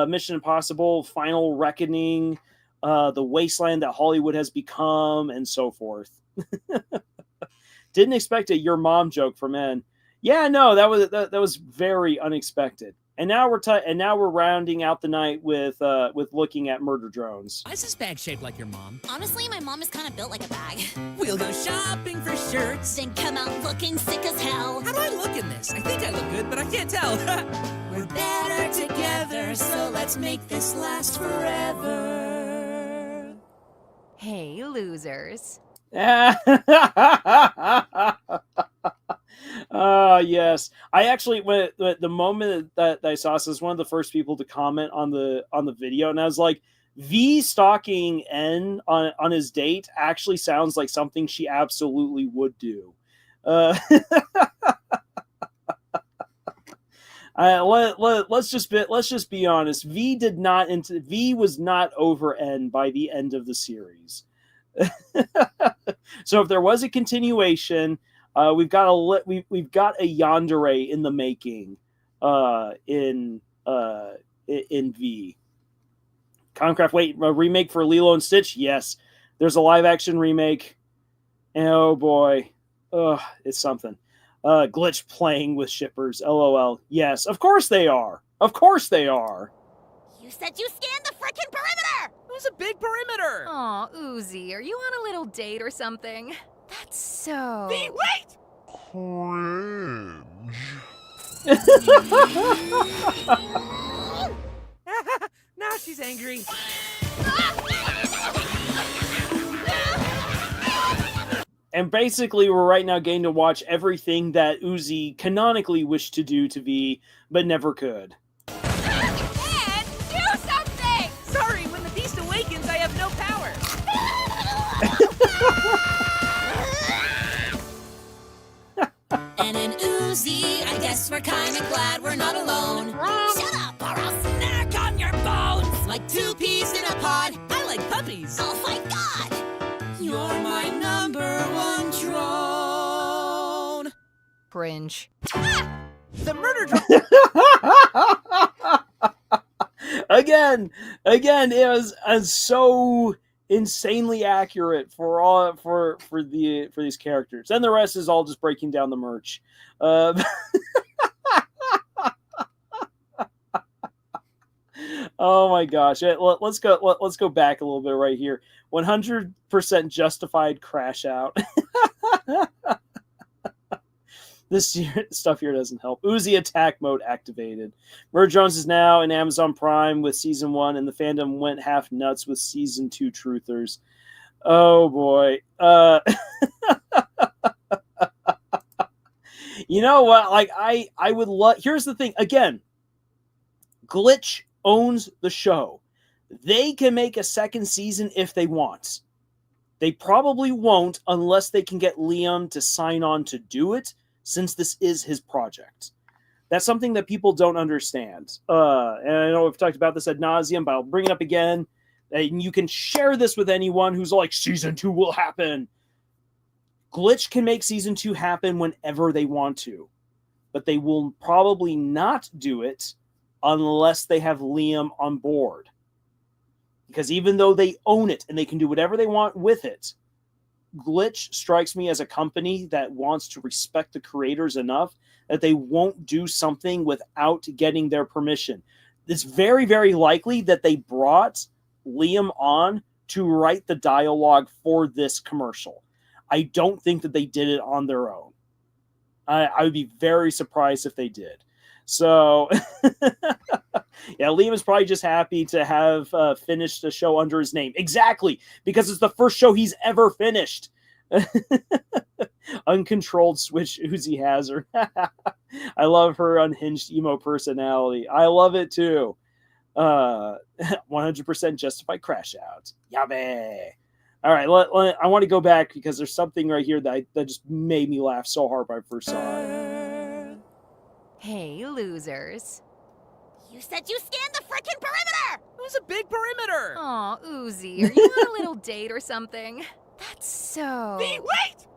A: Mission Impossible, Final Reckoning, the wasteland that Hollywood has become, and so forth. Didn't expect a your mom joke from En. Yeah, no, that was very unexpected. And now we're rounding out the night with looking at Murder Drones.
C: Why is this bag shaped like your mom?
B: Honestly, my mom is kind of built like a bag.
C: We'll go shopping for shirts.
B: Then come out looking sick as hell.
C: How do I look in this? I think I look good, but I can't tell. We're better together, so let's make this last forever.
D: Hey, losers.
A: Yes. I actually, when the moment that I saw this, was one of the first people to comment on the video, and I was like, V stalking En on his date actually sounds like something she absolutely would do. Let's just be honest. V was not over En by the end of the series. So if there was a continuation, we've got a yandere in the making in V. Concraft, wait, a remake for Lilo and Stitch? Yes, there's a live action remake. Oh boy, it's something. Glitch playing with shippers. LOL. Yes, of course they are. Of course they are.
B: You said you scanned the frickin' perimeter!
C: It was a big perimeter!
D: Aw, Uzi, are you on a little date or something? That's so...
C: V, wait!
E: Cringe.
C: Now she's angry.
A: And basically, we're right now getting to watch everything that Uzi canonically wished to do to V, but never could.
D: Dad, do something!
C: Sorry, when the beast awakens, I have no power.
B: And an Uzi, I guess we're kinda glad we're not alone. Shut up or I'll snack on your bones!
C: Like 2 peas in a pod. I like puppies.
B: Oh my god!
C: You're my #1 drone.
D: Cringe.
C: The murder drone.
A: Again, it was so insanely accurate for these characters, and the rest is all just breaking down the merch. Oh my gosh! Let's go back a little bit right here. 100% justified crash out. This stuff here doesn't help. Uzi attack mode activated. Murder Drones is now in Amazon Prime with season 1, and the fandom went half nuts with season 2 truthers. Oh boy. You know what? Like I would love. Here's the thing. Again, Glitch owns the show. They can make a second season if they want. They probably won't unless they can get Liam to sign on to do it, since this is his project. That's something that people don't understand. And I know we've talked about this ad nauseum, but I'll bring it up again. And you can share this with anyone who's like, season 2 will happen. Glitch can make season 2 happen whenever they want to, but they will probably not do it unless they have Liam on board. Because even though they own it and they can do whatever they want with it, Glitch strikes me as a company that wants to respect the creators enough that they won't do something without getting their permission. It's very, very likely that they brought Liam on to write the dialogue for this commercial. I don't think that they did it on their own. I would be very surprised if they did. So, yeah, Liam is probably just happy to have finished a show under his name. Exactly, because it's the first show he's ever finished. Uncontrolled switch Uzi has her. I love her unhinged emo personality. I love it too. 100% justified crash out. Yabe. All right, I want to go back because there's something right here that just made me laugh so hard when I first saw it.
D: Hey, losers.
B: You said you scanned the frickin' perimeter!
C: It was a big perimeter.
D: Aw, Uzi, are you on a little date or something? That's so...
C: V, wait!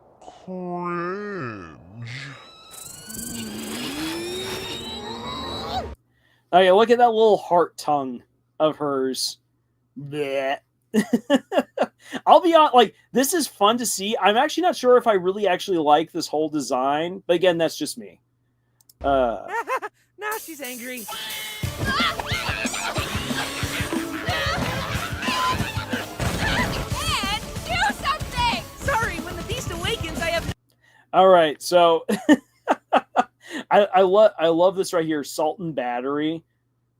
A: Oh yeah, look at that little heart tongue of hers. Blech. I'll be honest, like, this is fun to see. I'm actually not sure if I really actually like this whole design, but again, that's just me.
C: Now she's angry.
B: And do something!
C: Sorry, when the beast awakens, I have...
A: All right, so I love this right here, Salt and Battery.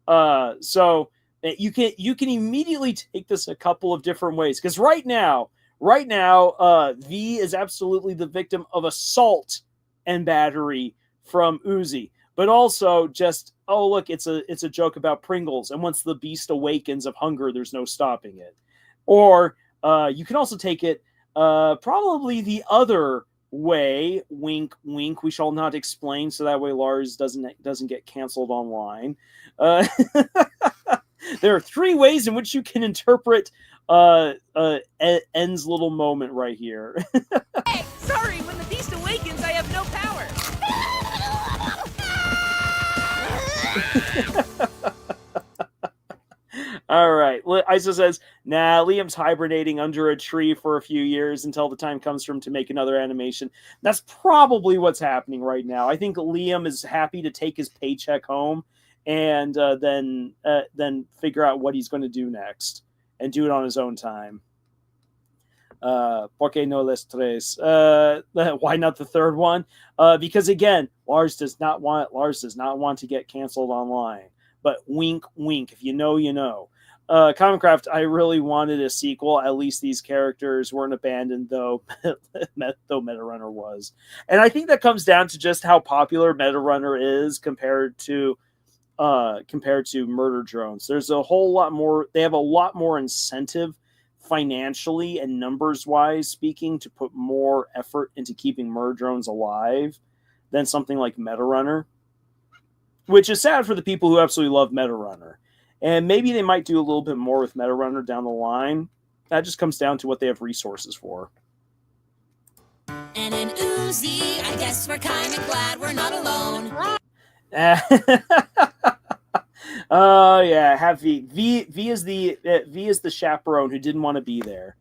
A: So you can immediately take this a couple of different ways, because right now, V is absolutely the victim of assault and battery from Uzi, but also just, oh look, it's a joke about Pringles, and once the beast awakens of hunger, there's no stopping it. Or you can also take it probably the other way, wink wink, we shall not explain, so that way Lars doesn't get canceled online. There are 3 ways in which you can interpret N's little moment right here.
C: Hey, sorry, when the beast awakens, I have no power.
A: All right. Isa says, nah, Liam's hibernating under a tree for a few years until the time comes for him to make another animation. That's probably what's happening right now. I think Liam is happy to take his paycheck home and then figure out what he's going to do next and do it on his own time. Por qué no les tres? Why not the third one? Because again, Lars does not want to get canceled online. But wink, wink. If you know, you know. Comicraft, I really wanted a sequel. At least these characters weren't abandoned, though MetaRunner was. And I think that comes down to just how popular MetaRunner is compared to Murder Drones. There's a whole lot more. They have a lot more incentive financially and numbers-wise speaking to put more effort into keeping Murder Drones alive than something like MetaRunner, which is sad for the people who absolutely love MetaRunner. And maybe they might do a little bit more with MetaRunner down the line. That just comes down to what they have resources for.
B: And in Uzi, I guess we're kind of glad we're not alone.
A: Oh yeah, have V. V is the chaperone who didn't want to be there.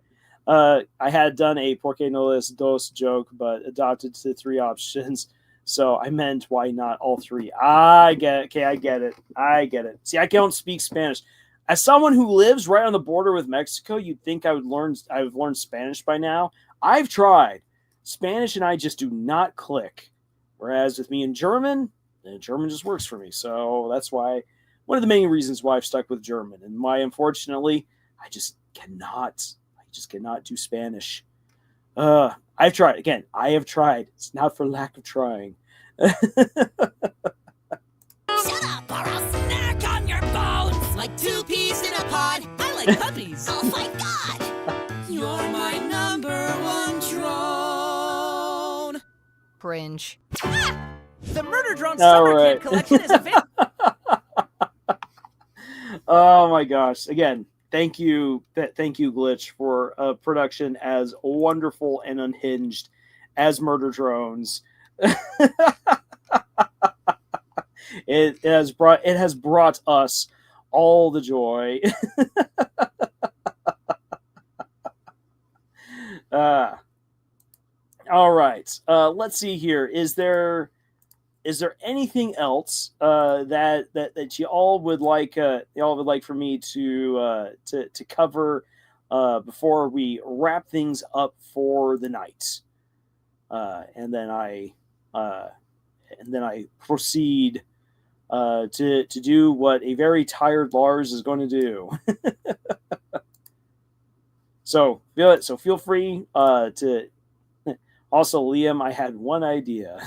A: I had done a Porque no les dos joke, but adopted to 3 options. So I meant, why not all 3? I get it. Okay, I get it. See, I don't speak Spanish. As someone who lives right on the border with Mexico, you'd think I've learned Spanish by now. I've tried. Spanish and I just do not click. Whereas with me in German, German just works for me. So that's why, one of the main reasons why I've stuck with German, and why, unfortunately, I just cannot do Spanish. I've tried. Again, I have tried. It's not for lack of trying.
B: Shut up or I'll snack on your bones like 2 peas in a pod.
C: like puppies.
B: Oh my God!
C: You're my number one drone.
D: Cringe.
C: The Murder Drone
A: All
C: Summer
A: right.
C: Camp collection is available.
A: Oh my gosh! Again, thank you, Glitch, for a production as wonderful and unhinged as Murder Drones. It has brought us all the joy. All right. Let's see here. Is there anything else that you all would like for me to cover before we wrap things up for the night? And then I proceed to do what a very tired Lars is going to do. So feel free to. Also, Liam, I had one idea.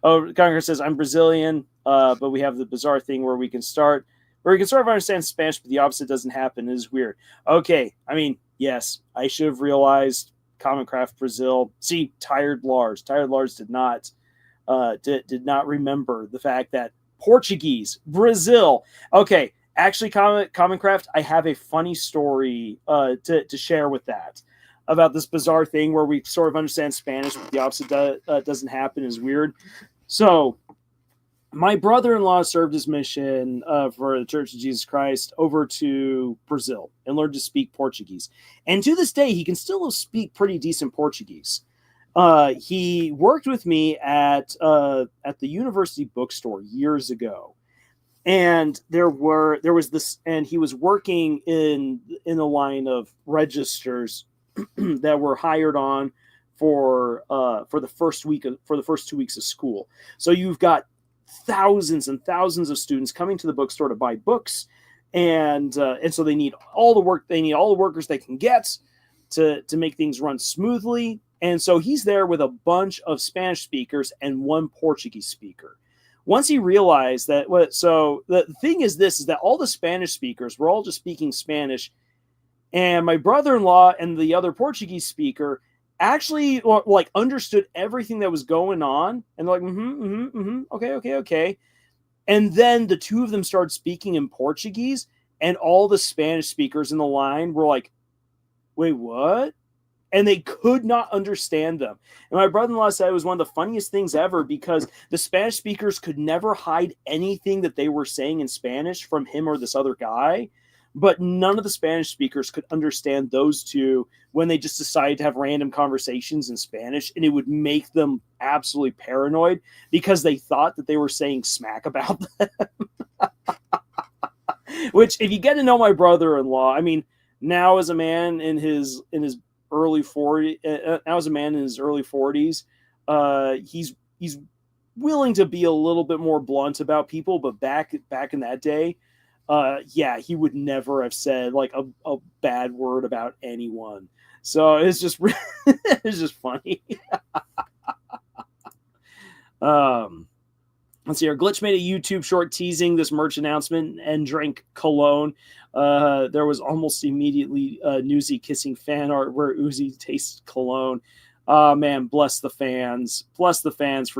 A: Oh, Congress says I'm Brazilian, but we have the bizarre thing where we can sort of understand Spanish, but the opposite doesn't happen. It is weird. Okay, I mean, yes, I should have realized Common Craft Brazil. See, tired Lars did not remember the fact that Portuguese Brazil. Okay, actually, Common Craft, I have a funny story to share with that. About this bizarre thing where we sort of understand Spanish, but the opposite doesn't happen is weird. So, my brother-in-law served his mission for the Church of Jesus Christ over to Brazil and learned to speak Portuguese. And to this day, he can still speak pretty decent Portuguese. He worked with me at the university bookstore years ago. And there was this, and he was working in the line of registers that were hired on for the first 2 weeks of school. So you've got thousands and thousands of students coming to the bookstore to buy books, and so they need all the workers they can get to make things run smoothly. And so he's there with a bunch of Spanish speakers and one Portuguese speaker. Once he realized that, so the thing is that all the Spanish speakers were all just speaking Spanish. And my brother-in-law and the other Portuguese speaker actually like understood everything that was going on. And they're like, okay. And then the two of them started speaking in Portuguese, and all the Spanish speakers in the line were like, wait, what? And they could not understand them. And my brother-in-law said it was one of the funniest things ever because the Spanish speakers could never hide anything that they were saying in Spanish from him or this other guy. But none of the Spanish speakers could understand those two when they just decided to have random conversations in Spanish, and it would make them absolutely paranoid because they thought that they were saying smack about them. Which, if you get to know my brother-in-law, I mean, now as a man in his early 40s, he's willing to be a little bit more blunt about people, but back in that day, he would never have said like a bad word about anyone. So it's just it's just funny. Let's see. Our Glitch made a YouTube short teasing this merch announcement and drank cologne. There was almost immediately Newsy kissing fan art where Uzi tastes cologne. Man, bless the fans for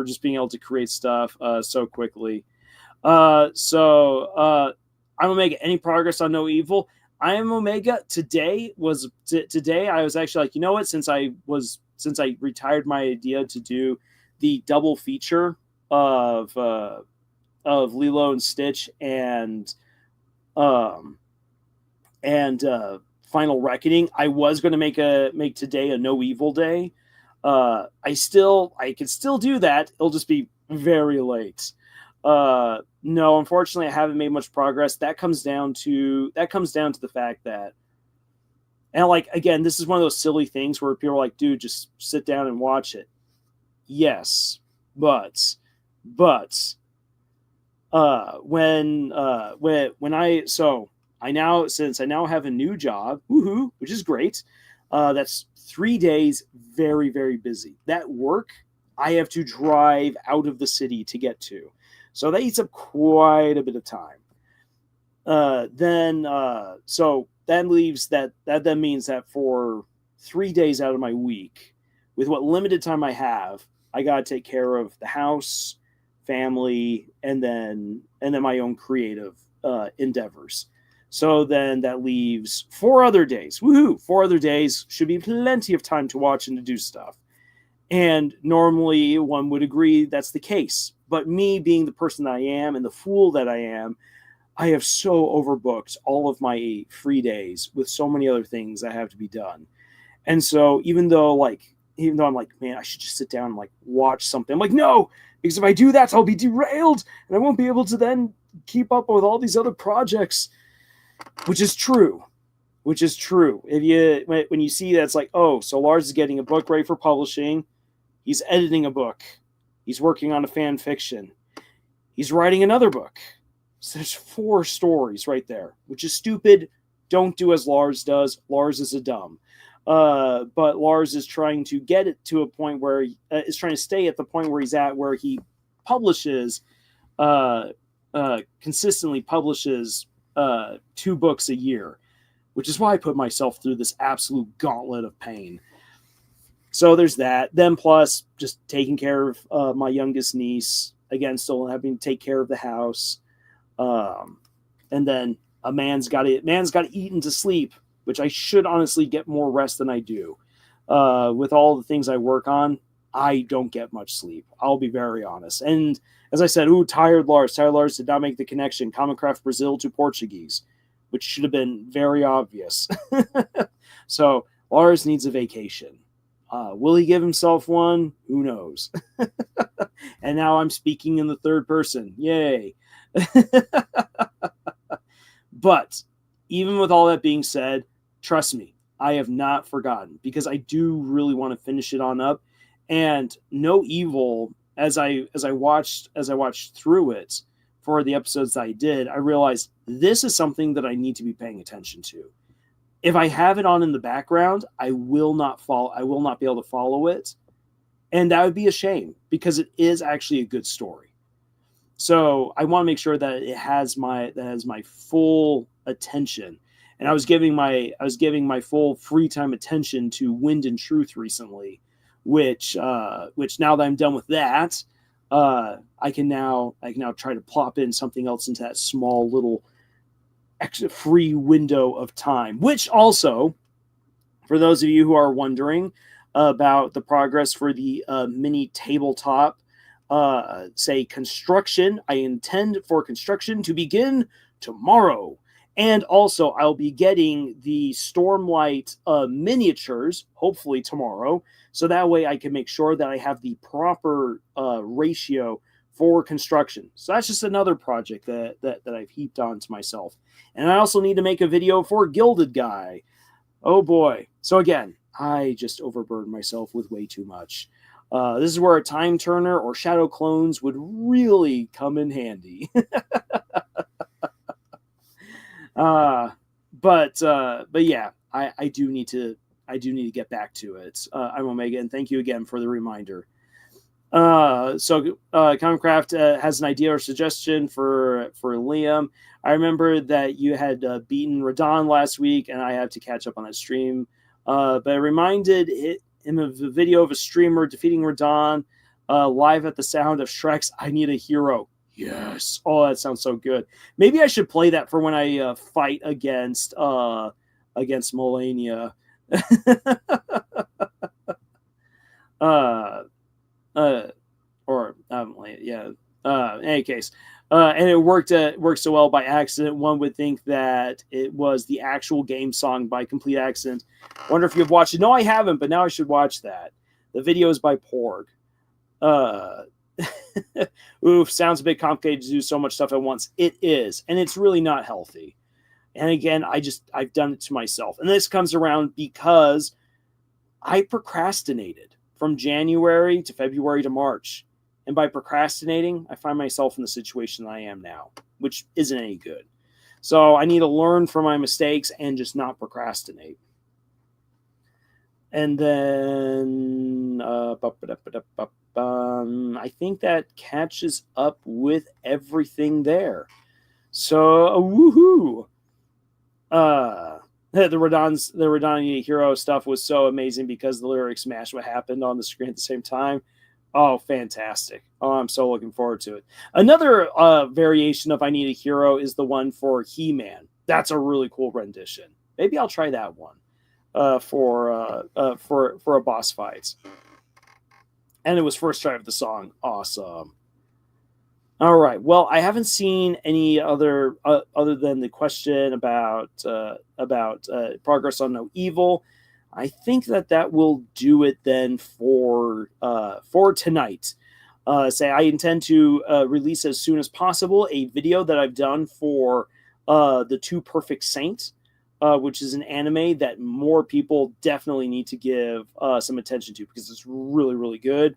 A: just being able to create stuff so quickly. I'm Omega. Any progress on No Evil? I am Omega. Today I was actually like, you know what? Since I retired my idea to do the double feature of Lilo and Stitch and Final Reckoning, I was going to make today a No Evil day. I could still do that. It'll just be very late. No, unfortunately, I haven't made much progress. That comes down to the fact that, and like, again, this is one of those silly things where people are like, dude, just sit down and watch it. Yes, but when I now have a new job, woohoo, which is great. That's 3 days, very, very busy. That work I have to drive out of the city to get to. So that eats up quite a bit of time. So that leaves that then means that for 3 days out of my week, with what limited time I have, I got to take care of the house, family, and then my own creative endeavors. So then that leaves 4 other days. Woohoo! 4 other days should be plenty of time to watch and to do stuff. And normally one would agree that's the case. But me being the person that I am and the fool that I am, I have so overbooked all of my free days with so many other things that have to be done. And so even though I'm like, man, I should just sit down and like watch something. I'm like, no, because if I do that, I'll be derailed and I won't be able to then keep up with all these other projects, which is true. If you when you see that, it's like, oh, so Lars is getting a book ready for publishing. He's editing a book. He's working on a fan fiction. He's writing another book. So there's 4 stories right there, which is stupid. Don't do as Lars does. Lars is a dumb. But Lars is trying to get it to a point where is trying to stay at the point where he's at, where he publishes, consistently publishes 2 books a year, which is why I put myself through this absolute gauntlet of pain. So there's that. Then plus just taking care of my youngest niece. Again, still having to take care of the house. And then a man's got to eat and to sleep, which I should honestly get more rest than I do. With all the things I work on, I don't get much sleep. I'll be very honest. And as I said, tired Lars. Tired Lars did not make the connection. Common Craft Brazil to Portuguese, which should have been very obvious. So Lars needs a vacation. Will he give himself one? Who knows? And now I'm speaking in the third person. Yay. But even with all that being said, trust me, I have not forgotten, because I do really want to finish it on up. And No Evil, as I watched through it for the episodes that I did, I realized this is something that I need to be paying attention to. If I have it on in the background, I will not be able to follow it. And that would be a shame, because it is actually a good story. So I want to make sure that it has my full attention. And I was giving my full free time attention to Wind and Truth recently, which now that I'm done with that, I can now try to plop in something else into that small little extra free window of time. Which also, for those of you who are wondering about the progress for the mini tabletop, construction, I intend for construction to begin tomorrow. And also, I'll be getting the Stormlight miniatures, hopefully tomorrow, so that way I can make sure that I have the proper ratio for construction. So that's just another project that I've heaped onto myself. And I also need to make a video for Gilded Guy. Oh boy. So again, I just overburdened myself with way too much. This is where a time turner or shadow clones would really come in handy. But yeah, I do need to get back to it. I'm Omega, and thank you again for the reminder. So Comcraft has an idea or suggestion for Liam. I remember that you had beaten Radon last week, and I had to catch up on that stream. But it reminded him of a video of a streamer defeating Radon live at the sound of Shrek's "I Need a Hero." Yes. Oh, that sounds so good. Maybe I should play that for when I fight against Melania. In any case, and it worked so well by accident. One would think that it was the actual game song by complete accident. Wonder if you've watched it. No, I haven't, but now I should watch that. The video is by Porg. Oof, sounds a bit complicated to do so much stuff at once. It is, and it's really not healthy. And again, I've done it to myself. And this comes around because I procrastinated from January to February to March. And by procrastinating, I find myself in the situation that I am now, which isn't any good. So I need to learn from my mistakes and just not procrastinate. And then I think that catches up with everything there. So woohoo! The Radon hero stuff was so amazing because the lyrics matched what happened on the screen at the same time. Oh, fantastic. Oh, I'm so looking forward to it. Another variation of I Need a Hero is the one for He-Man. That's a really cool rendition. Maybe I'll try that one for a boss fight. And it was first try of the song. Awesome. All right. Well, I haven't seen any other than the question about progress on No Evil. I think that will do it then for tonight. I intend to release as soon as possible a video that I've done for the Two Perfect Saints, which is an anime that more people definitely need to give some attention to because it's really, really good.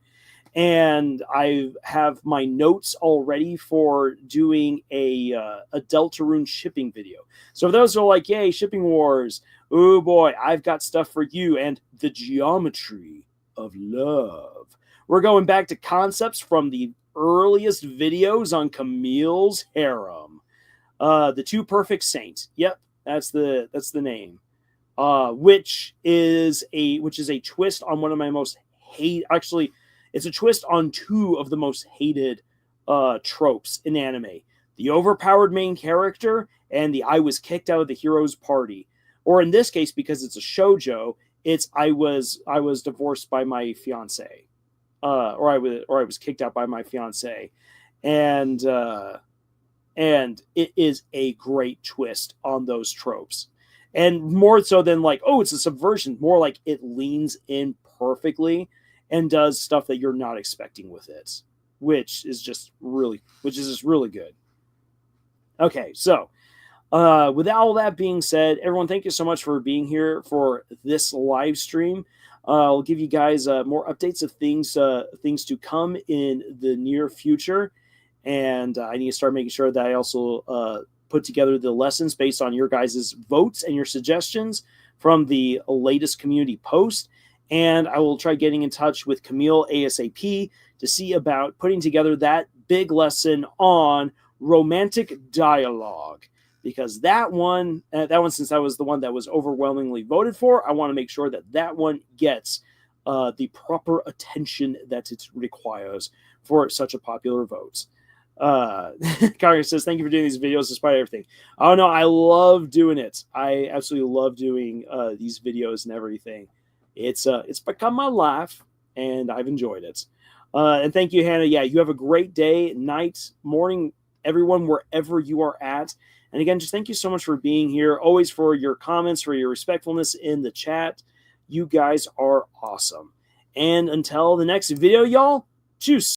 A: And I have my notes already for doing a Deltarune shipping video. So if those are like, yay, shipping wars, oh boy, I've got stuff for you. And the geometry of love. We're going back to concepts from the earliest videos on Camille's Harem. The Two Perfect Saints. Yep, that's the name. Which is a twist on one of my most it's a twist on two of the most hated tropes in anime. The overpowered main character and the I was kicked out of the hero's party. Or in this case, because it's a shoujo, it's I was divorced by my fiance. Or I was kicked out by my fiance. And it is a great twist on those tropes. And more so than like, oh, it's a subversion. More like it leans in perfectly and does stuff that you're not expecting with it, which is just really good. Okay, so with all that being said, everyone, thank you so much for being here for this live stream. I'll give you guys more updates of things to come in the near future, and I need to start making sure that I also put together the lessons based on your guys' votes and your suggestions from the latest community post. And I will try getting in touch with Camille ASAP to see about putting together that big lesson on romantic dialogue. Because that one, since that was the one that was overwhelmingly voted for, I want to make sure that one gets the proper attention that it requires for such a popular vote. Congress says, thank you for doing these videos despite everything. Oh, no, I love doing it. I absolutely love doing these videos and everything. It's become my life, and I've enjoyed it. And thank you, Hannah. Yeah, you have a great day, night, morning, everyone, wherever you are at. And again, just thank you so much for being here. Always for your comments, for your respectfulness in the chat. You guys are awesome. And until the next video, y'all, juice.